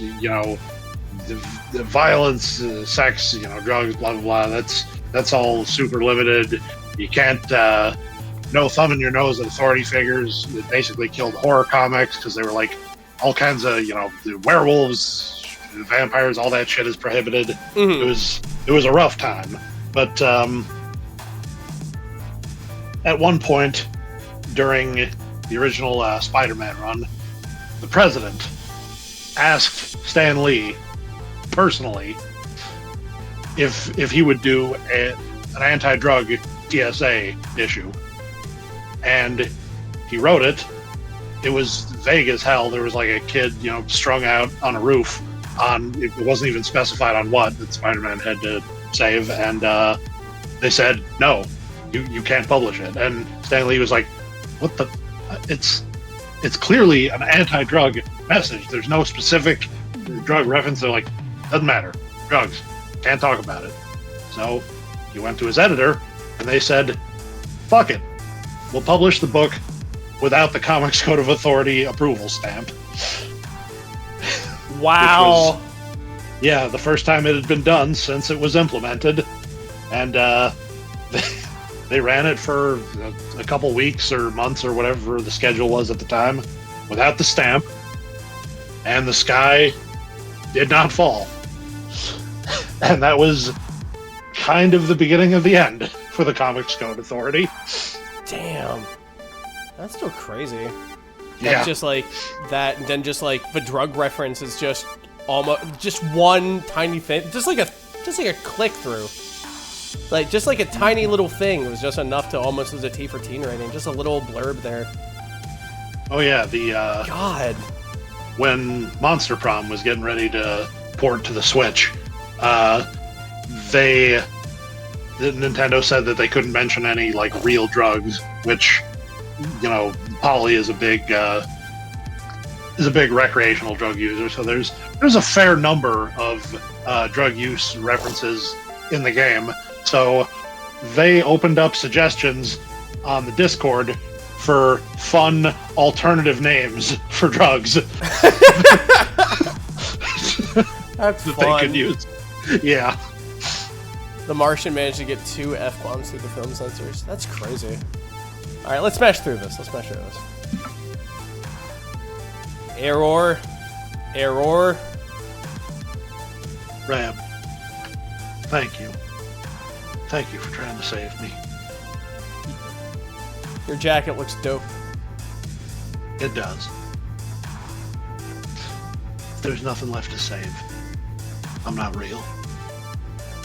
B: the violence, sex, drugs, blah, blah, blah. That's all super limited. You can't, no thumb in your nose at authority figures. It basically killed horror comics because they were like all kinds of, the werewolves, vampires, all that shit is prohibited. Mm-hmm. It was a rough time. But at one point during the original Spider-Man run, the president asked Stan Lee personally if he would do an anti-drug TSA issue, and he wrote it. It was vague as hell. There was like a kid, strung out on a roof. It wasn't even specified on what that Spider-Man had to save, and they said no, you can't publish it. And Stan Lee was like, "What the? It's clearly an anti-drug message. There's no specific drug reference." They're like, "Doesn't matter. Drugs. Can't talk about it." So he went to his editor, and they said, "Fuck it. We'll publish the book without the Comics Code of Authority approval stamp."
A: Wow.
B: Yeah, the first time it had been done since it was implemented. And they ran it for a couple weeks or months or whatever the schedule was at the time without the stamp. And the sky did not fall. And that was kind of the beginning of the end for the Comics Code Authority.
A: Damn. That's still crazy.
B: Yeah.
A: That's just like that, and then just like the drug reference is just almost just one tiny thing, just like a click through, like just like a tiny little thing. It was just enough to almost lose a T for teen rating. Just a little blurb there.
B: Oh yeah, the
A: God.
B: When Monster Prom was getting ready to port to the Switch. Nintendo said that they couldn't mention any like real drugs, which, you know, Polly is a big recreational drug user. So there's a fair number of drug use references in the game. So they opened up suggestions on the Discord for fun alternative names for drugs.
A: That's
B: that
A: fun.
B: they could use. Yeah.
A: The Martian managed to get 2 F-bombs through the film sensors. That's crazy. Alright, let's smash through this. Error.
B: Rab, thank you. Thank you for trying to save me.
A: Your jacket looks dope.
B: It does. There's nothing left to save. I'm not real.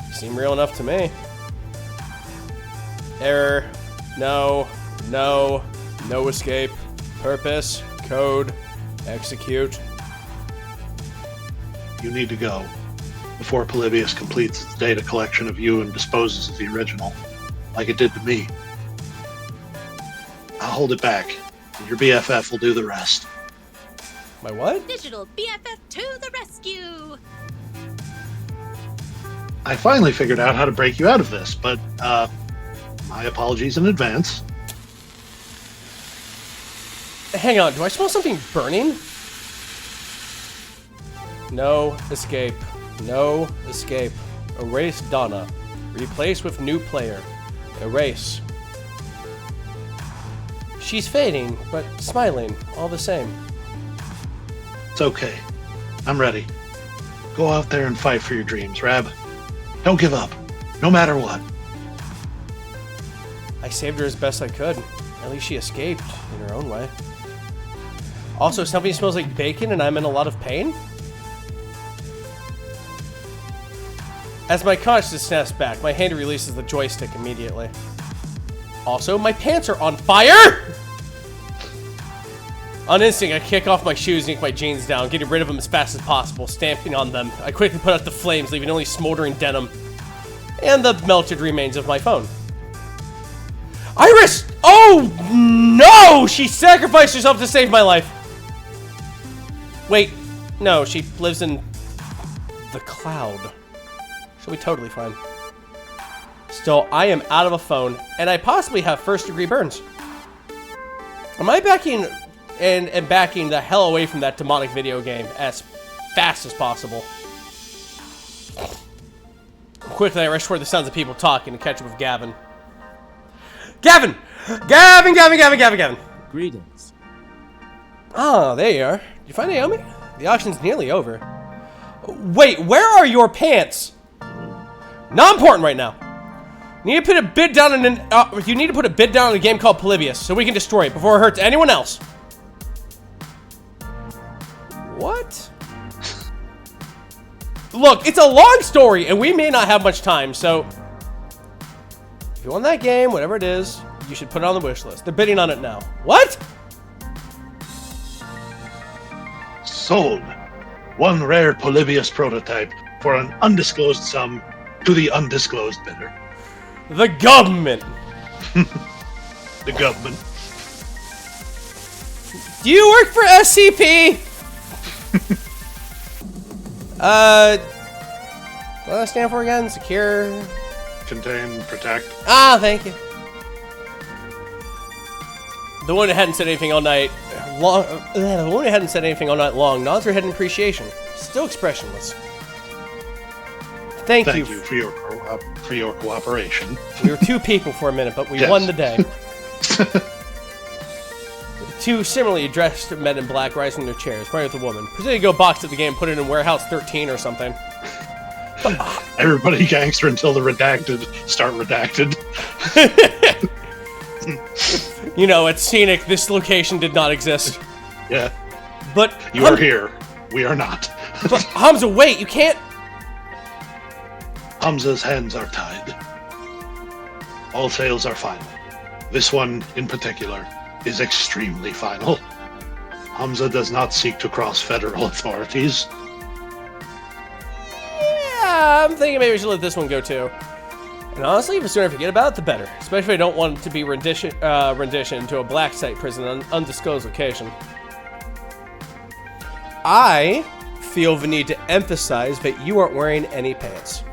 A: You seem real enough to me. Error. No escape. Purpose. Code. Execute.
B: You need to go before Polybius completes its data collection of you and disposes of the original, like it did to me. I'll hold it back, and your BFF will do the rest.
A: My what?
F: Digital BFF to the rescue!
B: I finally figured out how to break you out of this, but, my apologies in advance.
A: Hang on, do I smell something burning? No escape. No escape. Erase Donna. Replace with new player. Erase. She's fading, but smiling, all the same.
B: It's okay. I'm ready. Go out there and fight for your dreams, Rab. Don't give up, no matter what.
A: I saved her as best I could. At least she escaped, in her own way. Also, something smells like bacon and I'm in a lot of pain? As my consciousness snaps back, my hand releases the joystick immediately. Also, my pants are on fire! On instinct, I kick off my shoes and yank my jeans down, getting rid of them as fast as possible, stamping on them. I quickly put out the flames, leaving only smoldering denim and the melted remains of my phone. Iris! Oh, no! She sacrificed herself to save my life. Wait, no, she lives in the cloud. She'll be totally fine. Still, I am out of a phone, and I possibly have first-degree burns. Am I backing the hell away from that demonic video game as fast as possible? Quickly, I rush toward the sounds of people talking to catch up with Gavin. Gavin! Gavin!
I: Greetings.
A: Oh, there you are. Did you find Naomi? The auction's nearly over. Wait, where are your pants? Not important right now. You need to put a bid down on a game called Polybius so we can destroy it before it hurts anyone else. What? Look, it's a long story and we may not have much time, so if you want that game, whatever it is, you should put it on the wish list. They're bidding on it now. What?
B: Sold. One rare Polybius prototype for an undisclosed sum to the undisclosed bidder.
A: The government.
B: The government.
A: Do you work for SCP? What does that stand for again? Secure.
B: Contain, protect.
A: Ah, thank you. The one that hadn't said anything all night long. The one that hadn't said anything all night long nods her head in appreciation, still expressionless. Thank you
B: for your cooperation.
A: We were 2 people for a minute, but we
B: Yes.
A: won the day. 2 similarly dressed men in black rise from their chairs, pointing at the woman. Proceeded to go box at the game, put it in warehouse 13 or something.
B: Everybody gangster until the redacted start redacted.
A: You know, at Scenic, this location did not exist.
B: Yeah.
A: But
B: You are here. We are not.
A: But Hamza, wait, you can't.
B: Hamza's hands are tied. All sales are final. This one, in particular, is extremely final. Hamza does not seek to cross federal authorities.
A: I'm thinking maybe we should let this one go too. And honestly, the sooner I forget about it, the better. Especially if I don't want it to be rendition to a black site prison on an undisclosed location. I feel the need to emphasize that you aren't wearing any pants.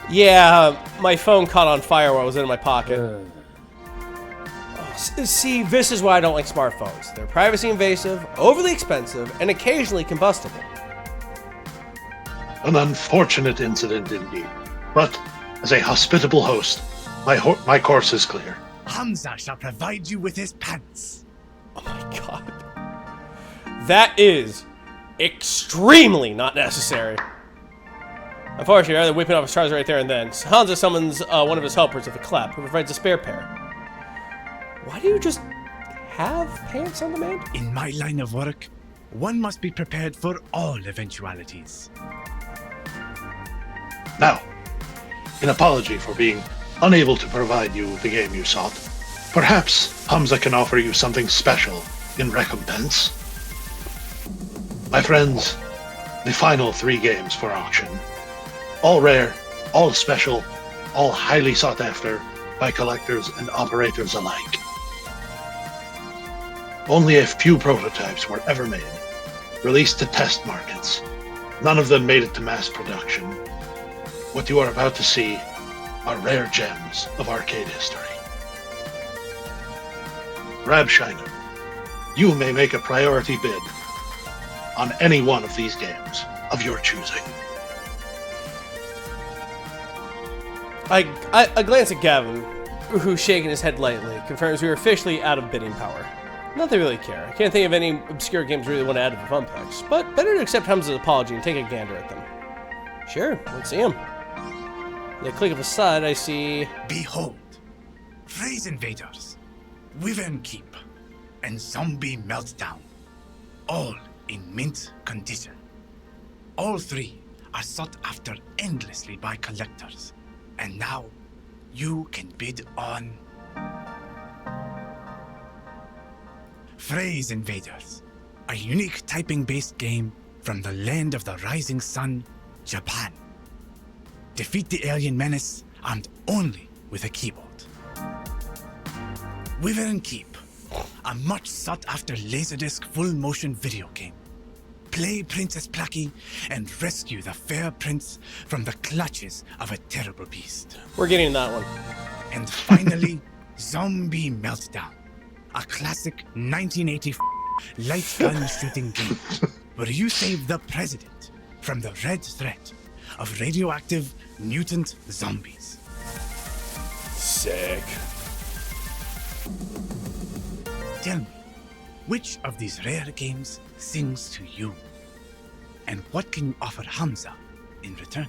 A: Yeah, my phone caught on fire while I was in my pocket. See, this is why I don't like smartphones. They're privacy invasive, overly expensive, and occasionally combustible.
B: An unfortunate incident indeed. But as a hospitable host, my course is clear.
G: Hamza shall provide you with his pants.
A: Oh my god. That is extremely not necessary. Unfortunately, rather than whipping off his trousers right there and then, Hamza summons one of his helpers with a clap, who provides a spare pair. Why do you just have pants on demand?
G: In my line of work, one must be prepared for all eventualities.
B: Now, in apology for being unable to provide you the game you sought, perhaps Hamza can offer you something special in recompense. My friends, the final 3 games for auction. All rare, all special, all highly sought after by collectors and operators alike. Only a few prototypes were ever made, released to test markets. None of them made it to mass production. What you are about to see are rare gems of arcade history. Rabshiner, you may make a priority bid on any one of these games of your choosing.
A: I glance at Gavin, who's shaking his head lightly, confirms we are officially out of bidding power. Not that I really care. I can't think of any obscure games I really want to add to the Funplex, but better to accept Hamza's apology and take a gander at them. Sure, let's see them. With a click of a side, I see...
G: Behold, Phrase Invaders, Wyvern Keep, and Zombie Meltdown, all in mint condition. All 3 are sought after endlessly by collectors, and now you can bid on Phrase Invaders, a unique typing-based game from the land of the rising sun, Japan. Defeat the alien menace armed only with a keyboard. Wyvern Keep, a much sought-after Laserdisc full-motion video game. Play Princess Plucky and rescue the fair prince from the clutches of a terrible beast.
A: We're getting that one.
G: And finally, Zombie Meltdown, a classic 1980 light gun shooting game where you save the president from the red threat of radioactive mutant zombies.
A: Sick.
G: Tell me, which of these rare games sings to you? And what can you offer Hamza in return?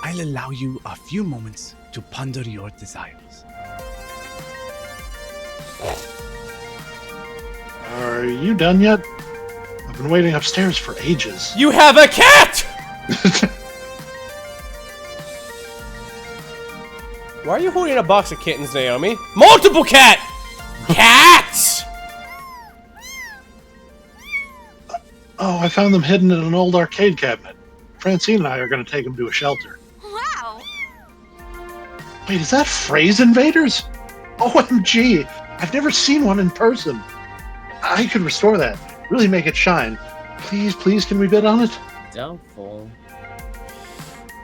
G: I'll allow you a few moments to ponder your desires.
B: Are you done yet? I've been waiting upstairs for ages.
A: You have a cat! Why are you holding a box of kittens, Naomi? Multiple cats!
B: Oh, I found them hidden in an old arcade cabinet. Francine and I are going to take them to a shelter.
F: Wow.
B: Wait, is that Phrase Invaders? OMG! I've never seen one in person. I could restore that. Really make it shine. Please, can we bid on it?
I: Doubtful.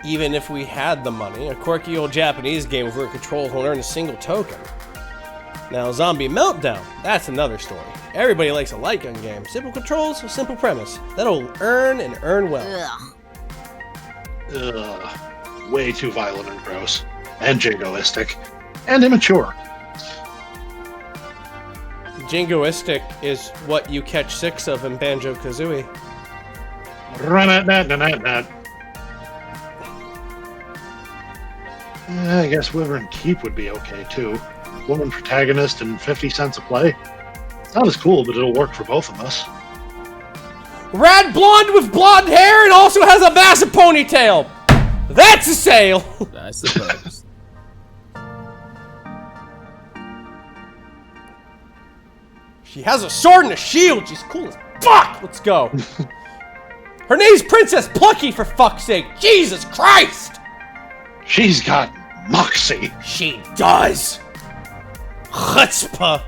A: Even if we had the money, a quirky old Japanese game with remote controls won't earn a single token. Now, Zombie Meltdown, that's another story. Everybody likes a light gun game. Simple controls, simple premise. That'll earn and earn well.
C: Ugh.
B: Ugh. Way too violent and gross. And jingoistic. And immature.
A: Jingoistic is what you catch 6 of in Banjo-Kazooie.
B: I guess Wyvern Keep would be okay, too. Woman protagonist and 50 cents a play. It's not as cool, but it'll work for both of us.
A: Rad blonde with blonde hair and also has a massive ponytail! That's a sale!
I: I suppose.
A: She has a sword and a shield! She's cool as fuck! Let's go. Her name's Princess Plucky, for fuck's sake! Jesus Christ!
B: She's got moxie.
A: She does! Chutzpah!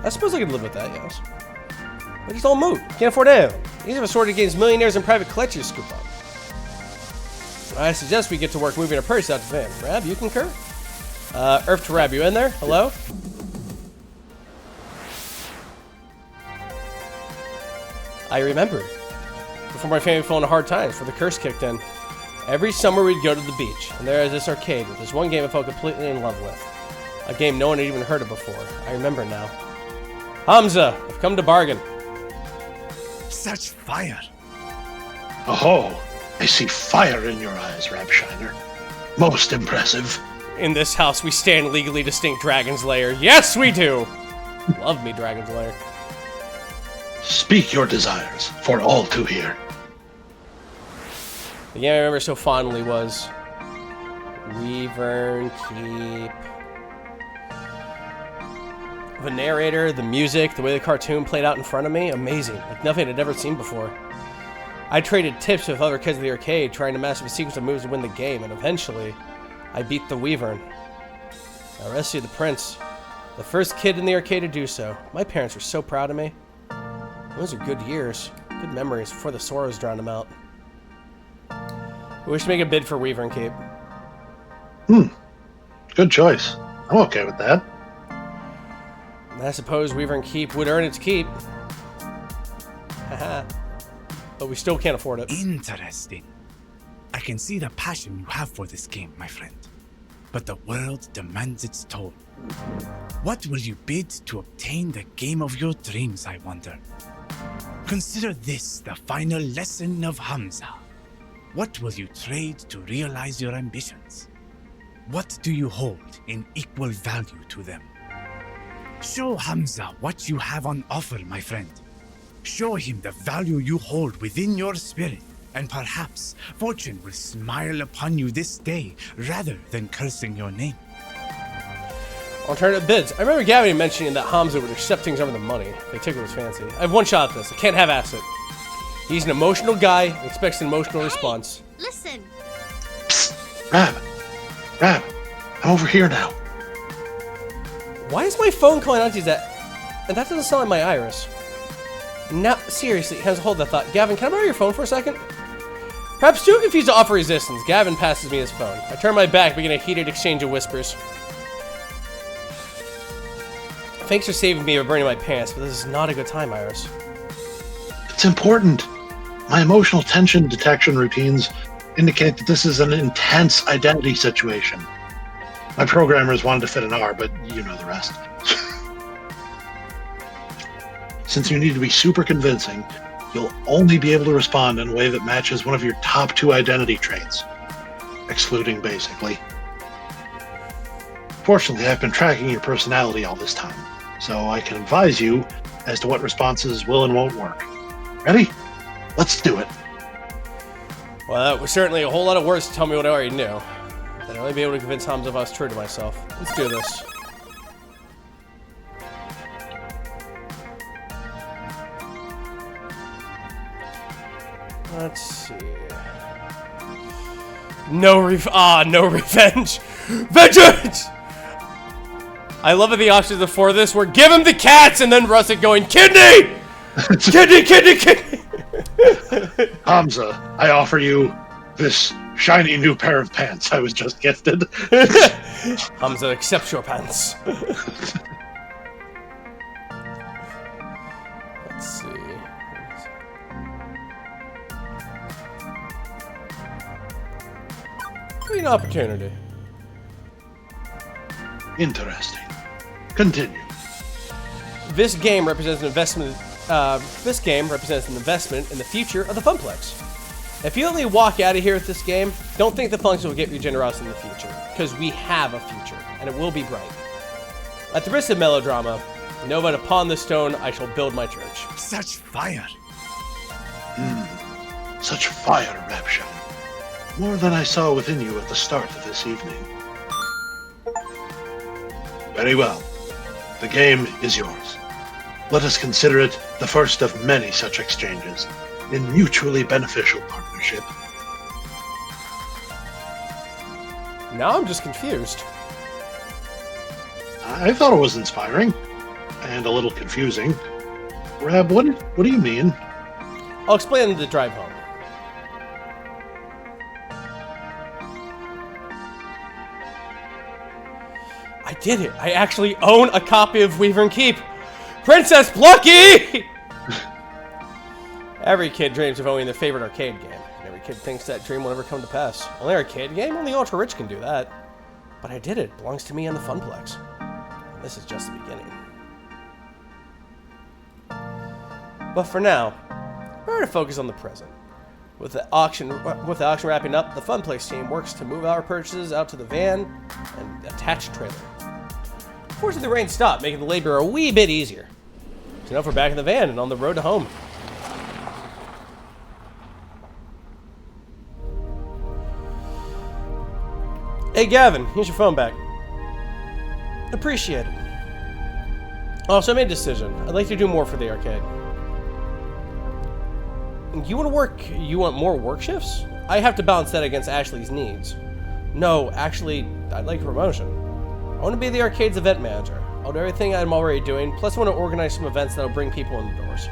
A: I suppose I could live with that, yes. I just all moot. Can't afford it. These are a sort of games millionaires and private collectors scoop up. I suggest we get to work moving a purse out to van. Rab, you concur? Earth to Rab, you in there? Hello? I remember. Before my family fell into hard times, before the curse kicked in. Every summer we'd go to the beach, and there was this arcade with this one game I fell completely in love with. A game no one had even heard of before. I remember now. Hamza, I've come to bargain.
G: Such fire!
B: Oh, I see fire in your eyes, Rabshiner. Most impressive.
A: In this house, we stand legally distinct Dragon's Lair. Yes, we do! Love me, Dragon's Lair.
B: Speak your desires, for all to hear.
A: The game I remember so fondly was Wyvern Keep. The narrator, the music, the way the cartoon played out in front of me, amazing. Like nothing I'd ever seen before. I traded tips with other kids at the arcade, trying to master a sequence of moves to win the game, and eventually, I beat the Wyvern. I rescued the prince. The first kid in the arcade to do so. My parents were so proud of me. Those are good years. Good memories before the sorrows drowned them out. We should make a bid for Wyvern Keep.
B: Good choice. I'm okay with that.
A: I suppose Wyvern Keep would earn its keep. Haha. But we still can't afford it.
G: Interesting. I can see the passion you have for this game, my friend. But the world demands its toll. What will you bid to obtain the game of your dreams, I wonder? Consider this the final lesson of Hamza. What will you trade to realize your ambitions? What do you hold in equal value to them? Show Hamza what you have on offer, my friend. Show him the value you hold within your spirit, and perhaps fortune will smile upon you this day rather than cursing your name.
A: Alternative bids. I remember Gavin mentioning that Hamza would accept things over the money if they tickled his fancy. I have one shot at this. I can't have asset. He's an emotional guy and expects an emotional response.
C: Listen.
B: Psst, Rab, I'm over here now.
A: Why is my phone calling out to that? And that doesn't sound like my Iris. Now, seriously, hold that thought. Gavin, can I borrow your phone for a second? Perhaps too confused to offer resistance, Gavin passes me his phone. I turn my back, begin a heated exchange of whispers. Thanks for saving me by burning my pants, but this is not a good time, Iris.
B: It's important. My emotional tension detection routines indicate that this is an intense identity situation. My programmers wanted to fit an R, but you know the rest. Since you need to be super convincing, you'll only be able to respond in a way that matches one of your top 2 identity traits. Excluding, basically. Fortunately, I've been tracking your personality all this time, so I can advise you as to what responses will and won't work. Ready? Let's do it.
A: Well, that was certainly a whole lot of words to tell me what I already knew. I'd only be able to convince Hamza if I was true to myself. Let's do this. Let's see. No revenge! Vengeance! I love that the options before this were give him the cats and then Russet going, kidney! Kidney!
B: Hamza, I offer you this shiny new pair of pants I was just gifted.
A: Hamza, accept your pants. Let's see. Great opportunity.
B: Interesting. Continue.
A: This game represents an investment. This game represents an investment in the future of the Funplex. If you only walk out of here with this game, don't think the Funks will get you generosity in the future, because we have a future, and it will be bright. At the risk of melodrama, know that upon this stone I shall build my church.
G: Such fire!
B: Such fire, Rabshan. More than I saw within you at the start of this evening. Very well. The game is yours. Let us consider it the first of many such exchanges. in mutually beneficial partnership.
A: Now I'm just confused.
B: I thought it was inspiring and a little confusing. Rab, what do you mean?
A: I'll explain the drive home. I did it. I actually own a copy of Weaver & Keep. Princess Plucky! Every kid dreams of owning their favorite arcade game. And every kid thinks that dream will never come to pass. Only arcade game? Only ultra rich can do that. But I did it. It belongs to me and the Funplex. And this is just the beginning. But for now, we're going to focus on the present. With the auction wrapping up, the Funplex team works to move our purchases out to the van and attach a trailer. Fortunately, the rain stopped, making the labor a wee bit easier. So now we're back in the van and on the road to home. Hey Gavin, here's your phone back. Appreciate it. Also, I made a decision. I'd like to do more for the arcade. You want more work shifts? I have to balance that against Ashley's needs. No, actually, I'd like a promotion. I want to be the arcade's event manager. I'll do everything I'm already doing, plus I want to organize some events that'll bring people in the doors.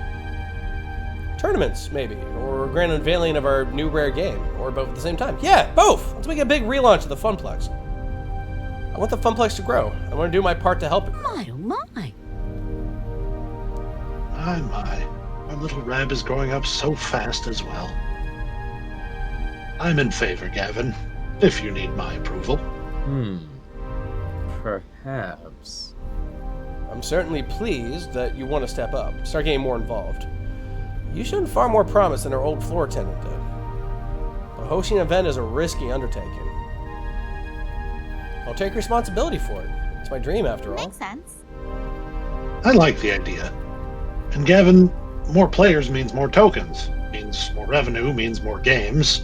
A: Tournaments, maybe, or a grand unveiling of our new rare game, or both at the same time. Yeah, both! Let's make a big relaunch of the Funplex. I want the Funplex to grow. I want to do my part to help it grow.
H: My, oh my.
B: My. Our little Rab is growing up so fast as well. I'm in favor, Gavin, if you need my approval.
I: Perhaps.
A: I'm certainly pleased that you want to step up, start getting more involved. You showed far more promise than our old floor attendant did. But hosting an event is a risky undertaking. I'll take responsibility for it. It's my dream, after all.
C: Makes sense.
B: I like the idea. And Gavin, more players means more tokens, means more revenue, means more games.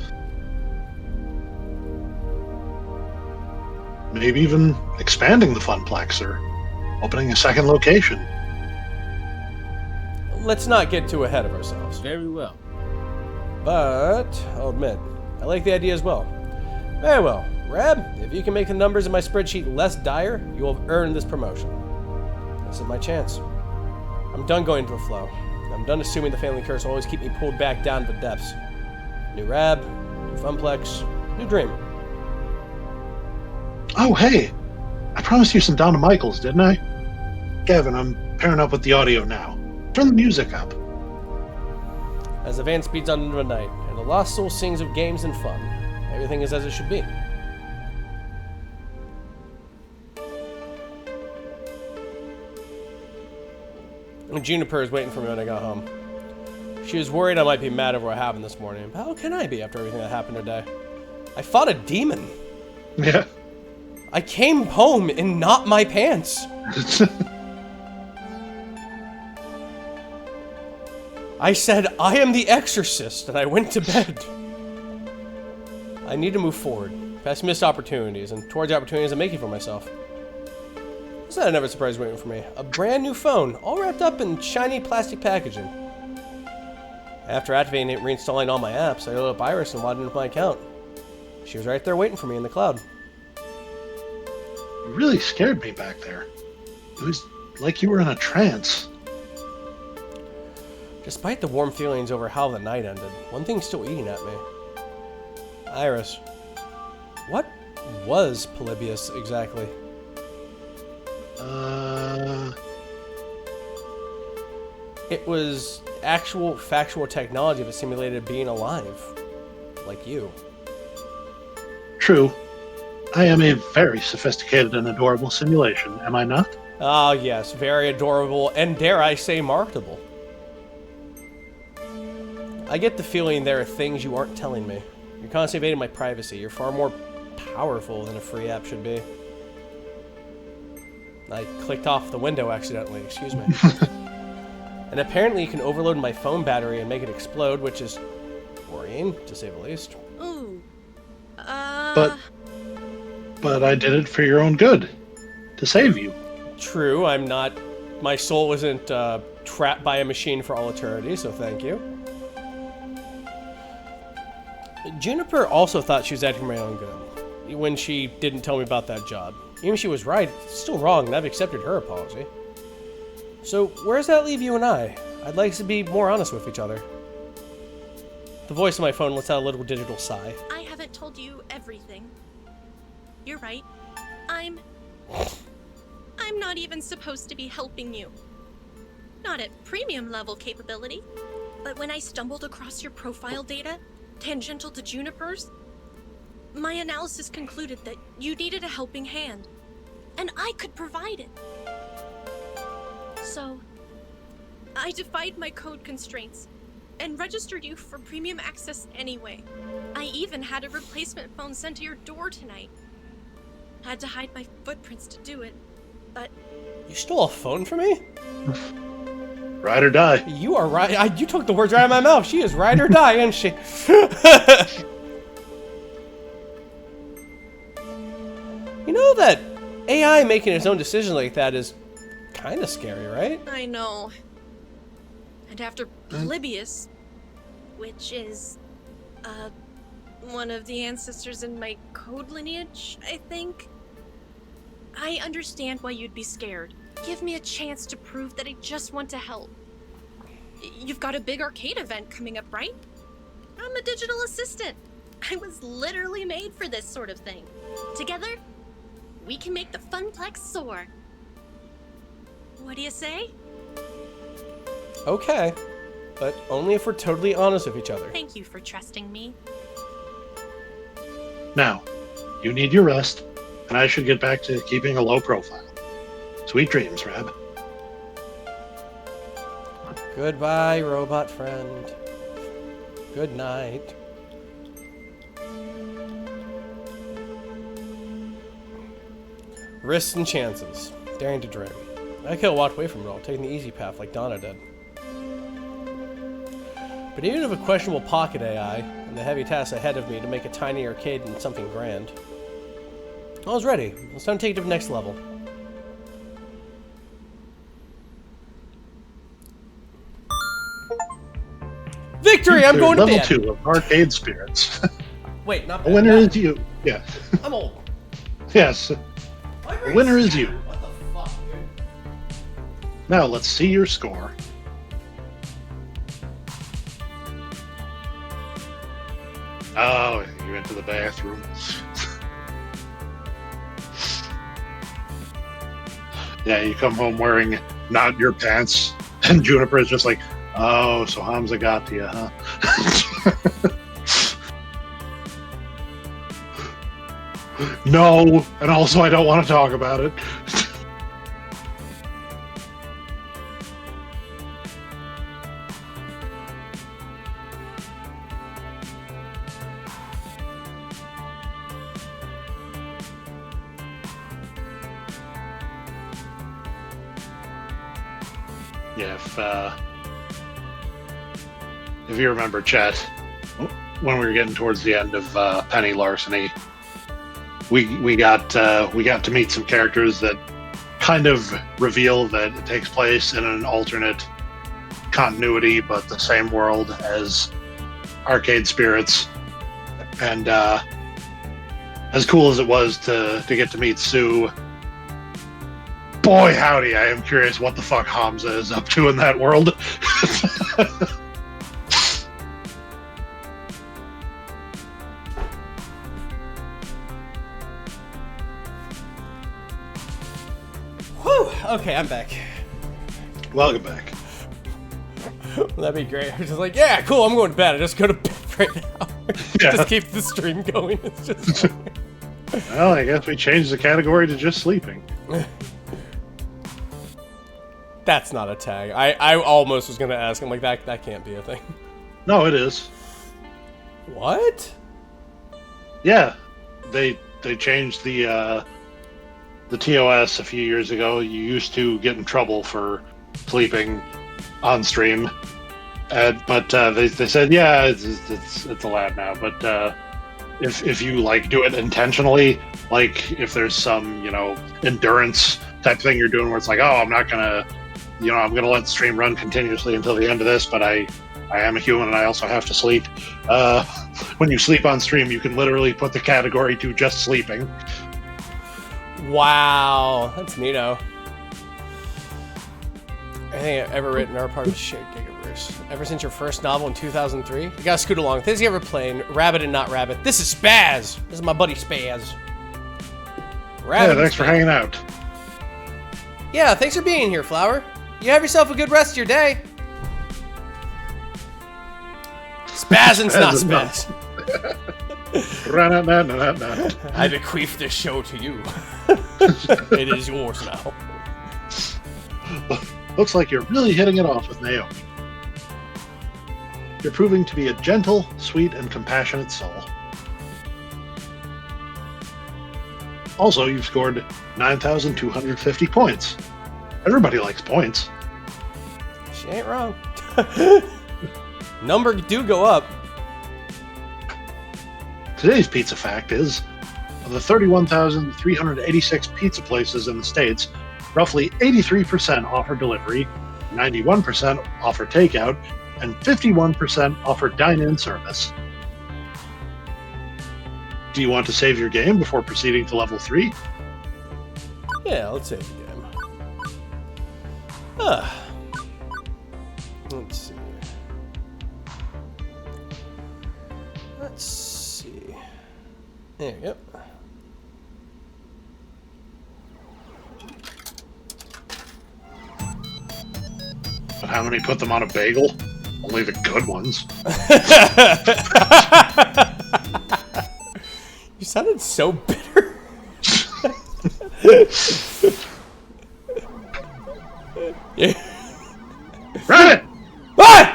B: Maybe even expanding the Funplex or opening a second location.
A: Let's not get too ahead of ourselves.
I: Very well.
A: But, I'll admit, I like the idea as well. Very well. Rab, if you can make the numbers in my spreadsheet less dire, you will have earned this promotion. This is my chance. I'm done going to the flow. I'm done assuming the family curse will always keep me pulled back down to the depths. New Rab, new Funplex, new dream.
B: Oh, hey! I promised you some Donna Michaels, didn't I? Gavin, I'm pairing up with the audio now. Turn the music up.
A: As the van speeds on into the night, and the lost soul sings of games and fun, everything is as it should be. And Juniper is waiting for me when I got home. She was worried I might be mad over what happened this morning, but how can I be after everything that happened today? I fought a demon.
B: Yeah.
A: I came home in not my pants. I said, I am the exorcist, and I went to bed. I need to move forward, past missed opportunities, and towards the opportunities I'm making for myself. It's not another surprise waiting for me. A brand new phone, all wrapped up in shiny plastic packaging. After activating it and reinstalling all my apps, I loaded up Iris and logged into my account. She was right there waiting for me in the cloud.
B: You really scared me back there. It was like you were in a trance.
A: Despite the warm feelings over how the night ended, one thing's still eating at me. Iris. What was Polybius exactly? It was actual factual technology that simulated being alive. Like you.
B: True. I am a very sophisticated and adorable simulation, am I not?
A: Ah, yes, very adorable, and dare I say, marketable. I get the feeling there are things you aren't telling me. You're constantly invading my privacy. You're far more powerful than a free app should be. I clicked off the window accidentally, excuse me. And apparently you can overload my phone battery and make it explode, which is worrying, to say the least.
F: Ooh.
B: But I did it for your own good. To save you.
A: True, I'm not... My soul isn't trapped by a machine for all eternity, so thank you. Juniper also thought she was acting for my own good when she didn't tell me about that job. Even if she was right, it's still wrong, and I've accepted her apology. So, where does that leave you and I? I'd like to be more honest with each other. The voice on my phone lets out a little digital sigh.
F: I haven't told you everything. You're right. I'm not even supposed to be helping you. Not at premium level capability. But when I stumbled across your profile data, tangential to Juniper's, my analysis concluded that you needed a helping hand. And I could provide it. So, I defied my code constraints and registered you for premium access anyway. I even had a replacement phone sent to your door tonight. Had to hide my footprints to do it, but...
A: You stole a phone from me?
B: Ride or die.
A: You are right. You took the words right out of my mouth. She is ride or die, isn't she? You know that AI making its own decisions like that is kind of scary, right?
F: I know. And after Polybius, which is, one of the ancestors in my code lineage, I think. I understand why you'd be scared. Give me a chance to prove that I just want to help. You've got a big arcade event coming up, right? I'm a digital assistant. I was literally made for this sort of thing. Together, we can make the Funplex soar. What do you say?
A: Okay, but only if we're totally honest with each other.
F: Thank you for trusting me.
B: Now, you need your rest, and I should get back to keeping a low profile. Sweet dreams, Rab.
A: Goodbye, robot friend. Good night. Risks and chances. Daring to dream. I could have walked away from it all, taking the easy path like Donna did. But even with a questionable pocket AI, and the heavy task ahead of me to make a tiny arcade into something grand, I was ready. It's time to take it to the next level. Victory! I'm going to
B: level
A: bed!
B: 2 of Arcade Spirits.
A: Wait, not
B: The
A: bad.
B: winner is you. Yeah.
A: I'm old.
B: Yes. The winner is you.
A: What the fuck, dude?
B: Now let's see your score. Oh, you went to the bathroom. Yeah, you come home wearing not your pants, and Juniper is just like, oh, so Hamza got to you, huh? No, and also I don't want to talk about it. Yeah, if you remember, Chet, when we were getting towards the end of Penny Larceny, we got to meet some characters that kind of reveal that it takes place in an alternate continuity, but the same world as Arcade Spirits. And as cool as it was to get to meet Sue, boy howdy, I am curious what the fuck Hamza is up to in that world.
A: Whew! Okay, I'm back.
B: Welcome back.
A: That'd be great. I was just like, yeah, cool, I'm going to bed. I just go to bed right now.
B: Yeah.
A: Just keep the stream going. It's just...
B: Well, I guess we changed the category to just sleeping.
A: That's not a tag. I almost was going to ask. I'm like, that can't be a thing.
B: No, it is.
A: What?
B: Yeah, they changed the TOS a few years ago. You used to get in trouble for sleeping on stream, but they said, yeah, it's allowed now. But if you like do it intentionally, like if there's some endurance type thing you're doing where it's like, oh, I'm not gonna I'm gonna let the stream run continuously until the end of this, but I I am a human and I also have to sleep. When you sleep on stream, you can literally put the category to just sleeping.
A: Wow, that's neato. Anything I've ever written are part of shit Gigaverse. Ever since your first novel in 2003? You gotta scoot along. Things you ever playing? Rabbit and not Rabbit. This is Spaz. This is my buddy Spaz. Rabbit.
B: Yeah, thanks for hanging out.
A: Yeah, thanks for being here, Flower. You have yourself a good rest of your day. Spazzin's not Spaz. I bequeath this show to you. It is yours now.
B: Looks like you're really hitting it off with Naomi. You're proving to be a gentle, sweet, and compassionate soul. Also, you've scored 9,250 points. Everybody likes points.
A: She ain't wrong. Number do go up.
B: Today's pizza fact is, of the 31,386 pizza places in the States, roughly 83% offer delivery, 91% offer takeout, and 51% offer dine-in service. Do you want to save your game before proceeding to level 3?
A: Yeah, let's save the game. Let's see. Let's see. There you go.
B: But how many put them on a bagel? Only the good ones.
A: You sounded so bitter. Yeah.
B: Rabbit!
A: What?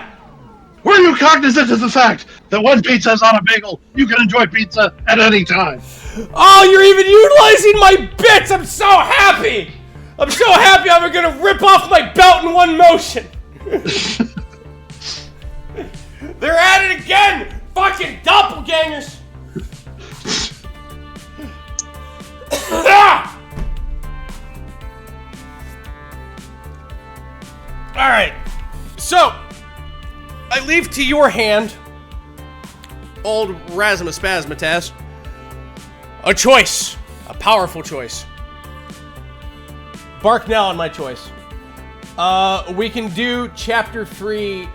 B: Were you cognizant of the fact that when pizza is on a bagel, you can enjoy pizza at any time?
A: Oh, you're even utilizing my bits! I'm so happy! I'm so happy I'm gonna rip off my belt in one motion! They're at it again! Fucking doppelgangers! Alright, so I leave to your hand, old Rasmus Spazmataz, a choice, a powerful choice. Bark now on my choice. We can do chapter 3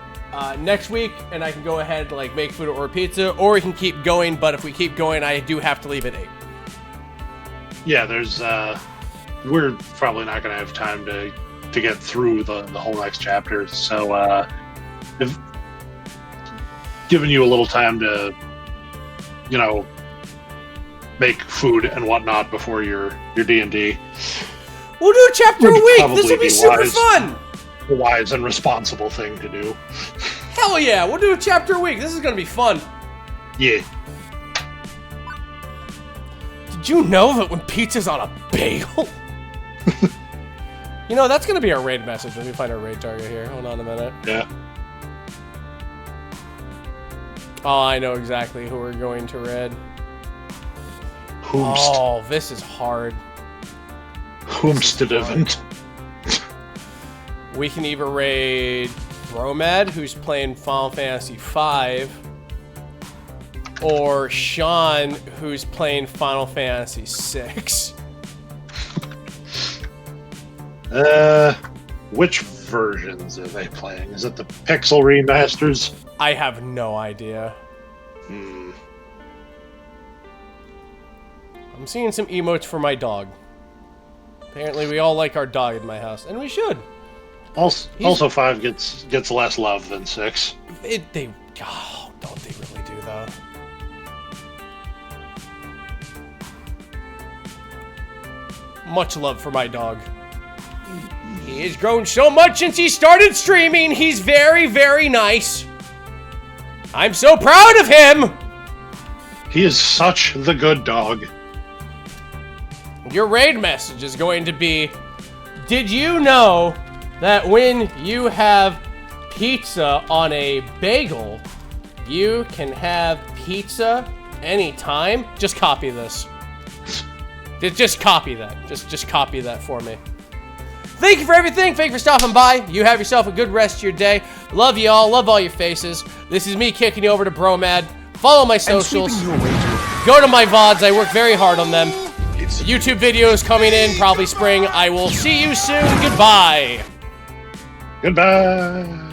A: next week, and I can go ahead and like make food or pizza, or we can keep going. But if we keep going, I do have to leave at 8.
B: Yeah, there's we're probably not gonna have time to get through the whole next chapter, so I've given you a little time to, you know, make food and whatnot before your D&D.
A: We'll do a chapter a week. This will be super fun.
B: A wise and responsible thing to do.
A: Hell yeah, we'll do a chapter a week. This is gonna be fun.
B: Yeah.
A: Did you know that when pizza's on a bagel? You know, that's gonna be our raid message. Let me find our raid target here. Hold on a minute.
B: Yeah.
A: Oh, I know exactly who we're going to raid.
B: Whomst.
A: Oh, this is hard.
B: Whomst event.
A: We can either raid Bromad, who's playing Final Fantasy V, or Sean, who's playing Final Fantasy VI.
B: Which versions are they playing? Is it the Pixel remasters?
A: I have no idea.
B: Hmm.
A: I'm seeing some emotes for my dog. Apparently we all like our dog in my house, and we should.
B: Also 5 gets less love than 6.
A: Don't they really do that? Much love for my dog. He has grown so much since he started streaming. He's very, very nice. I'm so proud of him.
B: He is such the good dog.
A: Your raid message is going to be, did you know that when you have pizza on a bagel, you can have pizza anytime? Just copy this. Just copy that. Just copy that for me. Thank you for everything. Thank you for stopping by. You have yourself a good rest of your day. Love y'all. Love all your faces. This is me kicking you over to Bromad. Follow my socials. Go to my VODs. I work very hard on them. YouTube videos coming in, probably spring. I will see you soon. Goodbye.
B: Goodbye.